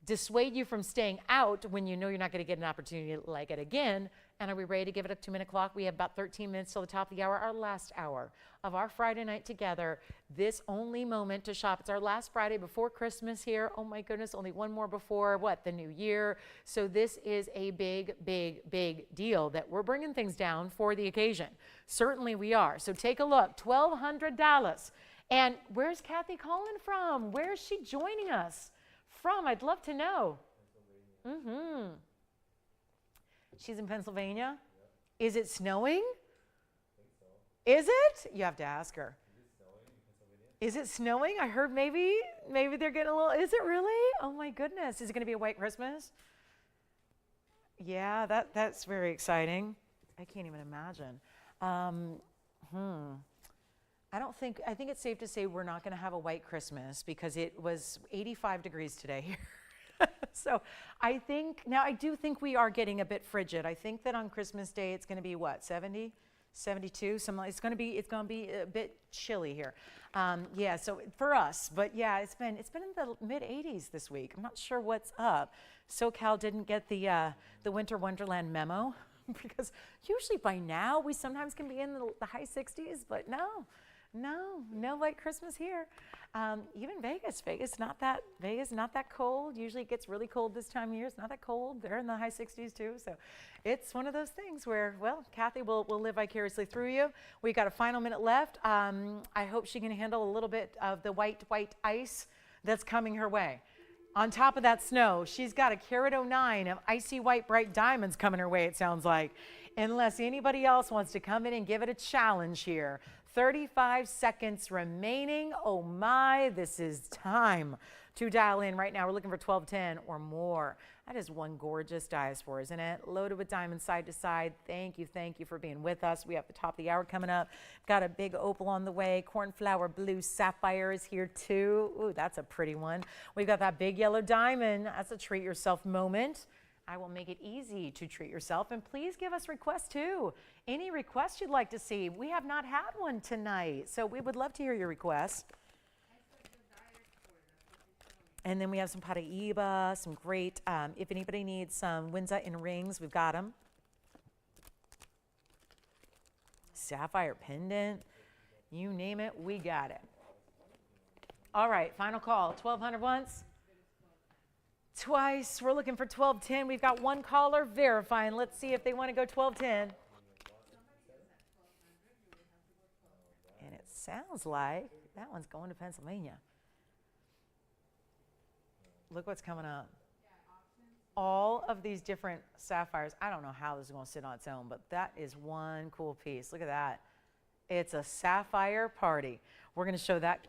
dissuade you from staying out when you know you're not going to get an opportunity like it again. And are we ready to give it a 2-minute clock? We have about 13 minutes till the top of the hour, our last hour of our Friday night together. This only moment to shop. It's our last Friday before Christmas here. Oh my goodness, only one more before what? The new year. So this is a big, big, big deal that we're bringing things down for the occasion. Certainly we are. So take a look, $1,200. And where's Kathy calling from? Where is she joining us from? I'd love to know. Mm-hmm. She's in Pennsylvania? Yep. Is it snowing? I think so. Is it? You have to ask her. Is it snowing? I heard maybe they're getting a little, is it really? Oh my goodness. Is it going to be a white Christmas? Yeah, that's very exciting. I can't even imagine. I think it's safe to say we're not going to have a white Christmas because it was 85 degrees today here. So I do think we are getting a bit frigid. I think that on Christmas Day it's going to be what, 70, 72, it's going to be a bit chilly here. Yeah, so for us, but yeah, it's been in the mid 80s this week. I'm not sure what's up. SoCal didn't get the Winter Wonderland memo because usually by now we sometimes can be in the high 60s, but no white Christmas here. Even Vegas not that cold. Usually it gets really cold this time of year. It's not that cold. They're in the high 60s too. So it's one of those things where, well, Kathy will live vicariously through you. We got a final minute left. I hope she can handle a little bit of the white ice that's coming her way. On top of that snow, she's got a carat 09 of icy white bright diamonds coming her way, it sounds like. Unless anybody else wants to come in and give it a challenge here. 35 seconds remaining. Oh my, this is time to dial in right now. We're looking for 1210 or more. That is one gorgeous diaspora, isn't it? Loaded with diamonds side to side. Thank you for being with us. We have the top of the hour coming up. Got a big opal on the way. Cornflower blue sapphire is here too. Ooh, that's a pretty one. We've got that big yellow diamond. That's a treat yourself moment. I will make it easy to treat yourself, and please give us requests too. Any requests you'd like to see? We have not had one tonight, so we would love to hear your requests. And then we have some Paraiba, some great, if anybody needs some Windsor in rings, we've got them. Sapphire pendant, you name it, we got it. All right, final call, 1200 once. Twice. We're looking for 1210. We've got one caller verifying. Let's see if they want to go 1210. And it sounds like that one's going to Pennsylvania. Look what's coming up. All of these different sapphires. I don't know how this is going to sit on its own, but that is one cool piece. Look at that. It's a sapphire party. We're going to show that.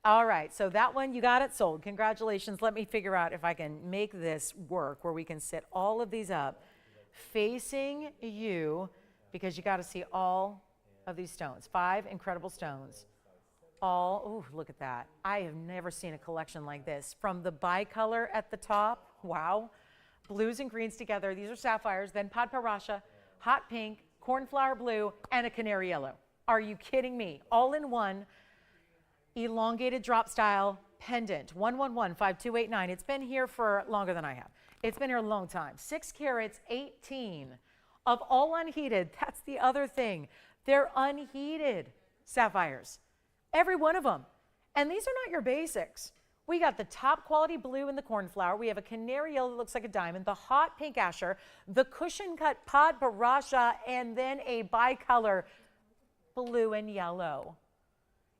All right, so that one, you got it sold. Congratulations. Let me figure out if I can make this work where we can set all of these up facing you, because you got to see all of these stones. 5 incredible stones. All, oh, look at that. I have never seen a collection like this. From the bicolor at the top, wow. Blues and greens together. These are sapphires. Then Padparasha, hot pink, cornflower blue, and a canary yellow. Are you kidding me? All in one. Elongated drop style pendant, 1115289. It's been here for longer than I have. It's been here a long time. 6 carats, 18 of all unheated. That's the other thing. They're unheated sapphires, every one of them. And these are not your basics. We got the top quality blue in the cornflower. We have a canary yellow that looks like a diamond, the hot pink asher, the cushion cut Padparasha, and then a bicolor blue and yellow.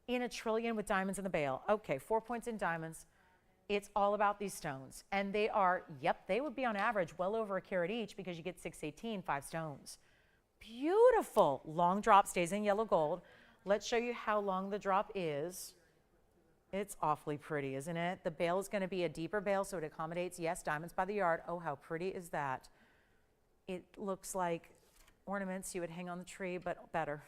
In a trillion with diamonds in the bail. Okay, 4 points in diamonds. It's all about these stones. And they are, yep, they would be on average well over a carat each, because you get 618, 5 stones. Beautiful. Long drop, stays in yellow gold. Let's show you how long the drop is. It's awfully pretty, isn't it? The bail is going to be a deeper bail, so it accommodates, yes, diamonds by the yard. Oh, how pretty is that? It looks like ornaments you would hang on the tree, but better.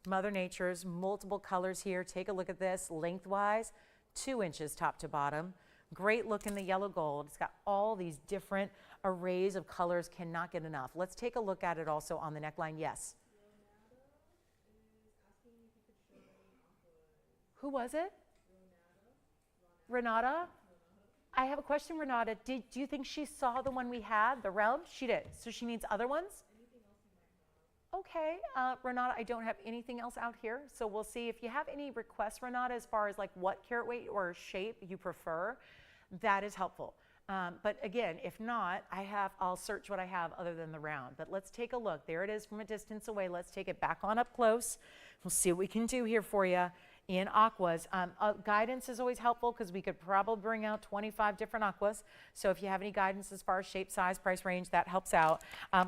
Mother Nature's multiple colors here. Take a look at this lengthwise, 2 inches top to bottom. Great look in the yellow gold. It's got all these different arrays of colors. Cannot get enough. Let's take a look at it also on the neckline. Yes. Who was it? Renata? I have a question, Renata. Do you think she saw the one we had, the realm? She did. So she needs other ones? Okay, Renata, I don't have anything else out here, so we'll see. If you have any requests, Renata, as far as like what carat weight or shape you prefer, that is helpful. But again, if not, I'll search what I have other than the round. But let's take a look. There it is from a distance away. Let's take it back on up close. We'll see what we can do here for you in aquas. Guidance is always helpful, because we could probably bring out 25 different aquas. So if you have any guidance as far as shape, size, price range, that helps out.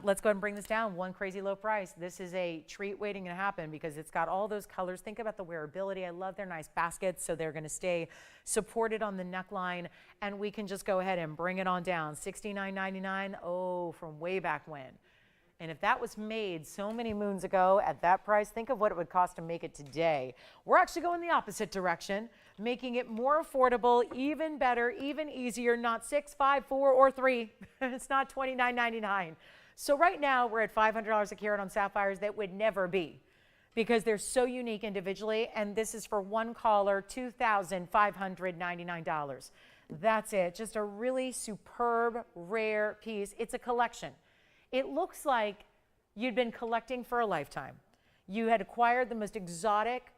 Let's go ahead and bring this down. One crazy low price. This is a treat waiting to happen, because it's got all those colors. Think about the wearability. I love their nice baskets, so they're going to stay supported on the neckline, and we can just go ahead and bring it on down. $69.99. Oh, from way back when. And if that was made so many moons ago at that price, think of what it would cost to make it today. We're actually going the opposite direction, making it more affordable, even better, even easier, not 6, 5, 4, or 3. It's not $29.99. So right now we're at $500 a carat on sapphires. That would never be, because they're so unique individually. And this is for one caller, $2,599. That's it. Just a really superb, rare piece. It's a collection. It looks like You'd been collecting for a lifetime. You had acquired the most exotic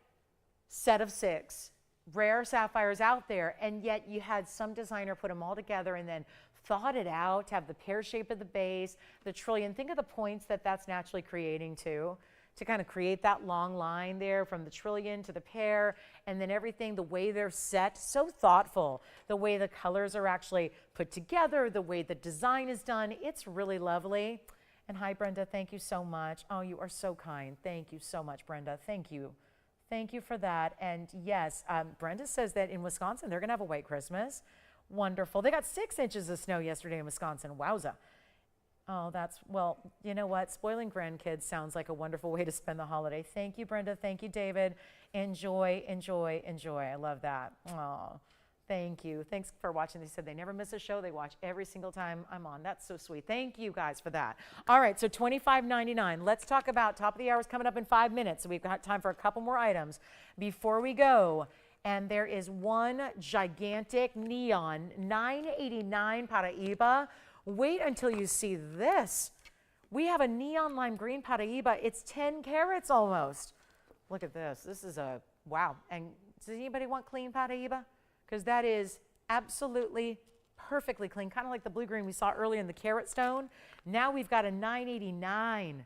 set of 6 rare sapphires out there, and yet you had some designer put them all together and then thought it out to have the pear shape of the base, the trillion. Think of the points that that's naturally creating too, to kind of create that long line there from the trillion to the pear, and then everything, the way they're set, so thoughtful. The way the colors are actually put together, the way the design is done, it's really lovely. And hi, Brenda, thank you so much. Oh, you are so kind. Thank you so much, Brenda. Thank you. Thank you for that. And yes, Brenda says that in Wisconsin, they're going to have a white Christmas. Wonderful. They got 6 inches of snow yesterday in Wisconsin. Wowza. Oh, that's, well, you know what? Spoiling grandkids sounds like a wonderful way to spend the holiday. Thank you, Brenda. Thank you, David. Enjoy, enjoy, enjoy. I love that. Oh, thank you. Thanks for watching. They said they never miss a show. They watch every single time I'm on. That's so sweet. Thank you guys for that. All right, so $25.99. Let's talk about top of the hour is coming up in 5 minutes, so we've got time for a couple more items before we go. And there is one gigantic neon, $9.89 Paraiba. Wait until you see this. We have a neon lime green Paraiba. It's 10 carats almost. Look at this. This is a, wow. And does anybody want clean Paraiba? Because that is absolutely perfectly clean, kind of like the blue green we saw earlier in the carat stone. Now we've got a $9.89.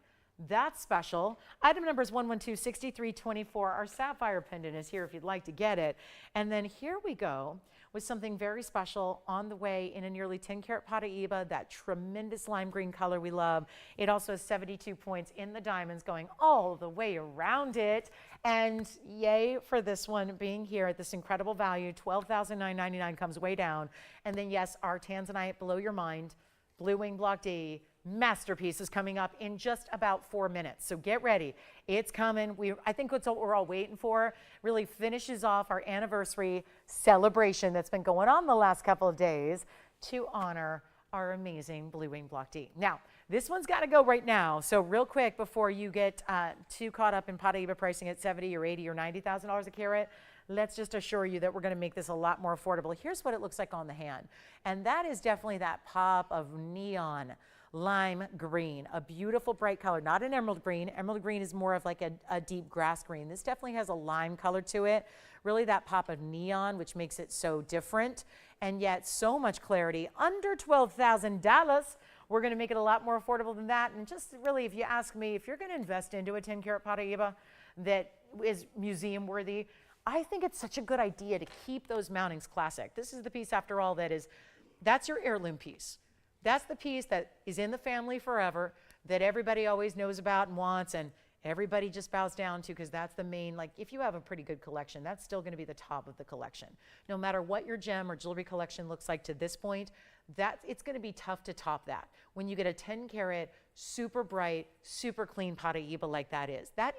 That's special. Item number is 112-6324. Our sapphire pendant is here if you'd like to get it. And then here we go with something very special on the way in a nearly 10 karat Paraiba, that tremendous lime green color we love. It also has 72 points in the diamonds going all the way around it. And yay for this one being here at this incredible value. $12,999 comes way down. And then yes, our Tanzanite, blow your mind, Blue Wing Block D masterpiece is coming up in just about 4 minutes. So get ready. It's coming. I think that's what we're all waiting for. Really finishes off our anniversary celebration that's been going on the last couple of days to honor our amazing Blue Wing Block D. Now, this one's got to go right now. So real quick before you get too caught up in Paraiba pricing at $70,000 or $80,000 or $90,000 a carat, let's just assure you that we're going to make this a lot more affordable. Here's what it looks like on the hand. And that is definitely that pop of neon lime green, a beautiful bright color, not an emerald green. Emerald green is more of like a deep grass green. This definitely has a lime color to it. Really that pop of neon, which makes it so different, and yet so much clarity. Under $12,000. We're going to make it a lot more affordable than that. And just really, if you ask me, if you're going to invest into a 10 karat Paraiba that is museum worthy, I think it's such a good idea to keep those mountings classic. This is the piece, after all, that's your heirloom piece. That's the piece that is in the family forever, that everybody always knows about and wants, and everybody just bows down to, because that's the main, like if you have a pretty good collection, that's still going to be the top of the collection. No matter what your gem or jewelry collection looks like to this point, it's going to be tough to top that. When you get a 10 karat, super bright, super clean Paraiba like that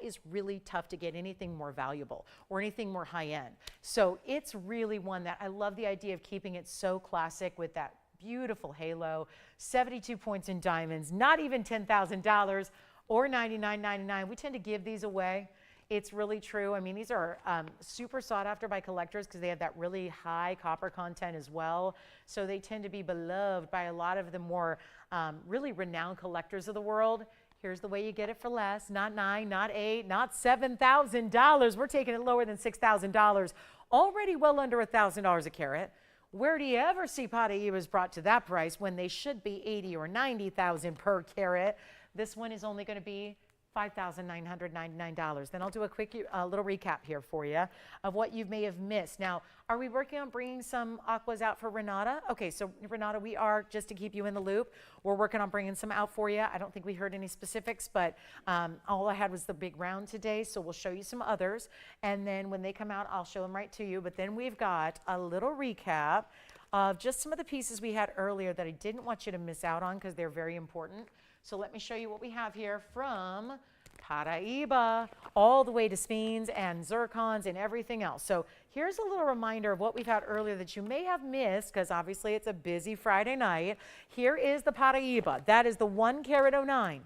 is really tough to get anything more valuable or anything more high end. So it's really one that I love the idea of keeping it so classic with that beautiful halo, 72 points in diamonds, not even $10,000 or $99.99. We tend to give these away. It's really true. I mean, these are super sought after by collectors because they have that really high copper content as well. So they tend to be beloved by a lot of the more really renowned collectors of the world. Here's the way you get it for less. Not $9,000, not $8,000, not $7,000. We're taking it lower than $6,000. Already well under $1,000 a carat. Where do you ever see Paraibas brought to that price when they should be $80,000 or $90,000 per carat? This one is only going to be $5,999. Then I'll do a quick little recap here for you of what you may have missed. Now, are we working on bringing some aquas out for Renata? Okay, so Renata, we are, just to keep you in the loop, we're working on bringing some out for you. I don't think we heard any specifics, but all I had was the big round today, so we'll show you some others. And then when they come out, I'll show them right to you. But then we've got a little recap of just some of the pieces we had earlier that I didn't want you to miss out on because they're very important. So let me show you what we have here from Paraiba, all the way to sphenes and zircons and everything else. So here's a little reminder of what we've had earlier that you may have missed, because obviously it's a busy Friday night. Here is the Paraiba. That is the 1 carat 09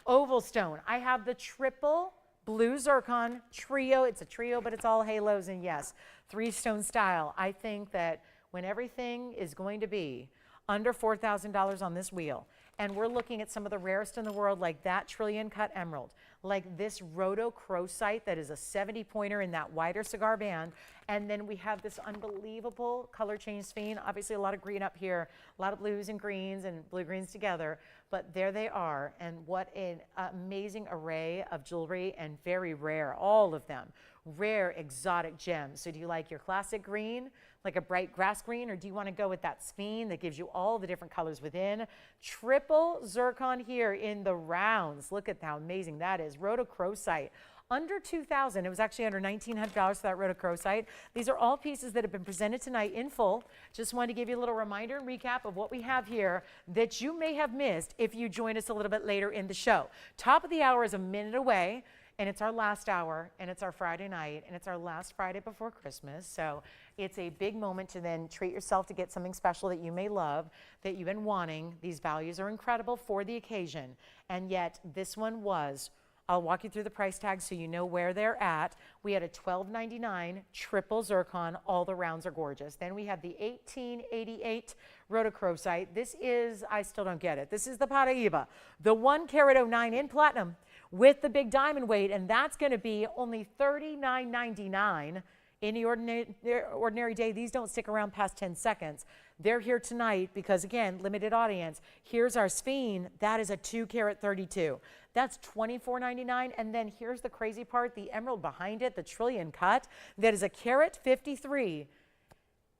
oval stone. I have the triple blue zircon trio. It's a trio, but it's all halos, and yes, 3 stone style. I think that when everything is going to be under $4,000 on this wheel. And we're looking at some of the rarest in the world, like that trillion cut emerald, like this rhodochrosite that is a 70 pointer in that wider cigar band. And then we have this unbelievable color change sphene. Obviously a lot of green up here, a lot of blues and greens and blue greens together, but there they are. And what an amazing array of jewelry, and very rare, all of them, rare exotic gems. So do you like your classic green, like a bright grass green, or do you want to go with that sphene that gives you all the different colors within? Triple zircon here in the rounds. Look at how amazing that is. Rhodochrosite. Under $2,000. It was actually under $1,900 for that rhodochrosite. These are all pieces that have been presented tonight in full. Just wanted to give you a little reminder and recap of what we have here that you may have missed if you join us a little bit later in the show. Top of the hour is a minute away, and it's our last hour, and it's our Friday night, and it's our last Friday before Christmas. So it's a big moment to then treat yourself to get something special that you may love, that you've been wanting. These values are incredible for the occasion, and yet this one was, I'll walk you through the price tags so you know where they're at. We had a $12.99 triple zircon. All the rounds are gorgeous. Then we have the 1888 rhodochrosite. This is, I still don't get it. This is the Paraiba, the 1 carat 09 in platinum with the big diamond weight, and that's going to be only $39.99. In the ordinary day, these don't stick around past 10 seconds. They're here tonight because, again, limited audience. Here's our sphene. That is a 2 carat 32. That's $24.99. And then here's the crazy part, the emerald behind it, the trillion cut. That is a carat 53.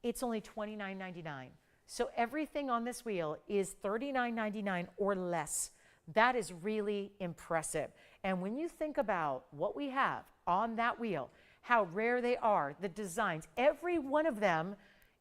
It's only $29.99. So everything on this wheel is $39.99 or less. That is really impressive. And when you think about what we have on that wheel, how rare they are, the designs, every one of them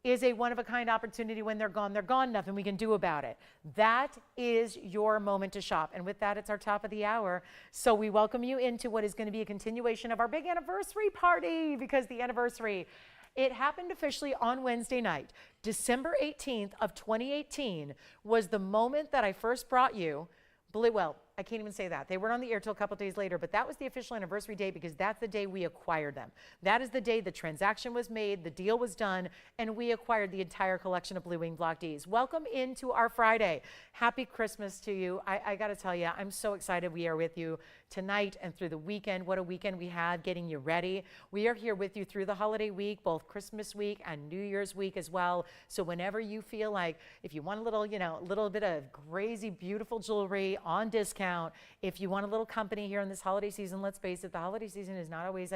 is a one-of-a-kind opportunity. When they're gone, nothing we can do about it. That is your moment to shop. And with that, it's our top of the hour. So we welcome you into what is going to be a continuation of our big anniversary party, because the anniversary, it happened officially on Wednesday night. December 18th of 2018 was the moment that I first brought you, well, I can't even say that. They weren't on the air till a couple days later, but that was the official anniversary day because that's the day we acquired them. That is the day the transaction was made, the deal was done, and we acquired the entire collection of Blue Wing Block Ds. Welcome into our Friday. Happy Christmas to you. I got to tell you, I'm so excited we are with you tonight and through the weekend. What a weekend we had getting you ready. We are here with you through the holiday week, both Christmas week and New Year's week as well. So whenever you feel like, if you want a little, a little bit of crazy, beautiful jewelry on discount, if you want a little company here in this holiday season, let's face it, the holiday season is not always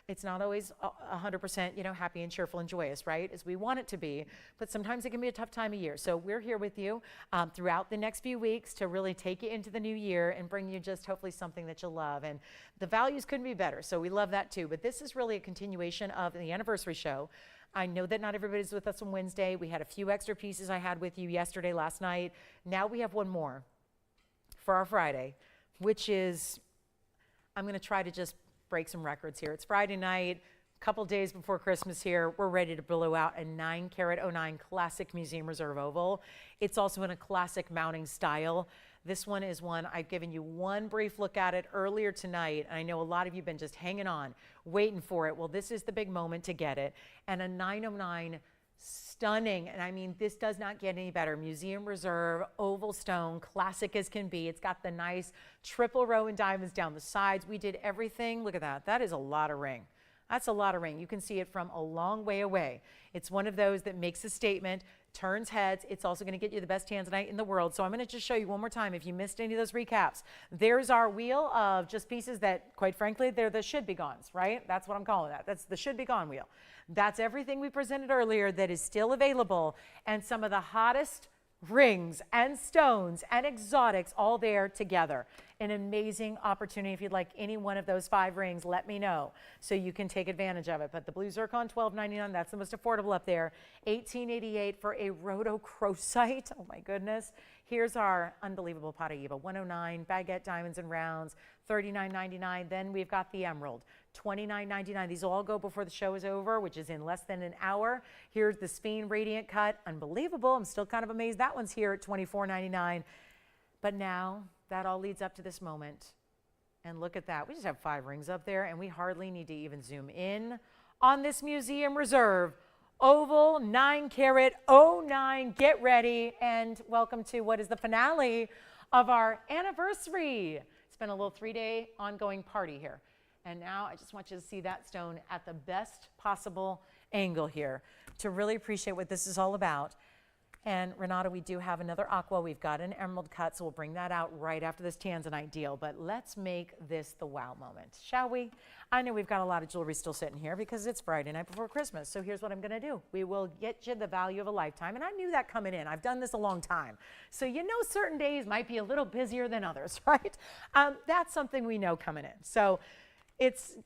it's not always 100%, happy and cheerful and joyous, right? As we want it to be, but sometimes it can be a tough time of year. So we're here with you throughout the next few weeks to really take you into the new year and bring you just hopefully something that you'll love. And the values couldn't be better, so we love that too. But this is really a continuation of the anniversary show. I know that not everybody's with us on Wednesday. We had a few extra pieces I had with you yesterday, last night. Now we have one more for our Friday, which is, I'm going to try to just break some records here. It's Friday night, a couple days before Christmas here. We're ready to blow out a 9 carat 09 classic museum reserve oval. It's also in a classic mounting style. This one is one, I've given you one brief look at it earlier tonight. I know a lot of you have been just hanging on, waiting for it. Well, this is the big moment to get it. And a 909 stunning, and I mean, this does not get any better. Museum reserve, oval stone, classic as can be. It's got the nice triple row and diamonds down the sides. We did everything. Look at that. That is a lot of ring. That's a lot of ring. You can see it from a long way away. It's one of those that makes a statement, turns heads. It's also going to get you the best Tanzanite in the world. So I'm going to just show you one more time if you missed any of those recaps. There's our wheel of just pieces that, quite frankly, they're the should-be-gones, right? That's what I'm calling that. That's the should-be-gone wheel. That's everything we presented earlier that is still available, and some of the hottest rings and stones and exotics all there together. An amazing opportunity. If you'd like any one of those 5 rings, let me know so you can take advantage of it. But the blue zircon, $12.99, that's the most affordable up there. $18.88 for a rhodochrosite. Oh my goodness. Here's our unbelievable Paraiba, 109 baguette diamonds and rounds, $39.99. Then we've got the emerald, $29.99. These all go before the show is over, which is in less than an hour. Here's the sphene radiant cut, unbelievable. I'm still kind of amazed that one's here at $24.99. But now that all leads up to this moment. And look at that. We just have 5 rings up there, and we hardly need to even zoom in on this museum reserve oval 9-carat 09. Get ready and welcome to what is the finale of our anniversary. It's been a little 3-day ongoing party here. And now I just want you to see that stone at the best possible angle here to really appreciate what this is all about. And Renata, we do have another aqua. We've got an emerald cut, so we'll bring that out right after this Tanzanite deal. But let's make this the wow moment, shall we? I know we've got a lot of jewelry still sitting here because it's Friday night before Christmas. So here's what I'm going to do. We will get you the value of a lifetime. And I knew that coming in. I've done this a long time. So you know certain days might be a little busier than others, right? That's something we know coming in. So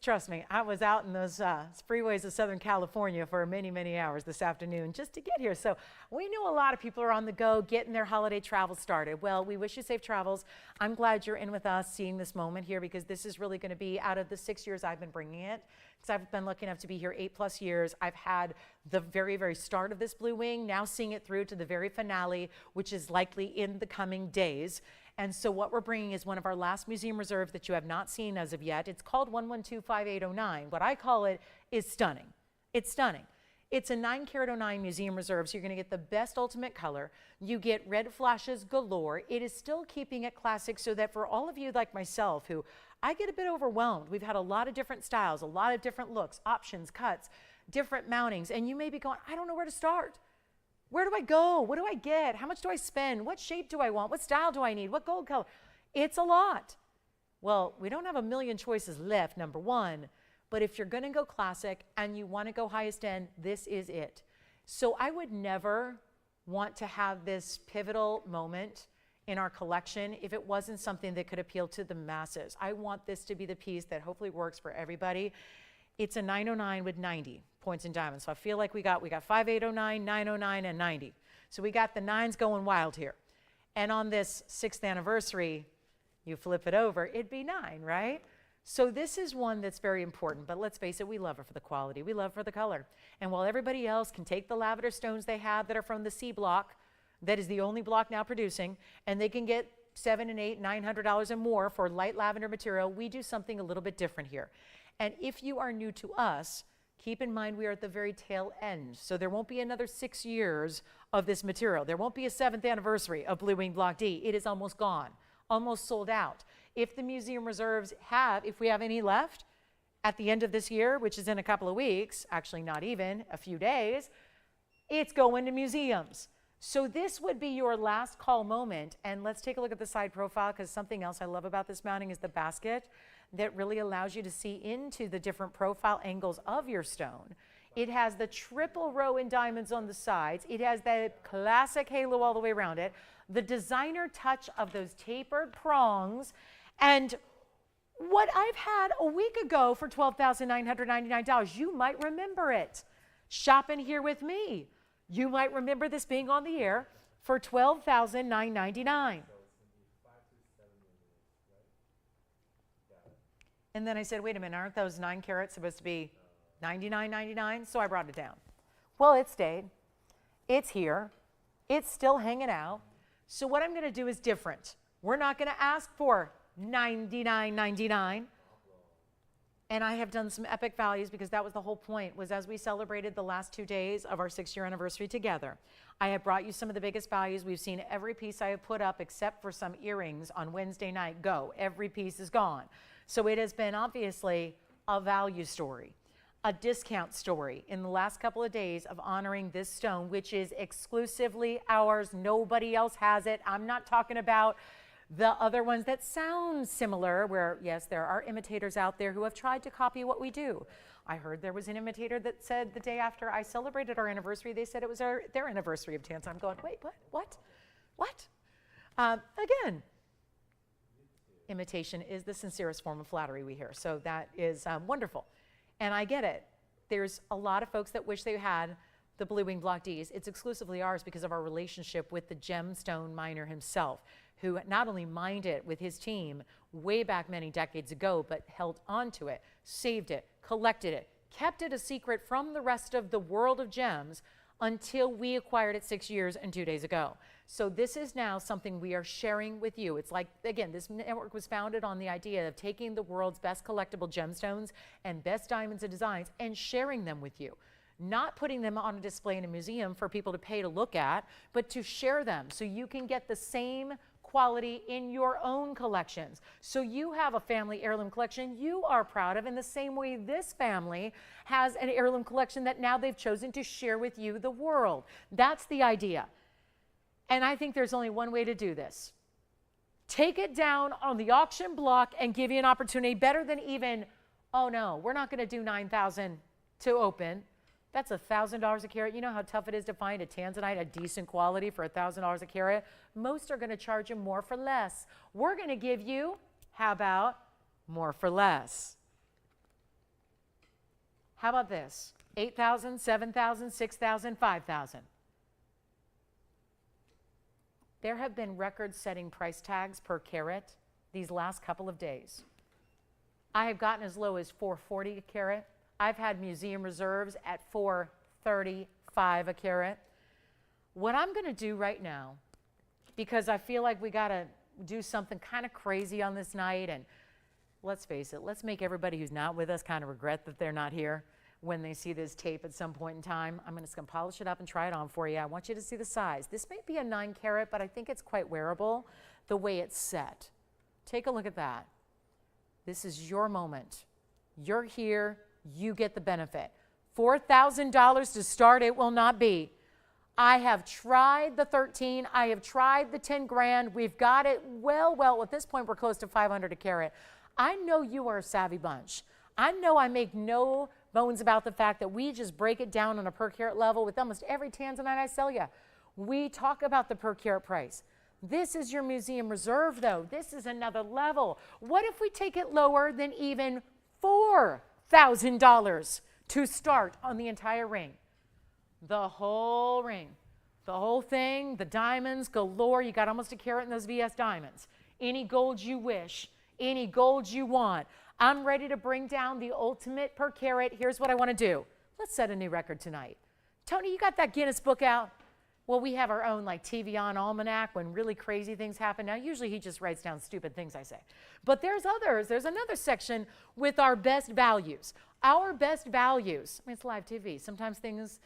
trust me, I was out in those freeways of Southern California for many, many hours this afternoon just to get here. So we know a lot of people are on the go, getting their holiday travel started. Well, we wish you safe travels. I'm glad you're in with us seeing this moment here because this is really going to be out of the 6 years I've been bringing it. Because I've been lucky enough to be here 8+ years. I've had the very, very start of this Blue Wing, now seeing it through to the very finale, which is likely in the coming days. And so what we're bringing is one of our last museum reserves that you have not seen as of yet. It's called 1125809. What I call it is stunning. It's stunning. It's a 9-carat 09 museum reserve, so you're going to get the best ultimate color. You get red flashes galore. It is still keeping it classic so that for all of you like myself who I get a bit overwhelmed. We've had a lot of different styles, a lot of different looks, options, cuts, different mountings, and you may be going, I don't know where to start. Where do I go? What do I get? How much do I spend? What shape do I want? What style do I need? What gold color? It's a lot. Well, we don't have a million choices left, number one, but if you're going to go classic and you want to go highest end, this is it. So I would never want to have this pivotal moment in our collection if it wasn't something that could appeal to the masses. I want this to be the piece that hopefully works for everybody. It's a 909 with 90 points in diamonds. So I feel like we got 5809, 909, and 90. So we got the nines going wild here. And on this 6th anniversary, you flip it over, it'd be 9, right? So this is one that's very important, but let's face it, we love it for the quality. We love it for the color. And while everybody else can take the lavender stones they have that are from the C block, that is the only block now producing, and they can get $700 and $800, $900 and more for light lavender material, we do something a little bit different here. And if you are new to us, keep in mind we are at the very tail end. So there won't be another 6 years of this material. There won't be a 7th anniversary of Blue Wing Block D. It is almost gone, almost sold out. If the museum reserves if we have any left at the end of this year, which is in a couple of weeks, actually not even, a few days, it's going to museums. So this would be your last call moment. And let's take a look at the side profile because something else I love about this mounting is the basket that really allows you to see into the different profile angles of your stone. It has the triple row in diamonds on the sides. It has that classic halo all the way around it. The designer touch of those tapered prongs. And what I've had a week ago for $12,999, you might remember it. Shop in here with me. You might remember this being on the air for $12,999. And then I said, wait a minute, aren't those 9 carats supposed to be $99.99? So I brought it down. Well, it stayed. It's here. It's still hanging out. So what I'm going to do is different. We're not going to ask for $99.99. And I have done some epic values because that was the whole point, was as we celebrated the last 2 days of our 6-year anniversary together, I have brought you some of the biggest values. We've seen every piece I have put up except for some earrings on Wednesday night go. Every piece is gone. So it has been obviously a value story, a discount story in the last couple of days of honoring this stone, which is exclusively ours. Nobody else has it. I'm not talking about the other ones that sound similar where, yes, there are imitators out there who have tried to copy what we do. I heard there was an imitator that said the day after I celebrated our anniversary, they said it was their anniversary of Tanzanite. I'm going, wait, what? Again, imitation is the sincerest form of flattery we hear. So that is wonderful. And I get it. There's a lot of folks that wish they had the Blue Wing Block Ds. It's exclusively ours because of our relationship with the gemstone miner himself, who not only mined it with his team way back many decades ago, but held onto it, saved it, collected it, kept it a secret from the rest of the world of gems until we acquired it 6 years and 2 days ago. So this is now something we are sharing with you. It's like, again, this network was founded on the idea of taking the world's best collectible gemstones and best diamonds and designs and sharing them with you. not putting them on a display in a museum for people to pay to look at, but to share them so you can get the same quality in your own collections. So you have a family heirloom collection you are proud of in the same way this family has an heirloom collection that now they've chosen to share with you, the world. That's the idea. And I think there's only one way to do this. Take it down on the auction block and give you an opportunity better than even, oh no, we're not going to do 9,000 to open. That's $1,000 a carat. You know how tough it is to find a Tanzanite, a decent quality for $1,000 a carat? Most are going to charge you more for less. We're going to give you, how about more for less? How about this? 8,000, 7,000, 6,000, 5,000. There have been record-setting price tags per carat these last couple of days. I have gotten as low as $440 a carat. I've had museum reserves at $435 a carat. What I'm going to do right now, because I feel like we got to do something kind of crazy on this night, and let's face it, let's make everybody who's not with us kind of regret that they're not here when they see this tape at some point in time. I'm just going to polish it up and try it on for you. I want you to see the size. This may be a 9 carat, but I think it's quite wearable the way it's set. Take a look at that. This is your moment. You're here. You get the benefit. $4,000 to start, it will not be. I have tried the 13. I have tried the 10 grand. We've got it well, at this point, we're close to 500 a carat. I know you are a savvy bunch. I know I make no bones about the fact that we just break it down on a per carat level with almost every Tanzanite I sell you. We talk about the per carat price. This is your museum reserve, though. This is another level. What if we take it lower than even $4,000 to start on the entire ring? The whole ring, the whole thing, the diamonds galore. You got almost a carat in those VS diamonds. Any gold you wish, any gold you want. I'm ready to bring down the ultimate per carat. Here's what I want to do. Let's set a new record tonight. Tony, you got that Guinness book out? Well, we have our own like TVON almanac when really crazy things happen. Now, usually he just writes down stupid things I say. But there's others. There's another section with our best values. Our best values. I mean, it's live TV. Sometimes things,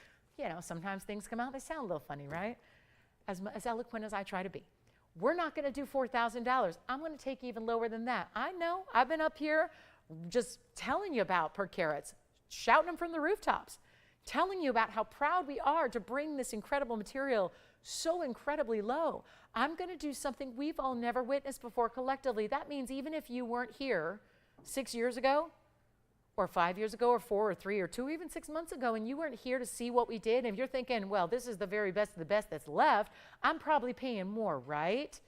sometimes things come out. They sound a little funny, right? As eloquent as I try to be. We're not going to do $4,000. I'm going to take even lower than that. I know. I've been up here just telling you about per carats, shouting them from the rooftops, telling you about how proud we are to bring this incredible material so incredibly low. I'm going to do something we've all never witnessed before collectively. That means even if you weren't here 6 years ago, or 5 years ago, or 4, or 3, or 2, or even 6 months ago, and you weren't here to see what we did, and if you're thinking, well, this is the very best of the best that's left, I'm probably paying more, right?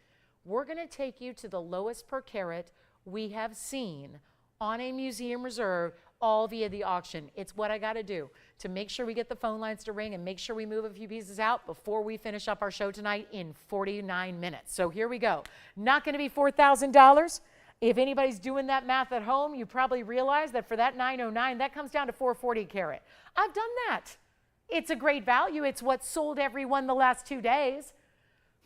We're going to take you to the lowest per carat we have seen on a museum reserve, all via the auction. It's what I got to do to make sure we get the phone lines to ring and make sure we move a few pieces out before we finish up our show tonight in 49 minutes. So here we go. Not going to be $4,000. If anybody's doing that math at home, you probably realize that for that 909, that comes down to $440 a carat. I've done that. It's a great value. It's what sold everyone the last 2 days.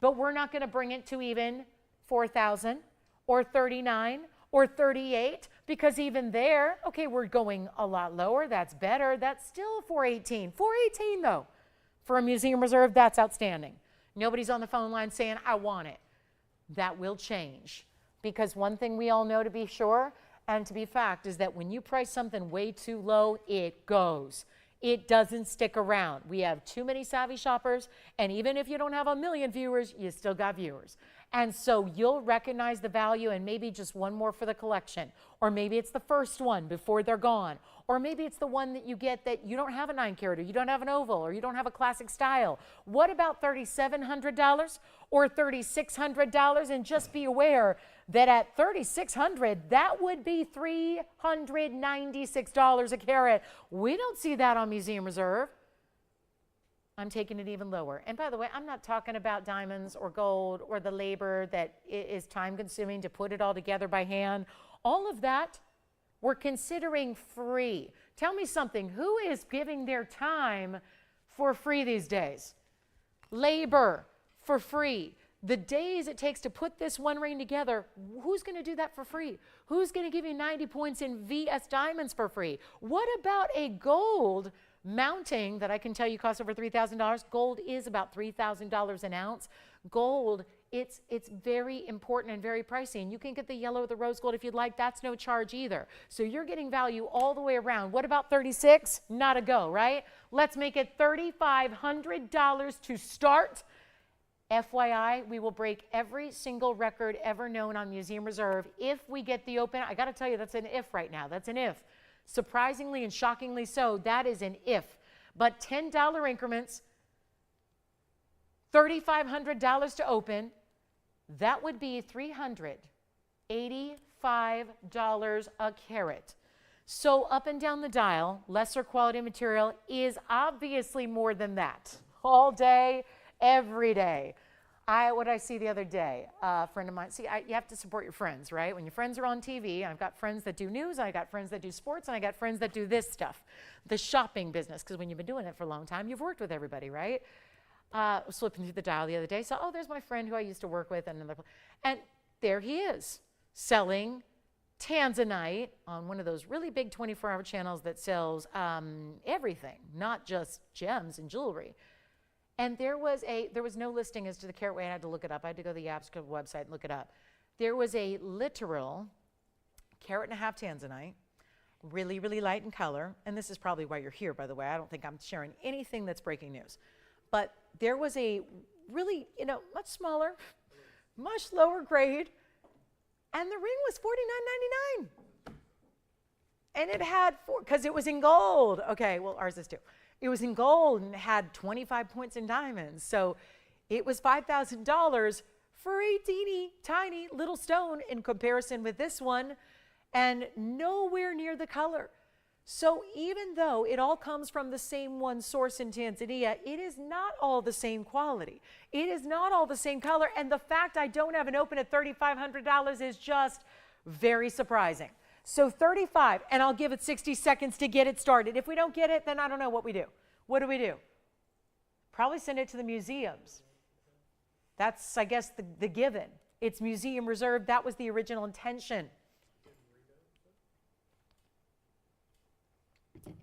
But we're not going to bring it to even 4,000 or 39 or 38 because even there, okay, we're going a lot lower. That's better. That's still 418. 418 though. For a museum reserve, that's outstanding. Nobody's on the phone line saying, I want it. That will change. Because one thing we all know to be sure and to be fact is that when you price something way too low, it goes. It doesn't stick around. We have too many savvy shoppers, and even if you don't have 1 million viewers, you still got viewers. And so you'll recognize the value and maybe just one more for the collection. Or maybe it's the first one before they're gone. Or maybe it's the one that you get that you don't have a 9 carat, or you don't have an oval, or you don't have a classic style. What about $3,700 or $3,600? And just be aware that at $3,600, that would be $396 a carat. We don't see that on Museum Reserve. I'm taking it even lower. And by the way, I'm not talking about diamonds or gold or the labor that is time consuming to put it all together by hand. All of that, we're considering free. Tell me something, who is giving their time for free these days? Labor for free. The days it takes to put this one ring together, who's going to do that for free? Who's going to give you 90 points in VS diamonds for free? What about a gold Mounting, that I can tell you costs over $3,000. Gold is about $3,000 an ounce. Gold, it's very important and very pricey. And you can get the yellow or the rose gold if you'd like. That's no charge either. So you're getting value all the way around. What about 36? Not a go, right? Let's make it $3,500 to start. FYI, we will break every single record ever known on Museum Reserve if we get the open. I got to tell you, that's an if right now. That's an if. Surprisingly and shockingly so, that is an if. But $10 increments, $3,500 to open, that would be $385 a carat. So up and down the dial, lesser quality material is obviously more than that. All day, every day. What I see the other day, a friend of mine, you have to support your friends, right? When your friends are on TV, I've got friends that do news, I got friends that do sports, and I got friends that do this stuff, the shopping business, because when you've been doing it for a long time, you've worked with everybody, right? Slipping through the dial the other day, so, there's my friend who I used to work with, and there he is, selling Tanzanite on one of those really big 24-hour channels that sells everything, not just gems and jewelry. And there was no listing as to the carat weight. I had to look it up. I had to go to the Absco website and look it up. There was a literal 1.5 carat Tanzanite, really, really light in color. And this is probably why you're here, by the way. I don't think I'm sharing anything that's breaking news. But there was a really, much smaller, much lower grade, and the ring was $49.99. And it had because it was in gold. Okay, well, ours is too. It was in gold and had 25 points in diamonds. So it was $5,000 for a teeny tiny little stone in comparison with this one, and nowhere near the color. So even though it all comes from the same one source in Tanzania, it is not all the same quality. It is not all the same color. And the fact I don't have an open at $3,500 is just very surprising. So 35, and I'll give it 60 seconds to get it started. If we don't get it, then I don't know what we do. What do we do? Probably send it to the museums. That's, I guess, the given. It's museum reserved. That was the original intention.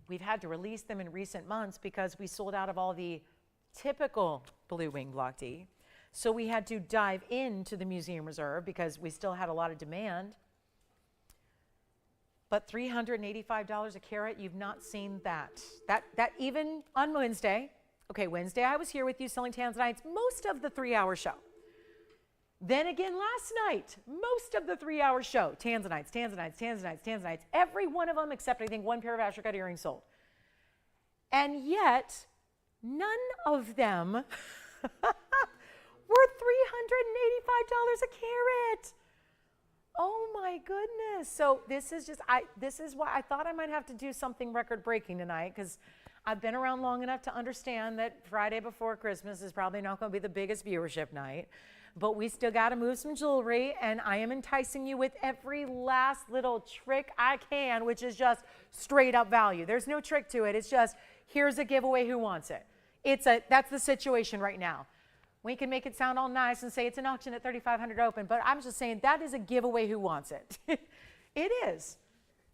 We've had to release them in recent months because we sold out of all the typical blue wing block D. So we had to dive into the museum reserve because we still had a lot of demand. But $385 a carat, you've not seen that. That even on Wednesday. Okay, Wednesday I was here with you selling Tanzanites most of the 3-hour show. Then again last night, most of the 3-hour show, Tanzanites, Tanzanites, Tanzanites, Tanzanites, every one of them except I think one pair of Asher-cut earrings sold. And yet, none of them were $385 a carat. Oh my goodness. So this is why I thought I might have to do something record breaking tonight, because I've been around long enough to understand that Friday before Christmas is probably not going to be the biggest viewership night, but we still got to move some jewelry, and I am enticing you with every last little trick I can, which is just straight up value. There's no trick to it. It's just, here's a giveaway, who wants it? That's the situation right now. We can make it sound all nice and say it's an auction at $3,500 open, but I'm just saying that is a giveaway, who wants it? It is.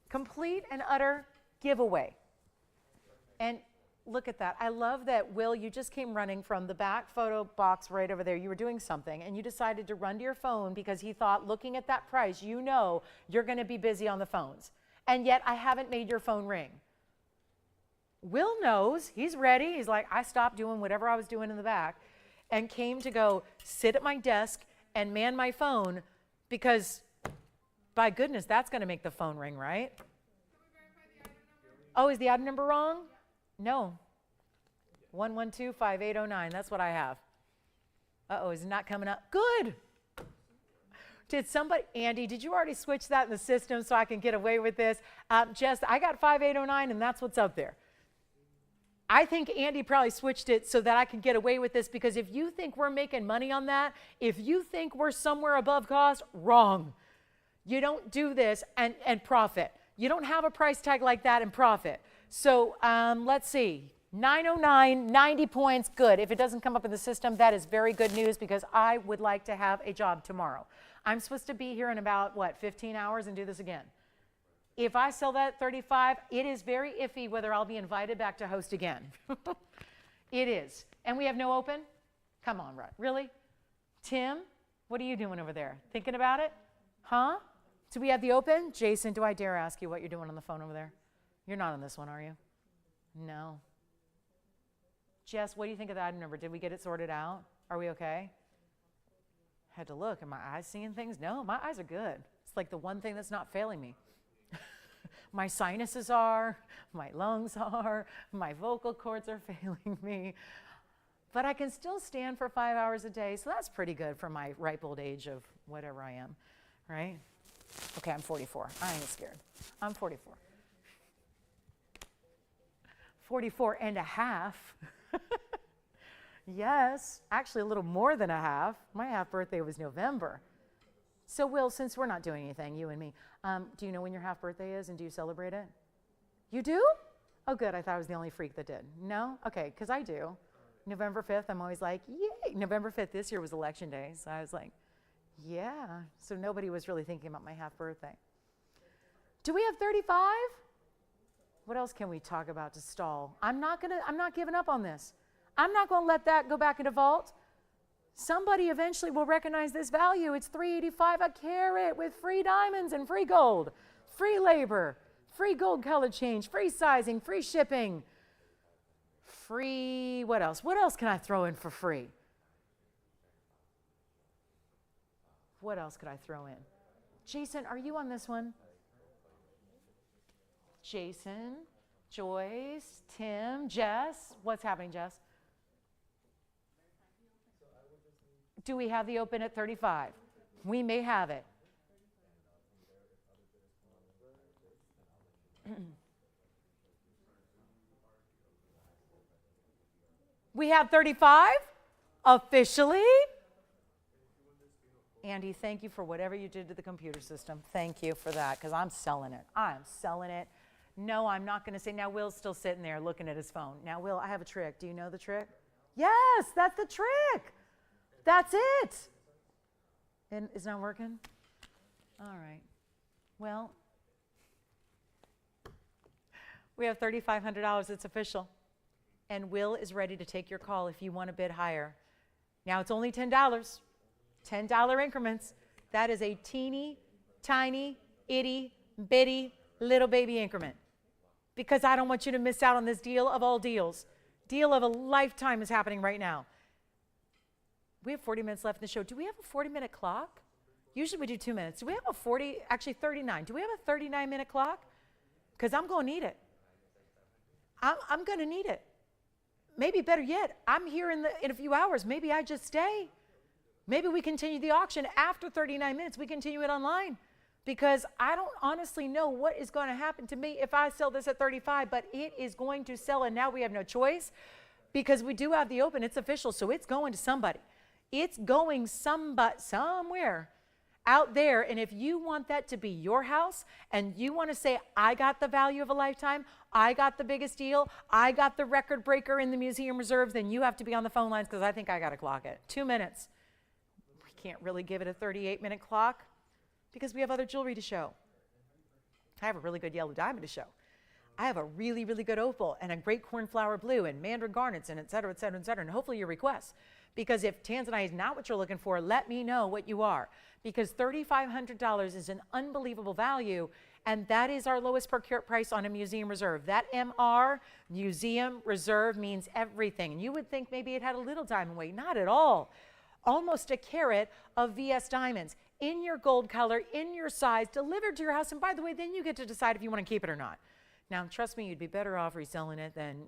Complete and utter giveaway. And look at that. I love that, Will, you just came running from the back photo box right over there. You were doing something, and you decided to run to your phone because he thought, looking at that price, you're going to be busy on the phones. And yet I haven't made your phone ring. Will knows. He's ready. He's like, I stopped doing whatever I was doing in the back and came to go sit at my desk and man my phone because, by goodness, that's going to make the phone ring, right? Oh, is the item number wrong? No. 1125809. That's what I have. Uh-oh, is it not coming up? Good. Did somebody, Andy, did you already switch that in the system so I can get away with this? Jess, I got 5809, and that's what's up there. I think Andy probably switched it so that I can get away with this, because if you think we're making money on that, if you think we're somewhere above cost, wrong. You don't do this and profit. You don't have a price tag like that and profit. So let's see, 909, 90 points, good. If it doesn't come up in the system, that is very good news, because I would like to have a job tomorrow. I'm supposed to be here in about, 15 hours and do this again. If I sell that at 35, it is very iffy whether I'll be invited back to host again. It is. And we have no open? Come on, Rod. Really? Tim, what are you doing over there? Thinking about it? Huh? Do we have the open? Jason, do I dare ask you what you're doing on the phone over there? You're not on this one, are you? No. Jess, what do you think of the item number? Did we get it sorted out? Are we okay? Had to look. Are my eyes seeing things? No, my eyes are good. It's like the one thing that's not failing me. My sinuses are, my lungs are, my vocal cords are failing me. But I can still stand for 5 hours a day, so that's pretty good for my ripe old age of whatever I am, right? Okay, I'm 44. I ain't scared. I'm 44. 44 and a half. Yes, actually a little more than a half. My half birthday was November. So Will, since we're not doing anything, you and me, do you know when your half birthday is and do you celebrate it? You do? Oh good, I thought I was the only freak that did. No? Okay, because I do. November 5th, I'm always like, yay. November 5th this year was election day, so I was like, yeah. So nobody was really thinking about my half birthday. Do we have 35? What else can we talk about to stall? I'm not giving up on this. I'm not going to let that go back into vault. Somebody eventually will recognize this value. It's $385 a carat with free diamonds and free gold, free labor, free gold color change, free sizing, free shipping, free, what else? What else can I throw in for free? What else could I throw in? Jason, are you on this one? Jason, Joyce, Tim, Jess. What's happening, Jess? Do we have the open at 35? We may have it. We have 35 officially. Andy, thank you for whatever you did to the computer system. Thank you for that, because I'm selling it. I'm selling it. No, I'm not going to say. Now, Will's still sitting there looking at his phone. Now, Will, I have a trick. Do you know the trick? Yes, that's the trick. That's it. And it's not working? All right. Well, we have $3,500. It's official. And Will is ready to take your call if you want to bid higher. Now, it's only $10. $10 increments. That is a teeny, tiny, itty, bitty, little baby increment. Because I don't want you to miss out on this deal of all deals. Deal of a lifetime is happening right now. We have 40 minutes left in the show. Do we have a 40-minute clock? Usually we do 2 minutes. Do we have a 39. Do we have a 39-minute clock? Because I'm going to need it. I'm going to need it. Maybe better yet, I'm here in a few hours. Maybe I just stay. Maybe we continue the auction after 39 minutes. We continue it online. Because I don't honestly know what is going to happen to me if I sell this at 35, but it is going to sell, and now we have no choice because we do have the open. It's official, so it's going to somebody. It's going somewhere out there, and if you want that to be your house and you want to say, I got the value of a lifetime, I got the biggest deal, I got the record breaker in the museum reserves, then you have to be on the phone lines because I think I got to clock it. 2 minutes. We can't really give it a 38-minute clock because we have other jewelry to show. I have a really good yellow diamond to show. I have a really, really good opal and a great cornflower blue and Mandarin garnets and et cetera, et cetera, et cetera, and hopefully your requests. Because if Tanzanite is not what you're looking for, let me know what you are. Because $3,500 is an unbelievable value, and that is our lowest per carat price on a museum reserve. That MR, museum reserve, means everything. And you would think maybe it had a little diamond weight. Not at all. Almost a carat of VS diamonds in your gold color, in your size, delivered to your house. And by the way, then you get to decide if you want to keep it or not. Now, trust me, you'd be better off reselling it than,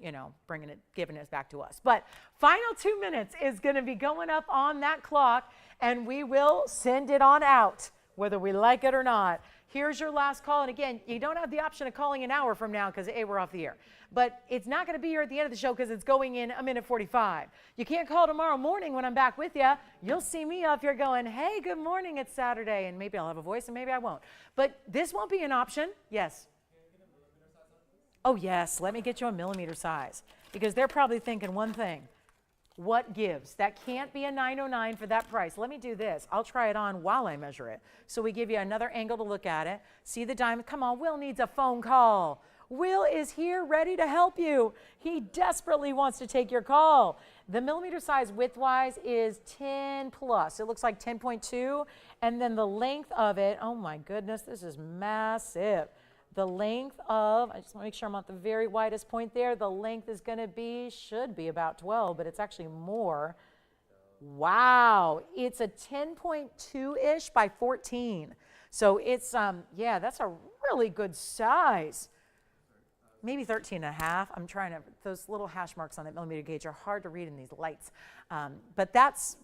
bringing it, giving it back to us. But final 2 minutes is going to be going up on that clock, and we will send it on out, whether we like it or not. Here's your last call. And again, you don't have the option of calling an hour from now because, A, we're off the air. But it's not going to be here at the end of the show because it's going in a minute 45. You can't call tomorrow morning when I'm back with you. You'll see me up here going, hey, good morning, it's Saturday. And maybe I'll have a voice and maybe I won't. But this won't be an option. Yes. Oh, yes, let me get you a millimeter size because they're probably thinking one thing. What gives? That can't be a 909 for that price. Let me do this. I'll try it on while I measure it. So we give you another angle to look at it. See the diamond? Come on, Will needs a phone call. Will is here ready to help you. He desperately wants to take your call. The millimeter size width-wise is 10 plus. It looks like 10.2. And then the length of it, oh my goodness, this is massive. The length of, I just want to make sure I'm at the very widest point there. The length is going to be, should be about 12, but it's actually more. Wow, it's a 10.2-ish by 14. So it's, yeah, that's a really good size. Maybe 13 and a half. I'm trying to, those little hash marks on that millimeter gauge are hard to read in these lights. But that's,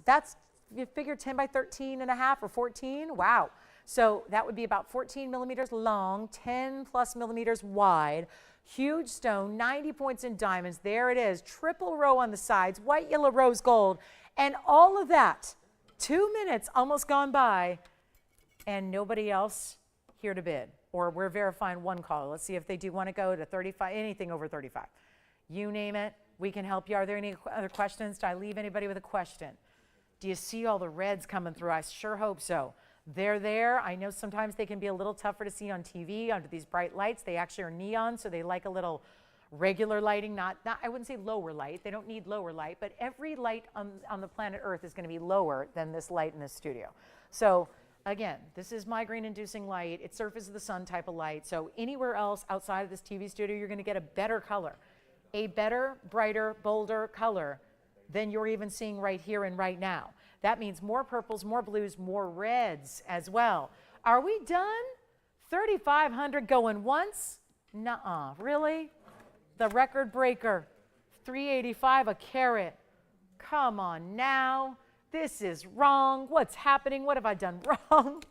you figure 10 by 13 and a half or 14. Wow. So that would be about 14 millimeters long, 10 plus millimeters wide. Huge stone, 90 points in diamonds. There it is. Triple row on the sides, white, yellow, rose gold. And all of that, 2 minutes almost gone by, and nobody else here to bid. Or we're verifying one call. Let's see if they do want to go to 35, anything over 35. You name it, we can help you. Are there any other questions? Did I leave anybody with a question? Do you see all the reds coming through? I sure hope so. They're there. I know sometimes they can be a little tougher to see on TV under these bright lights. They actually are neon, so they like a little regular lighting, not I wouldn't say lower light. They don't need lower light, but every light on the planet Earth is going to be lower than this light in this studio. So again, this is migraine-inducing light. It's surface of the sun type of light. So anywhere else outside of this TV studio, you're going to get a better color, a better, brighter, bolder color than you're even seeing right here and right now. That means more purples, more blues, more reds as well. Are we done? 3,500 going once? Nuh-uh. Really? The record breaker, 385 a carat. Come on now. This is wrong. What's happening? What have I done wrong?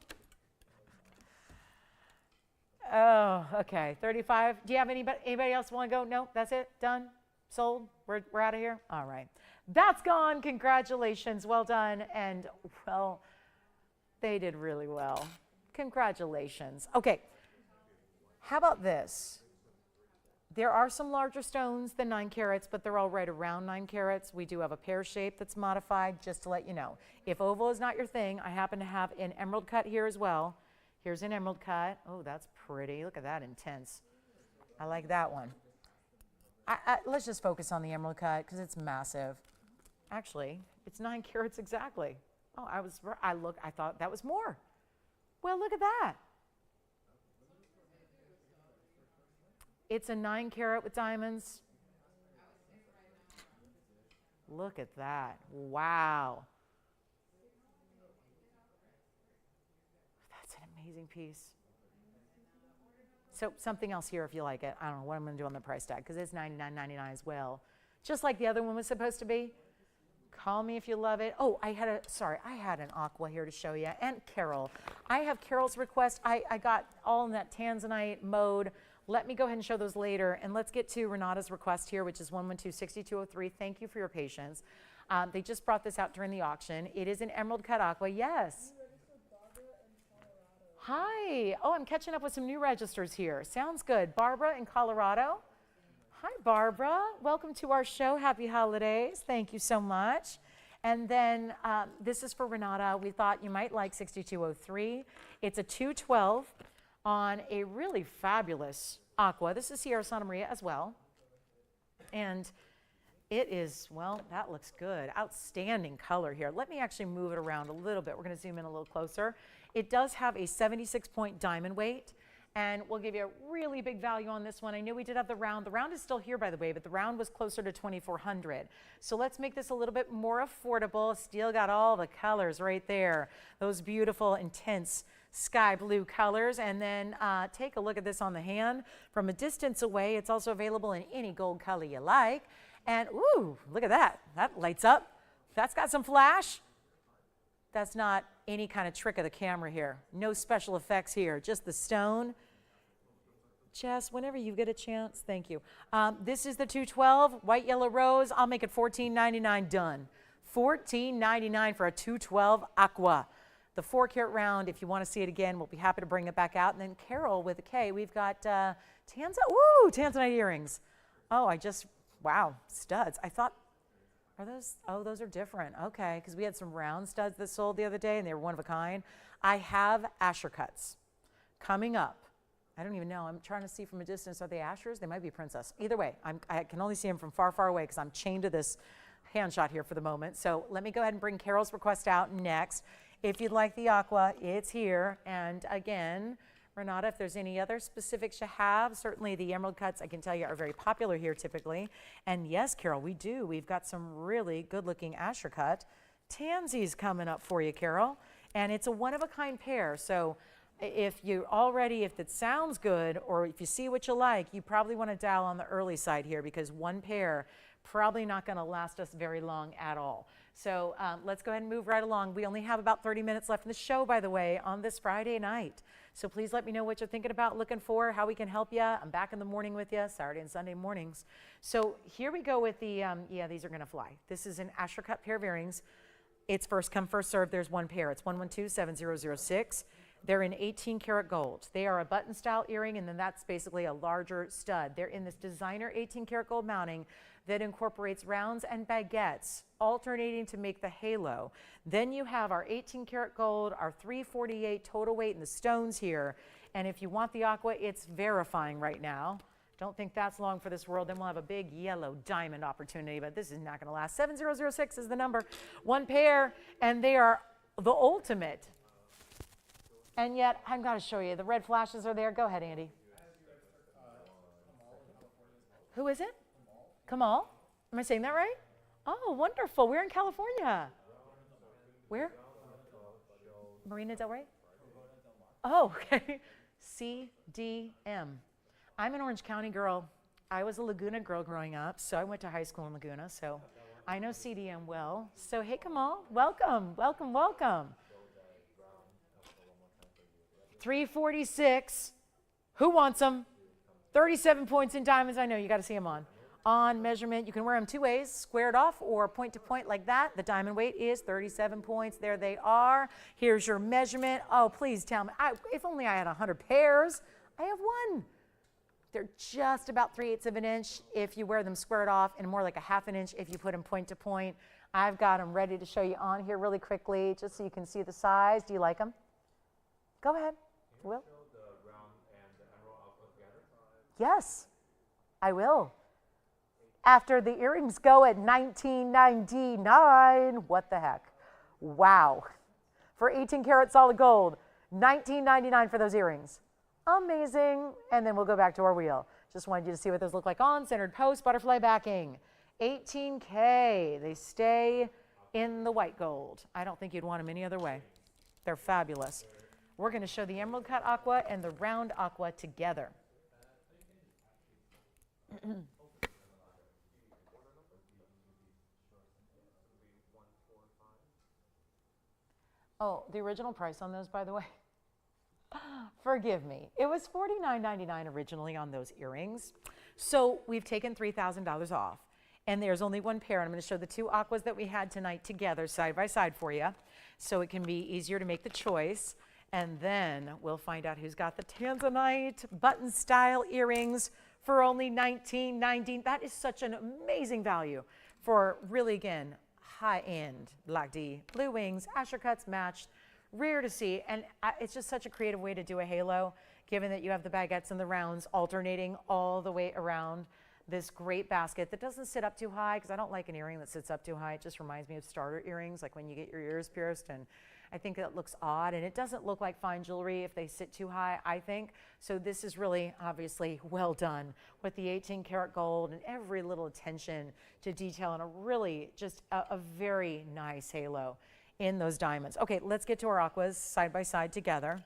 Oh, okay. 35. Do you have anybody else want to go? No, that's it. Done. Sold. We're out of here. All right. That's gone. Congratulations. Well done. And well, they did really well. Congratulations. Okay. How about this? There are some larger stones than 9 carats, but they're all right around 9 carats. We do have a pear shape that's modified, just to let you know. If oval is not your thing, I happen to have an emerald cut here as well. Here's an emerald cut. Oh, that's pretty. Look at that, intense. I like that one. Let's just focus on the emerald cut because it's massive. Actually, it's 9 carats exactly. Oh, I thought that was more. Well, look at that. It's a 9 carat with diamonds. Look at that. Wow. That's an amazing piece. So something else here if you like it. I don't know what I'm going to do on the price tag because it's $99.99 as well. Just like the other one was supposed to be. Call me if you love it. Oh, I had an aqua here to show you. And Carol. I have Carol's request. I got all in that Tanzanite mode. Let me go ahead and show those later. And let's get to Renata's request here, which is 112-6203. Thank you for your patience. They just brought this out during the auction. It is an emerald cut aqua. Yes. Hi. Oh, I'm catching up with some new registers here. Sounds good. Barbara in Colorado. Hi, Barbara. Welcome to our show. Happy holidays. Thank you so much. And then this is for Renata. We thought you might like 6203. It's a 212 on a really fabulous aqua. This is Sierra Santa Maria as well. And it is, well, that looks good. Outstanding color here. Let me actually move it around a little bit. We're going to zoom in a little closer. It does have a 76-point diamond weight. And we'll give you a really big value on this one. I know we did have the round. The round is still here, by the way, but the round was closer to 2,400. So let's make this a little bit more affordable. Still got all the colors right there. Those beautiful, intense sky blue colors. And then take a look at this on the hand. From a distance away, it's also available in any gold color you like. And ooh, look at that. That lights up. That's got some flash. That's not any kind of trick of the camera here. No special effects here, just the stone. Jess, whenever you get a chance, thank you. This is the 212, white, yellow, rose. I'll make it $14.99 done. $14.99 for a 212 aqua. The 4 carat round, if you want to see it again, we'll be happy to bring it back out. And then Carol with a K, we've got Tanzanite earrings. Oh, wow, studs. I thought Are those, oh, those are different. Okay, because we had some round studs that sold the other day and they were one of a kind. I have Asher cuts coming up. I don't even know. I'm trying to see from a distance. Are they Ashers? They might be Princess. Either way, I can only see them from far, far away because I'm chained to this hand shot here for the moment. So let me go ahead and bring Carol's request out next. If you'd like the aqua, it's here. And again, Renata, if there's any other specifics you have, certainly the emerald cuts, I can tell you, are very popular here typically. And yes, Carol, we do. We've got some really good-looking Asher cut tansies coming up for you, Carol. And it's a one-of-a-kind pair. So if it sounds good or if you see what you like, you probably want to dial on the early side here because one pair probably not going to last us very long at all. So let's go ahead and move right along. We only have about 30 minutes left in the show, by the way, on this Friday night. So please let me know what you're thinking about, looking for, how we can help you. I'm back in the morning with you, Saturday and Sunday mornings. So here we go with the, yeah, these are going to fly. This is an Asher cut pair of earrings. It's first come, first served. There's one pair. It's 1127006. They're in 18 karat gold. They are a button style earring, and then that's basically a larger stud. They're in this designer 18 karat gold mounting that incorporates rounds and baguettes, alternating to make the halo. Then you have our 18 karat gold, our 348 total weight in the stones here. And if you want the aqua, it's verifying right now. Don't think that's long for this world. Then we'll have a big yellow diamond opportunity, but this is not going to last. 7006 is the number. One pair, and they are the ultimate. And yet, I've got to show you. The red flashes are there. Go ahead, Andy. Who is it? Kamal? Am I saying that right? Oh, wonderful. We're in California. Where? Marina Del Rey? Oh, okay. CDM. I'm an Orange County girl. I was a Laguna girl growing up, so I went to high school in Laguna, so I know CDM well. So, hey, Kamal, welcome, welcome, welcome. 346. Who wants them? 37 points in diamonds. I know you got to see them on. On measurement, you can wear them two ways, squared off or point to point like that. The diamond weight is 37 points. There they are. Here's your measurement. Oh, please tell me. If only I had 100 pairs. I have one. They're just about 3/8 of an inch if you wear them squared off, and more like a half an inch if you put them point to point. I've got them ready to show you on here really quickly just so you can see the size. Do you like them? Go ahead. Will? Show the round and the emerald output together? Yes, I will. After the earrings go at $19.99. What the heck? Wow. For 18 karat solid gold, $19.99 for those earrings. Amazing. And then we'll go back to our wheel. Just wanted you to see what those look like on. Centered post, butterfly backing. $18K. They stay in the white gold. I don't think you'd want them any other way. They're fabulous. We're going to show the emerald cut aqua and the round aqua together. Oh, the original price on those, by the way, forgive me. It was $49.99 originally on those earrings. So we've taken $3,000 off. And there's only one pair. And I'm going to show the two aquas that we had tonight together side by side for you, so it can be easier to make the choice. And then we'll find out who's got the Tanzanite button style earrings for only $19.90. That is such an amazing value for really, again, high-end Black D. Blue wings, Asher cuts matched, rare to see. And it's just such a creative way to do a halo, given that you have the baguettes and the rounds alternating all the way around this great basket that doesn't sit up too high, because I don't like an earring that sits up too high. It just reminds me of starter earrings, like when you get your ears pierced, and I think that looks odd, and it doesn't look like fine jewelry if they sit too high, I think. So this is really obviously well done with the 18 karat gold and every little attention to detail, and a really just a very nice halo in those diamonds. Okay, let's get to our aquas side by side together.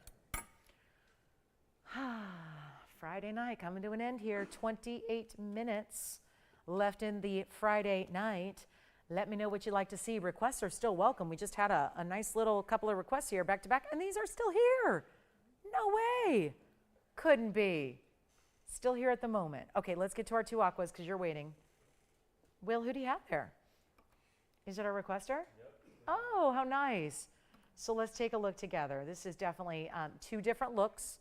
Friday night coming to an end here. 28 minutes left in the Friday night. Let me know what you'd like to see. Requests are still welcome. We just had a nice little couple of requests here back to back, and these are still here. No way. Couldn't be. Still here at the moment. Okay, let's get to our two aquas because you're waiting. Will, who do you have there? Is it our requester? Yep. Oh, how nice. So let's take a look together. This is definitely two different looks,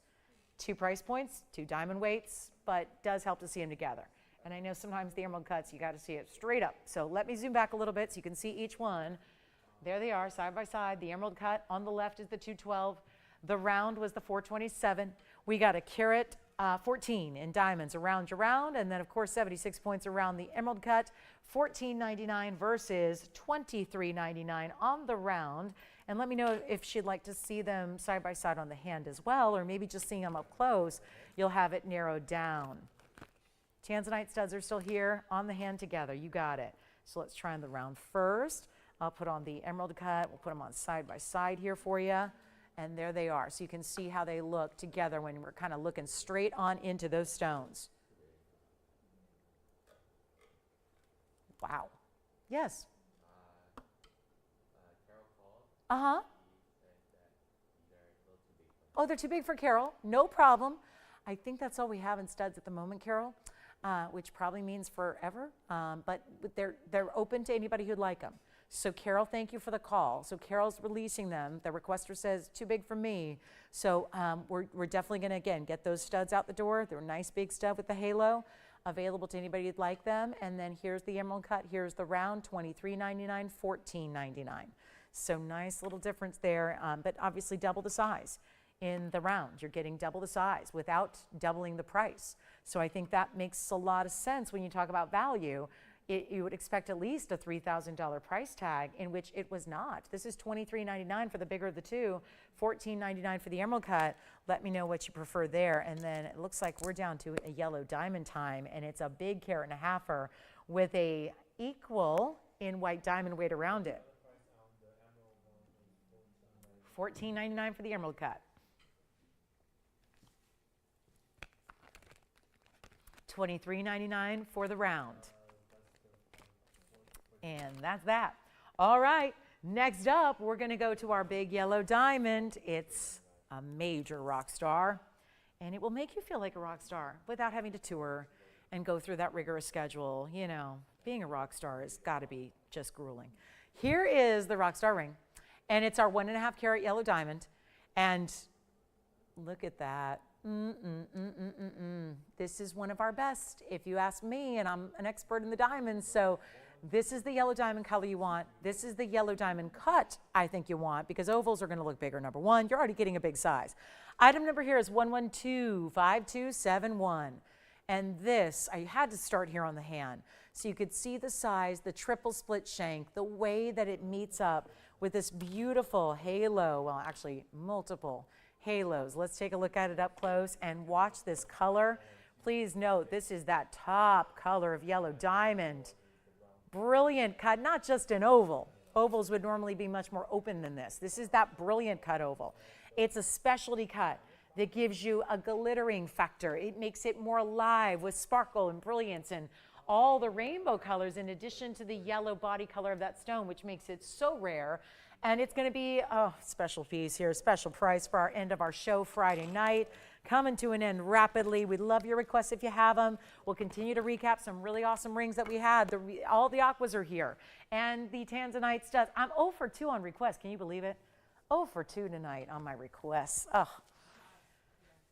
two price points, two diamond weights, but does help to see them together. And I know sometimes the emerald cuts, you got to see it straight up. So let me zoom back a little bit so you can see each one. There they are, side by side. The emerald cut on the left is the 212. The round was the 427. We got a carat 14 in diamonds around your round, and then of course 76 points around the emerald cut. $14.99 versus $23.99 on the round. And let me know if she'd like to see them side by side on the hand as well, or maybe just seeing them up close, you'll have it narrowed down. Tanzanite studs are still here on the hand together. You got it. So let's try on the round first. I'll put on the emerald cut. We'll put them on side by side here for you. And there they are. So you can see how they look together when we're kind of looking straight on into those stones. Wow. Yes. Carol called. Uh-huh. She said that they're a little too big for me. Oh, they're too big for Carol. No problem. I think that's all we have in studs at the moment, Carol, which probably means forever. But they're open to anybody who'd like them. So Carol, thank you for the call. So Carol's releasing them. The requester says, too big for me. So we're definitely going to, again, get those studs out the door. They're a nice big stud with the halo, available to anybody who'd like them. And then here's the emerald cut. Here's the round, $23.99, $14.99. So nice little difference there, but obviously double the size. In the round, you're getting double the size without doubling the price. So I think that makes a lot of sense when you talk about value. You would expect at least a $3,000 price tag, in which it was not. This is $23.99 for the bigger of the two, $14.99 for the emerald cut. Let me know what you prefer there. And then it looks like we're down to a yellow diamond time, and it's a big carat and a halfer with a equal in white diamond weight around it. $14.99 for the emerald cut. $23.99 for the round. And that's that. All right, next up, we're going to go to our big yellow diamond. It's a major rock star, and it will make you feel like a rock star without having to tour and go through that rigorous schedule. You know, being a rock star has got to be just grueling. Here is the rock star ring, and it's our 1.5 carat yellow diamond. And look at that. This is one of our best, if you ask me, and I'm an expert in the diamonds. So this is the yellow diamond color you want. This is the yellow diamond cut I think you want, because ovals are going to look bigger, number one. You're already getting a big size. Item number here is 1125271. And this, I had to start here on the hand, so you could see the size, the triple split shank, the way that it meets up with this beautiful halo, well, actually multiple halos. Let's take a look at it up close and watch this color. Please note, this is that top color of yellow diamond. Brilliant cut, not just an oval. Ovals would normally be much more open than this. This is that brilliant cut oval. It's a specialty cut that gives you a glittering factor. It makes it more alive with sparkle and brilliance and all the rainbow colors, in addition to the yellow body color of that stone, which makes it so rare. And it's going to be a special piece here, special price for our end of our show Friday night. Coming to an end rapidly. We'd love your requests if you have them. We'll continue to recap some really awesome rings that we had. All the aquas are here. And the Tanzanite studs. I'm 0 for 2 on requests. Can you believe it? 0 for 2 tonight on my requests. Ugh.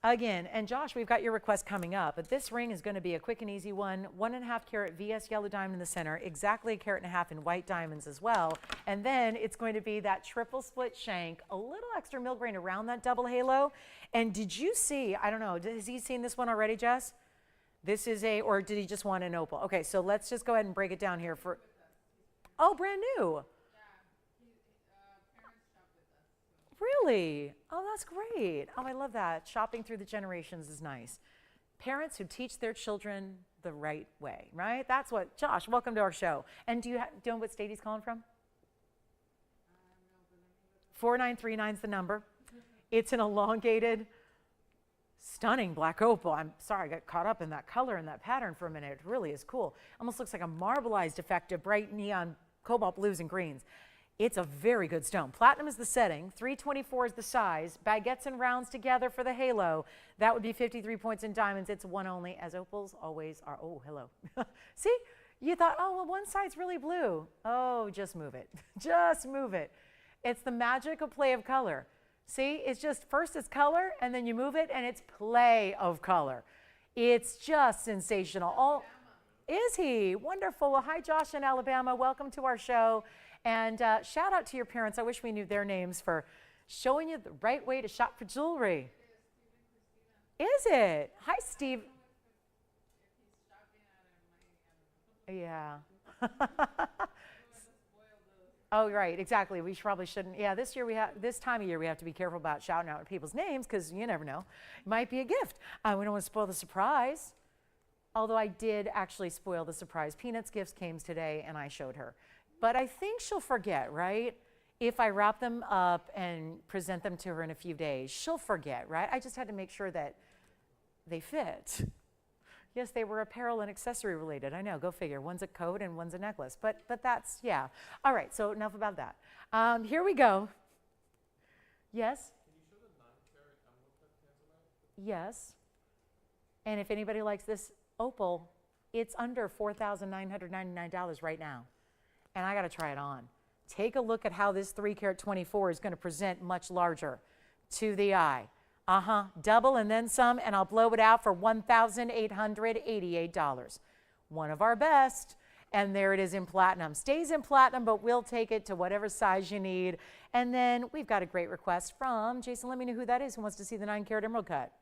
Again, and Josh, we've got your request coming up, but this ring is going to be a quick and easy one. 1.5 carat VS yellow diamond in the center, exactly a carat and a half in white diamonds as well. And then it's going to be that triple split shank, a little extra milgrain around that double halo. And did you see, I don't know, has he seen this one already, Jess? This is or did he just want an opal? Okay, so let's just go ahead and break it down here for, oh, brand new. Really? Oh, that's great. Oh, I love that. Shopping through the generations is nice. Parents who teach their children the right way, right? That's what, Josh, welcome to our show. And do you know what state he's calling from? 4939 is the number. It's an elongated, stunning black opal. I'm sorry, I got caught up in that color and that pattern for a minute. It really is cool. Almost looks like a marbleized effect of bright neon cobalt blues and greens. It's a very good stone. Platinum is the setting, 324 is the size, baguettes and rounds together for the halo. That would be 53 points in diamonds. It's one only, as opals always are. Oh, hello. See, you thought, oh, well, one side's really blue. Oh, just move it. Just move it. It's the magic of play of color. See, it's just, first it's color, and then you move it, and it's play of color. It's just sensational. Is he? Wonderful. Well, hi, Josh in Alabama. Welcome to our show. And shout out to your parents. I wish we knew their names for showing you the right way to shop for jewelry. Is it? Hi, Steve. Yeah. Oh, right, exactly. We probably shouldn't. Yeah, this time of year we have to be careful about shouting out people's names because you never know. It might be a gift. We don't want to spoil the surprise. Although I did actually spoil the surprise. Peanut's gifts came today and I showed her. But I think she'll forget, right? If I wrap them up and present them to her in a few days, she'll forget, right? I just had to make sure that they fit. Yes, they were apparel and accessory related. I know, go figure. One's a coat and one's a necklace. But that's, yeah. All right, so enough about that. Here we go. Yes? Can you show the 9-carat emerald cut Tanzanite? Yes. And if anybody likes this opal, it's under $4,999 right now. And I got to try it on. Take a look at how this 3-carat 24 is going to present much larger to the eye. Double and then some, and I'll blow it out for $1,888. One of our best. And there it is in platinum. Stays in platinum, but we'll take it to whatever size you need. And then we've got a great request from Jason. Let me know who that is who wants to see the 9-carat emerald cut.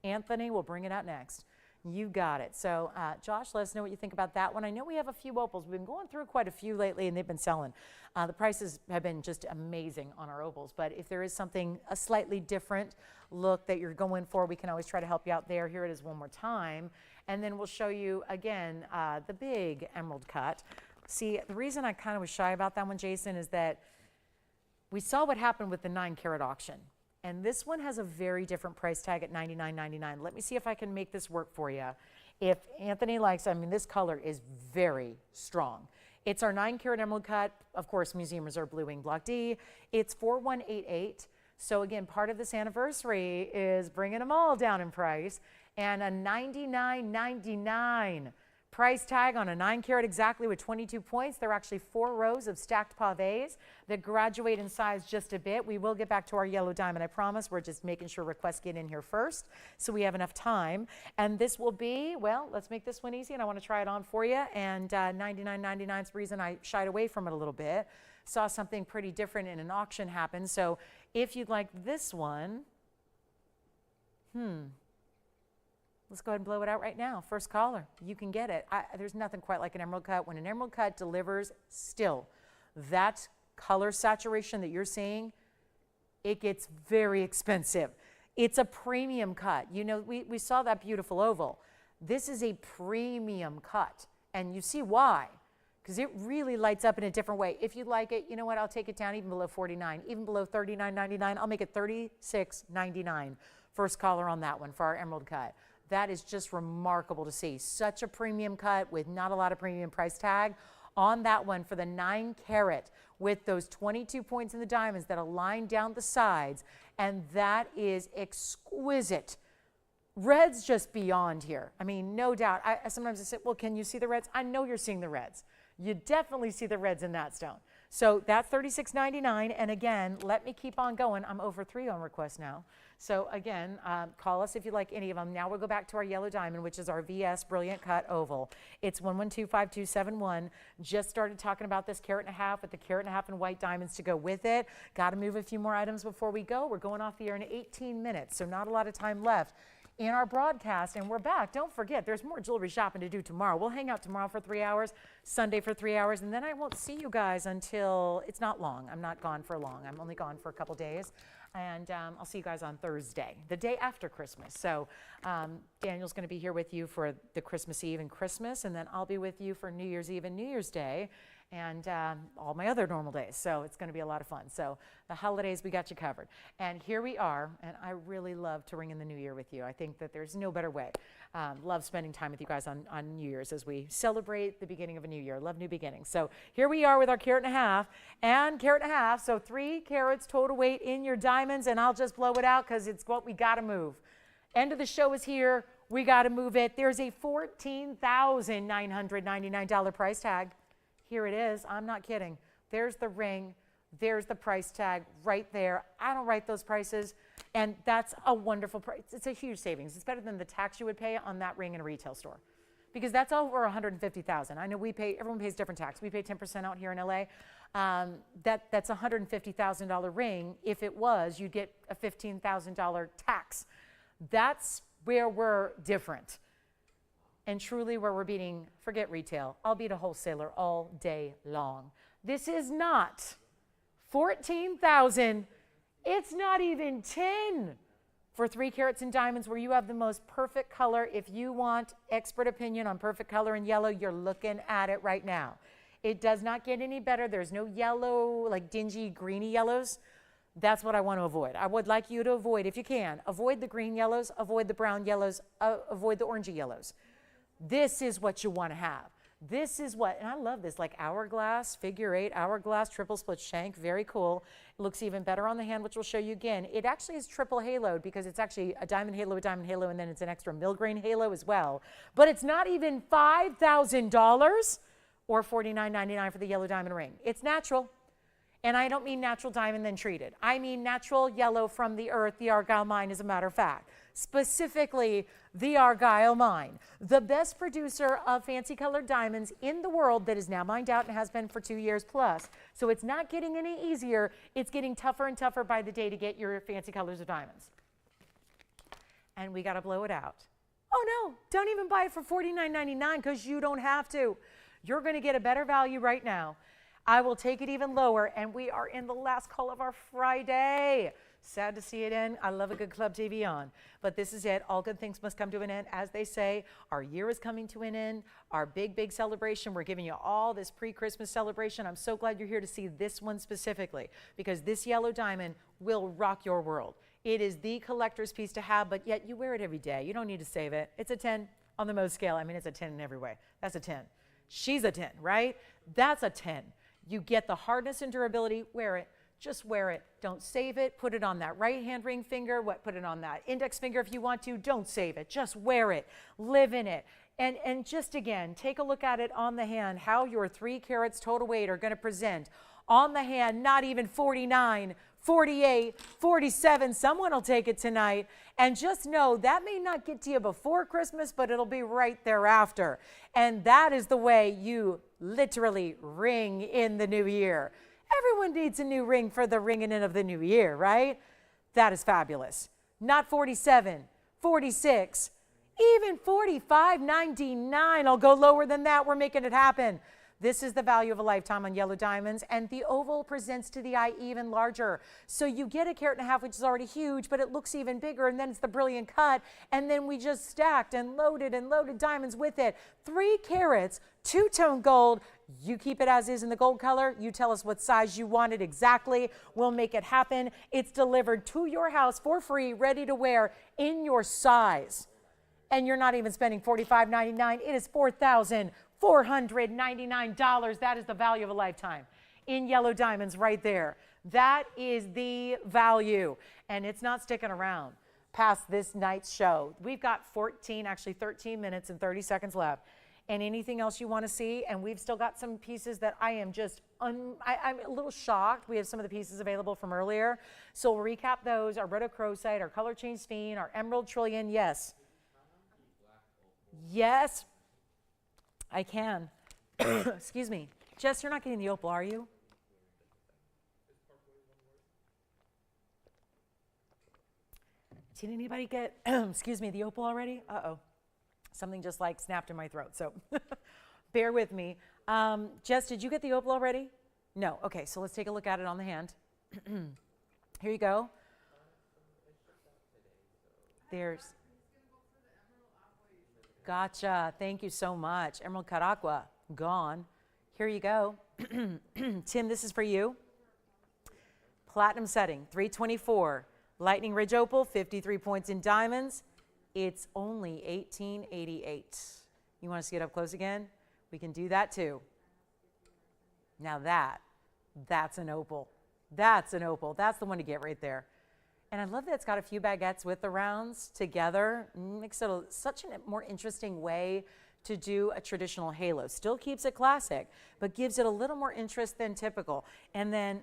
Anthony, we'll bring it out next. You got it. So, Josh, let us know what you think about that one. I know we have a few opals. We've been going through quite a few lately, and they've been selling. The prices have been just amazing on our opals. But if there is something, a slightly different look that you're going for, we can always try to help you out there. Here it is one more time. And then we'll show you, again, the big emerald cut. See, the reason I kind of was shy about that one, Jason, is that we saw what happened with the 9-carat auction. And this one has a very different price tag at $99.99. Let me see if I can make this work for you. If Anthony likes, I mean, this color is very strong. It's our 9-carat emerald cut. Of course, Museum Reserve Blue Wing Block D. It's $4,188. So again, part of this anniversary is bringing them all down in price. And a $99.99 price tag on a 9-carat exactly with 22 points. There are actually 4 rows of stacked pavés that graduate in size just a bit. We will get back to our yellow diamond, I promise. We're just making sure requests get in here first so we have enough time. And this will be, well, let's make this one easy, and I want to try it on for you. And $99.99 is the reason I shied away from it a little bit. Saw something pretty different in an auction happen. So if you'd like this one, let's go ahead and blow it out right now. First caller, you can get it. There's nothing quite like an emerald cut. When an emerald cut delivers still, that color saturation that you're seeing, it gets very expensive. It's a premium cut. You know, we saw that beautiful oval. This is a premium cut, and you see why. Because it really lights up in a different way. If you like it, you know what, I'll take it down even below $49, even below $39.99. I'll make it $36.99. First caller on that one for our emerald cut. That is just remarkable to see. Such a premium cut with not a lot of premium price tag on that one for the 9-carat with those 22 points in the diamonds that align down the sides. And that is exquisite. Red's just beyond here. I mean, no doubt. Sometimes I say, well, can you see the reds? I know you're seeing the reds. You definitely see the reds in that stone. So that's $36.99. And again, let me keep on going. I'm over 3 on request now. So again, call us if you like any of them. Now we'll go back to our yellow diamond, which is our VS Brilliant Cut Oval. It's 1125271. Just started talking about this 1.5 carat with the 1.5 carat in white diamonds to go with it. Got to move a few more items before we go. We're going off the air in 18 minutes, so not a lot of time left in our broadcast, and we're back. Don't forget, there's more jewelry shopping to do tomorrow. We'll hang out tomorrow for 3 hours, Sunday for 3 hours, and then I won't see you guys until, it's not long. I'm not gone for long. I'm only gone for a couple days, and I'll see you guys on Thursday, the day after Christmas. So Daniel's going to be here with you for the Christmas Eve and Christmas, and then I'll be with you for New Year's Eve and New Year's Day, and all my other normal days. So it's going to be a lot of fun. So the holidays, we got you covered. And here we are, and I really love to ring in the new year with you. I think that there's no better way. Love spending time with you guys on New Year's as we celebrate the beginning of a new year. Love new beginnings. So here we are with our 1.5 carat and 1.5 carat. So 3 carats total weight in your diamonds, and I'll just blow it out because it's what we got to move. End of the show is here. We got to move it. There's a $14,999 price tag. Here it is. I'm not kidding. There's the ring. There's the price tag right there. I don't write those prices, and that's a wonderful price. It's a huge savings. It's better than the tax you would pay on that ring in a retail store because that's over 150,000. I know everyone pays different tax. We pay 10% out here in LA. That's a $150,000 ring. If it was, you'd get a $15,000 tax. That's where we're different. And truly where we're beating, forget retail, I'll beat a wholesaler all day long. This is not 14,000. It's not even 10 for 3 carats in diamonds, where you have the most perfect color. If you want expert opinion on perfect color in yellow, you're looking at it right now. It does not get any better. There's no yellow, like dingy, greeny yellows. That's what I want to avoid. I would like you to avoid, if you can, avoid the green yellows, avoid the brown yellows, avoid the orangey yellows. This is what you want to have. This is what, and I love this, like hourglass, figure 8, hourglass, triple split shank, very cool. It looks even better on the hand, which we'll show you again. It actually is triple haloed because it's actually a diamond halo, and then it's an extra mil-grain halo as well. But it's not even $5,000 or $49.99 for the yellow diamond ring. It's natural. And I don't mean natural diamond then treated. I mean natural yellow from the earth, the Argyle mine, as a matter of fact. Specifically, the Argyle mine, the best producer of fancy colored diamonds in the world, that is now mined out and has been for 2 years plus. So it's not getting any easier. It's getting tougher and tougher by the day to get your fancy colors of diamonds. And we got to blow it out. Oh no, don't even buy it for $49.99 because you don't have to. You're going to get a better value right now. I will take it even lower, and we are in the last call of our Friday. Sad to see it end. I love a good club TVON, but this is it. All good things must come to an end. As they say, our year is coming to an end. Our big, big celebration. We're giving you all this pre-Christmas celebration. I'm so glad you're here to see this one specifically, because this yellow diamond will rock your world. It is the collector's piece to have, but yet you wear it every day. You don't need to save it. It's a 10 on the Mohs scale. I mean, it's a 10 in every way. That's a 10. She's a 10, right? That's a 10. You get the hardness and durability, wear it. Just wear it. Don't save it. Put it on that right hand ring finger. Put it on that index finger if you want to. Don't save it. Just wear it. Live in it. And just again, take a look at it on the hand, how your 3 carats total weight are going to present on the hand. Not even 49, 48, 47. Someone will take it tonight. And just know that may not get to you before Christmas, but it'll be right thereafter. And that is the way you literally ring in the new year. Everyone needs a new ring for the ringing in of the new year, right? That is fabulous. Not 47, 46, even 45.99. I'll go lower than that. We're making it happen. This is the value of a lifetime on yellow diamonds, and the oval presents to the eye even larger. So you get 1.5 carats, which is already huge, but it looks even bigger, and then it's the brilliant cut, and then we just stacked and loaded diamonds with it. 3 carats, 2-tone gold. You keep it as is in the gold color. You tell us what size you want it exactly. We'll make it happen. It's delivered to your house for free, ready to wear in your size. And you're not even spending $45.99. It is $4,499. That is the value of a lifetime in yellow diamonds right there. That is the value. And it's not sticking around past this night's show. We've got 13 minutes and 30 seconds left. And anything else you want to see, and we've still got some pieces that I am just, I'm a little shocked. We have some of the pieces available from earlier. So we'll recap those, our rhodochrosite, our color change sphene, our emerald trillion, yes. Yes, I can. Excuse me. Jess, you're not getting the opal, are you? Did anybody get, excuse me, the opal already? Uh-oh. Something just like snapped in my throat, so bear with me. Jess, did you get the opal already? No. Okay, so let's take a look at it on the hand. Here you go. There's. Gotcha. Thank you so much. Emerald cut aqua, gone. Here you go. Tim, this is for you. Platinum setting, 324. Lightning Ridge opal, 53 points in diamonds. It's only $18.88. You want to see it up close again? We can do that too. Now that's an opal. That's an opal. That's the one to get right there. And I love that it's got a few baguettes with the rounds together. Makes it such a more interesting way to do a traditional halo. Still keeps it classic, but gives it a little more interest than typical. And then,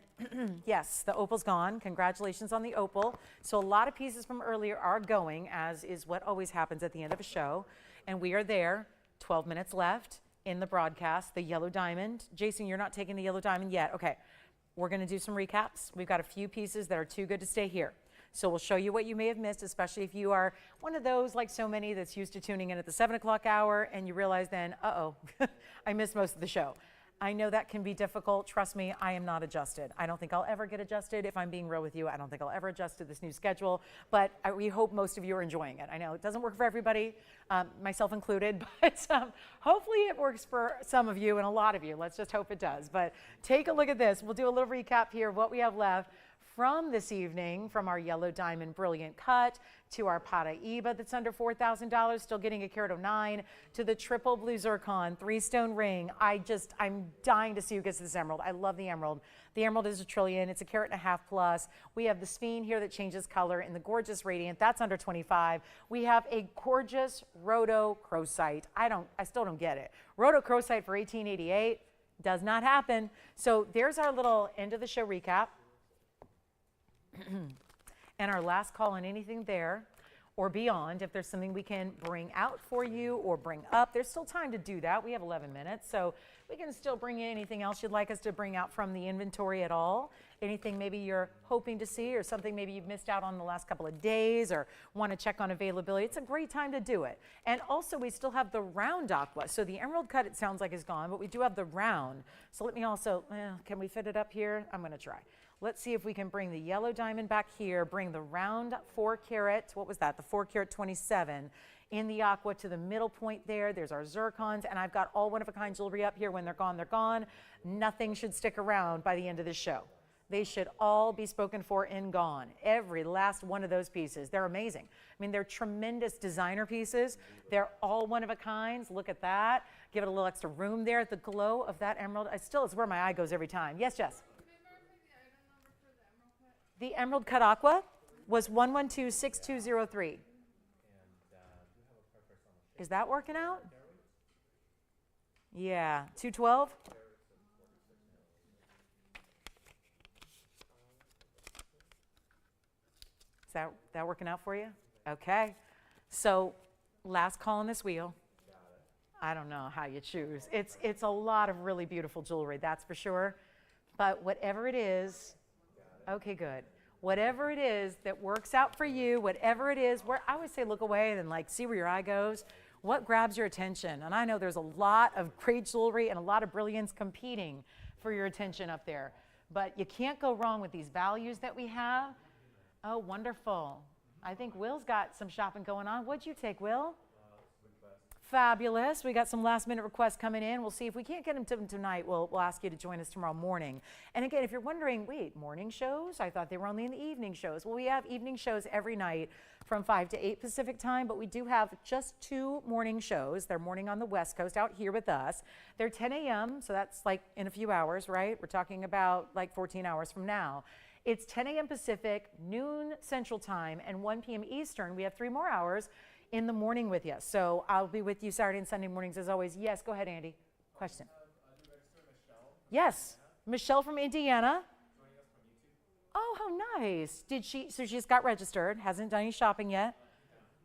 yes, the opal's gone. Congratulations on the opal. So a lot of pieces from earlier are going, as is what always happens at the end of a show. And we are there 12 minutes left in the broadcast. The yellow diamond. Jason, you're not taking the yellow diamond yet. Okay. We're going to do some recaps. We've got a few pieces that are too good to stay here. So we'll show you what you may have missed, especially if you are one of those, like so many, that's used to tuning in at the 7 o'clock hour and you realize then, uh-oh, I missed most of the show. I know that can be difficult. Trust me, I am not adjusted. I don't think I'll ever get adjusted. If I'm being real with you, I don't think I'll ever adjust to this new schedule, but we hope most of you are enjoying it. I know it doesn't work for everybody, myself included, but hopefully it works for some of you and a lot of you. Let's just hope it does. But take a look at this. We'll do a little recap here of what we have left from this evening, from our yellow diamond brilliant cut to our Paraiba that's under $4,000, still getting a carat of 9, to the triple blue zircon 3-stone ring. I'm dying to see who gets this emerald. I love the emerald. The emerald is $1 trillion. It's a carat and a half plus. We have the sphene here that changes color in the gorgeous radiant. That's under 25. We have a gorgeous rhodochrosite. I still don't get it. Rhodochrosite for 1888 does not happen. So there's our little end of the show recap. And our last call on anything there or beyond, if there's something we can bring out for you or bring up, there's still time to do that. We have 11 minutes, so we can still bring in anything else you'd like us to bring out from the inventory at all. Anything maybe you're hoping to see or something maybe you've missed out on the last couple of days or want to check on availability. It's a great time to do it. And also we still have the round aqua. So the emerald cut, it sounds like, is gone, but we do have the round. So let me also, can we fit it up here? I'm going to try. Let's see if we can bring the yellow diamond back here, bring the round 4 carat, what was that? The 4 carat 27 in the aqua to the middle point there. There's our zircons, and I've got all one-of-a-kind jewelry up here. When they're gone, they're gone. Nothing should stick around by the end of the show. They should all be spoken for and gone. Every last one of those pieces. They're amazing. I mean, they're tremendous designer pieces. They're all one-of-a-kinds. Look at that. Give it a little extra room there. The glow of that emerald, it's where my eye goes every time. Yes, Jess? The emerald cut aqua was 1126203. Is that working out? Yeah, 212. Is that working out for you? Okay. So, last call on this wheel. I don't know how you choose. It's a lot of really beautiful jewelry, that's for sure. But whatever it is, okay, good. Whatever it is that works out for you, whatever it is, where I always say look away and like see where your eye goes, what grabs your attention? And I know there's a lot of great jewelry and a lot of brilliance competing for your attention up there. But you can't go wrong with these values that we have. Oh, wonderful. I think Will's got some shopping going on. What'd you take, Will? Fabulous. We got some last minute requests coming in. We'll see if we can't get them to them tonight. We'll ask you to join us tomorrow morning. And again, if you're wondering, wait, morning shows? I thought they were only in the evening shows. Well, we have evening shows every night from 5 to 8 Pacific time, but we do have just 2 morning shows. They're morning on the West Coast out here with us. They're 10 a.m., so that's like in a few hours, right? We're talking about like 14 hours from now. It's 10 a.m. Pacific, noon Central Time, and 1 p.m. Eastern. We have 3 more hours in the morning with you. So I'll be with you Saturday and Sunday mornings as always. Yes, go ahead, Andy. Question. Do you register Michelle? Yes, Michelle from Indiana. Joining us from YouTube. Oh, how nice. So she's got registered, hasn't done any shopping yet?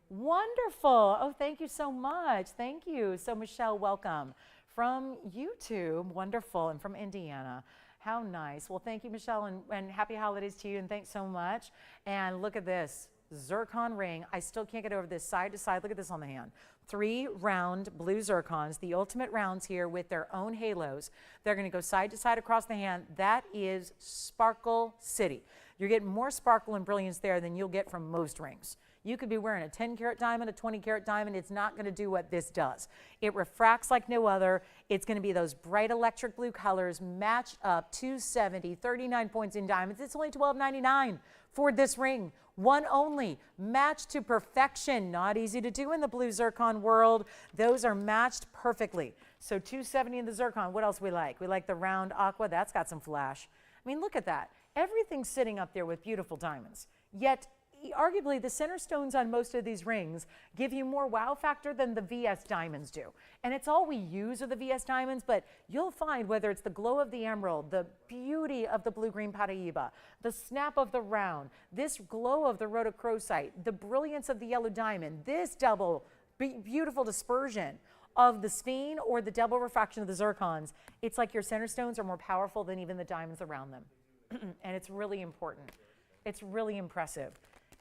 Wonderful. Oh, thank you so much. Thank you. So Michelle, welcome. From YouTube, wonderful, and from Indiana. How nice. Well, thank you, Michelle, and happy holidays to you, and thanks so much. And look at this. Zircon ring. I still can't get over this side to side. Look at this on the hand. 3 round blue zircons, the ultimate rounds here with their own halos. They're going to go side to side across the hand. That is Sparkle City. You're getting more sparkle and brilliance there than you'll get from most rings. You could be wearing a 10 carat diamond, a 20 carat diamond. It's not going to do what this does. It refracts like no other. It's going to be those bright electric blue colors matched up. 270, 39 points in diamonds. It's only $12.99 for this ring. One only, matched to perfection. Not easy to do in the blue zircon world. Those are matched perfectly. So $270 in the zircon. What else we like? We like the round aqua. That's got some flash. I mean, look at that. Everything's sitting up there with beautiful diamonds. Yet, arguably, the center stones on most of these rings give you more wow factor than the VS diamonds do. And it's all we use of the VS diamonds, but you'll find whether it's the glow of the emerald, the beauty of the blue-green Paraiba, the snap of the round, this glow of the rhodochrosite, the brilliance of the yellow diamond, this double beautiful dispersion, of the sphene or the double refraction of the zircons, it's like your center stones are more powerful than even the diamonds around them. And it's really important. It's really impressive.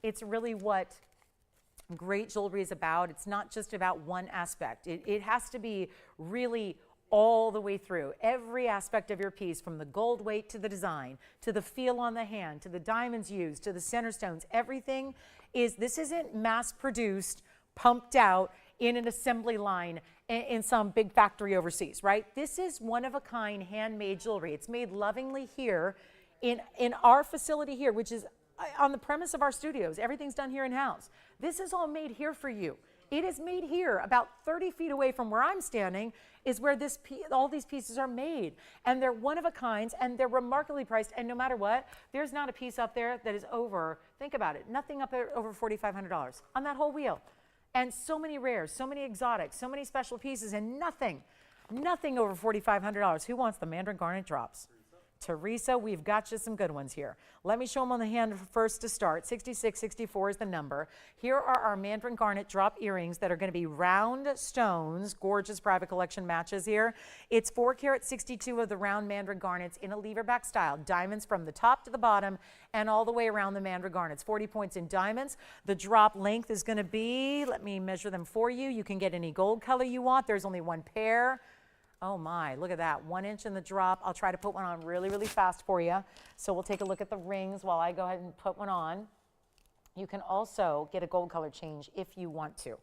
It's really what great jewelry is about. It's not just about one aspect. It has to be really all the way through. Every aspect of your piece, from the gold weight to the design, to the feel on the hand, to the diamonds used, to the center stones, everything is, this isn't mass produced, pumped out in an assembly line in some big factory overseas, right? This is one of a kind handmade jewelry. It's made lovingly here in our facility here, which is on the premise of our studios. Everything's done here in-house. This is all made here for you. It is made here, about 30 feet away from where I'm standing, is where all these pieces are made. And they're one of a kinds, and they're remarkably priced. And no matter what, there's not a piece up there that is over, think about it, nothing up there over $4,500 on that whole wheel. And so many rares, so many exotics, so many special pieces, and nothing over $4,500. Who wants the Mandarin garnet drops? Teresa, we've got you some good ones here. Let me show them on the hand first to start. 6664 is the number. Here are our Mandarin garnet drop earrings that are going to be round stones, gorgeous private collection matches here. It's 4 karat 62 of the round Mandarin garnets in a lever back style. Diamonds from the top to the bottom and all the way around the Mandarin garnets. 40 points in diamonds. The drop length is going to be, let me measure them for you. You can get any gold color you want. There's only one pair. Oh my, look at that, 1 inch in the drop. I'll try to put one on really, really fast for you. So we'll take a look at the rings while I go ahead and put one on. You can also get a gold color change if you want to.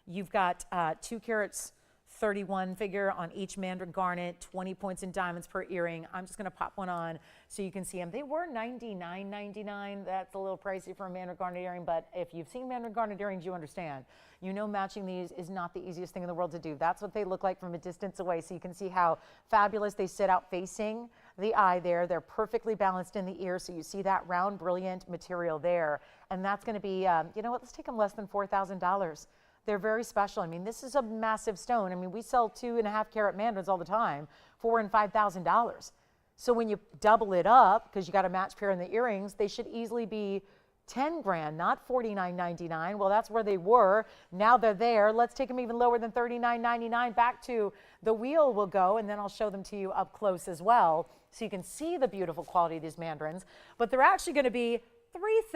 You've got 2 carats 31 figure on each Mandarin garnet, 20 points in diamonds per earring. I'm just gonna pop one on so you can see them. They were $99.99. That's a little pricey for a Mandarin garnet earring, but if you've seen Mandarin garnet earrings, you understand. You know matching these is not the easiest thing in the world to do. That's what they look like from a distance away, so you can see how fabulous they sit out facing the eye there. They're perfectly balanced in the ear, so you see that round, brilliant material there. And that's gonna be, you know what, let's take them less than $4,000. They're very special. I mean, this is a massive stone. I mean, we sell 2.5 carat mandarins all the time, $4,000 and $5,000. So when you double it up, because you got a match pair in the earrings, they should easily be 10 grand, not $49.99. Well, that's where they were. Now they're there. Let's take them even lower than $39.99. Back to the wheel we'll go, and then I'll show them to you up close as well, so you can see the beautiful quality of these mandarins. But they're actually going to be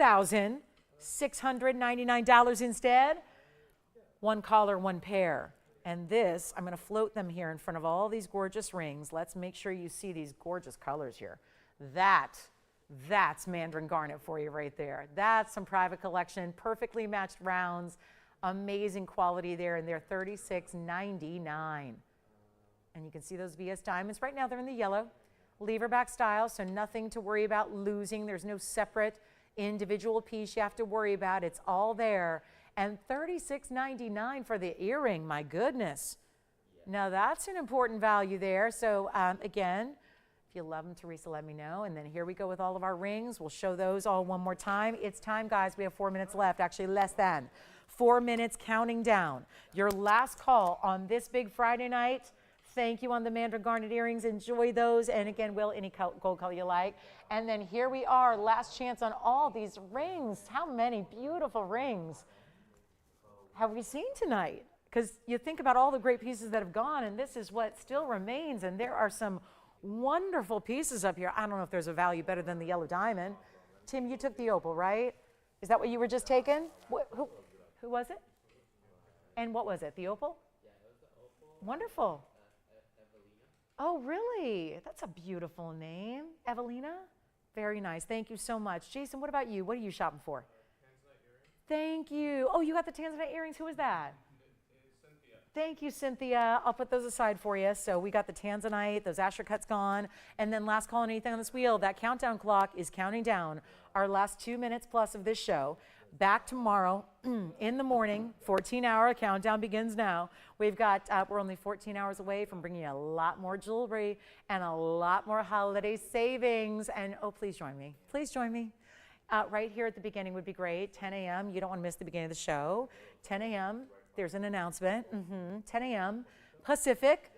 $3,699 instead. 1 collar, 1 pair. And this, I'm going to float them here in front of all these gorgeous rings. Let's make sure you see these gorgeous colors here. That's Mandarin garnet for you right there. That's some private collection, perfectly matched rounds, amazing quality there, and they're $36.99. And you can see those VS diamonds. Right now they're in the yellow, lever back style, so nothing to worry about losing. There's no separate individual piece you have to worry about. It's all there. And $36.99 for the earring, my goodness. Now that's an important value there. So again, if you love them, Teresa, let me know. And then here we go with all of our rings. We'll show those all one more time. It's time, guys. We have 4 minutes left, actually less than. 4 minutes counting down. Your last call on this big Friday night. Thank you on the Mandarin garnet earrings. Enjoy those. And again, Will, any gold color you like. And then here we are, last chance on all these rings. How many beautiful rings have we seen tonight? Because you think about all the great pieces that have gone, and this is what still remains, and there are some wonderful pieces up here. I don't know if there's a value better than the yellow diamond. Tim, you took the opal, right? Is that what you were just taking? Who was it? And what was it, the opal? Yeah, it was the opal. Wonderful. Evelina. Oh, really? That's a beautiful name. Evelina? Very nice. Thank you so much. Jason, what about you? What are you shopping for? Thank you. Oh, you got the Tanzanite earrings. Who was that? Cynthia. Thank you, Cynthia. I'll put those aside for you. So we got the Tanzanite, those Asher cuts gone. And then last call on anything on this wheel, that countdown clock is counting down our last 2 minutes plus of this show. Back tomorrow in the morning, 14-hour countdown begins now. We've got, we're only 14 hours away from bringing you a lot more jewelry and a lot more holiday savings. And oh, please join me. Please join me. Right here at the beginning would be great. 10 a.m. You don't want to miss the beginning of the show. 10 a.m. There's an announcement. 10 a.m. Pacific.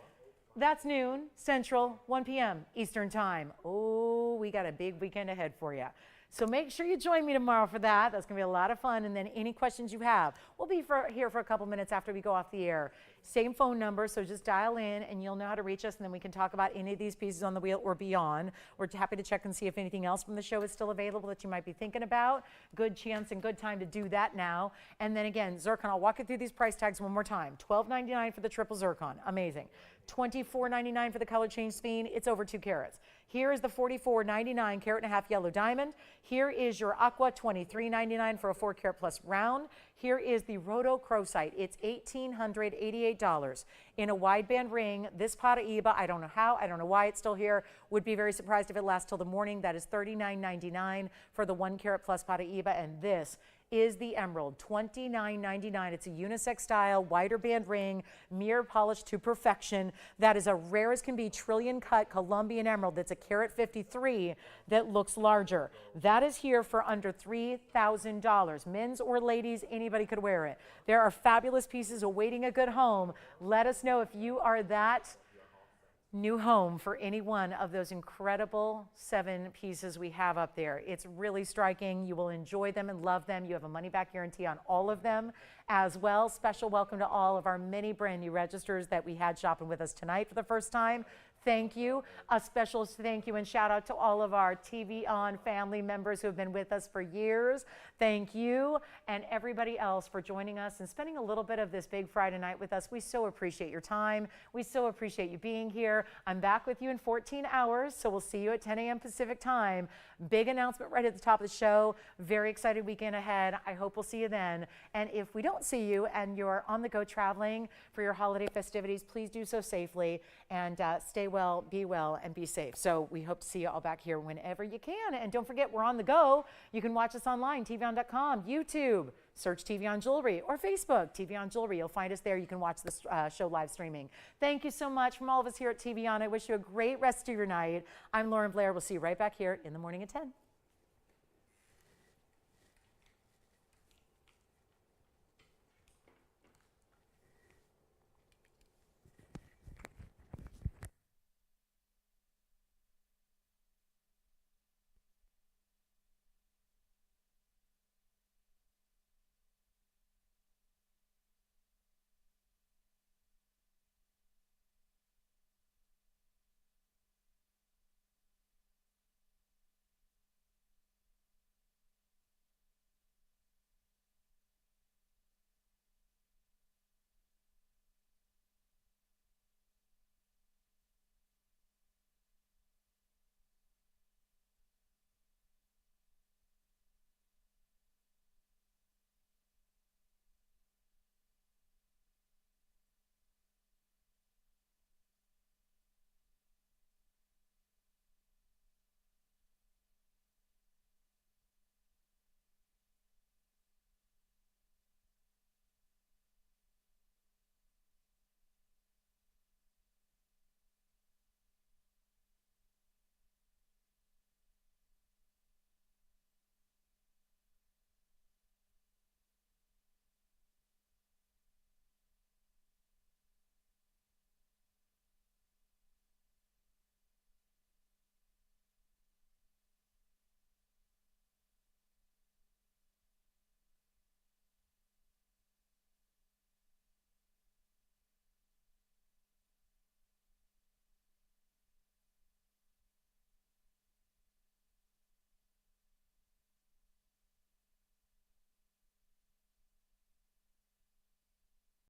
That's noon Central. 1 p.m. Eastern time. Oh, we got a big weekend ahead for you. So make sure you join me tomorrow for that. That's going to be a lot of fun. And then any questions you have, we'll be here for a couple minutes after we go off the air. Same phone number, so just dial in and you'll know how to reach us, and then we can talk about any of these pieces on the wheel or beyond. We're happy to check and see if anything else from the show is still available that you might be thinking about. Good chance and good time to do that now. And then again, zircon, I'll walk you through these price tags one more time. $12.99 for the triple zircon, amazing. $24.99 for the color change sphene, it's over 2 carats. Here is the $44.99 carat and a half yellow diamond. Here is your aqua, $23.99 for a 4 carat plus round. Here is the rhodochrosite. It's $1,888 in a wideband ring. This Paraiba, I don't know how, I don't know why it's still here. Would be very surprised if it lasts till the morning. That is $39.99 for the 1 carat plus Paraiba, and this is the emerald, $29.99. It's a unisex style, wider band ring, mirror polished to perfection. That is a rare as can be trillion cut Colombian emerald. That's a carat 53 that looks larger. That is here for under $3,000. Men's or ladies, anybody could wear it. There are fabulous pieces awaiting a good home. Let us know if you are that new home for any one of those incredible 7 pieces we have up there. It's really striking. You will enjoy them and love them. You have a money back guarantee on all of them as well. Special welcome to all of our many brand new registers that we had shopping with us tonight for the first time. Thank you. A special thank you and shout out to all of our TVON family members who have been with us for years. Thank you, and everybody else for joining us and spending a little bit of this big Friday night with us. We so appreciate your time. We so appreciate you being here. I'm back with you in 14 hours, so we'll see you at 10 a.m. Pacific time. Big announcement right at the top of the show. Very excited weekend ahead. I hope we'll see you then. And if we don't see you and you're on the go traveling for your holiday festivities, please do so safely and stay well, be well, and be safe. So we hope to see you all back here whenever you can. And don't forget, we're on the go. You can watch us online, TVON.com, YouTube, search TVON Jewelry, or Facebook, TVON Jewelry. You'll find us there. You can watch this show live streaming. Thank you so much from all of us here at TVON. I wish you a great rest of your night. I'm Lauren Blair. We'll see you right back here in the morning at 10.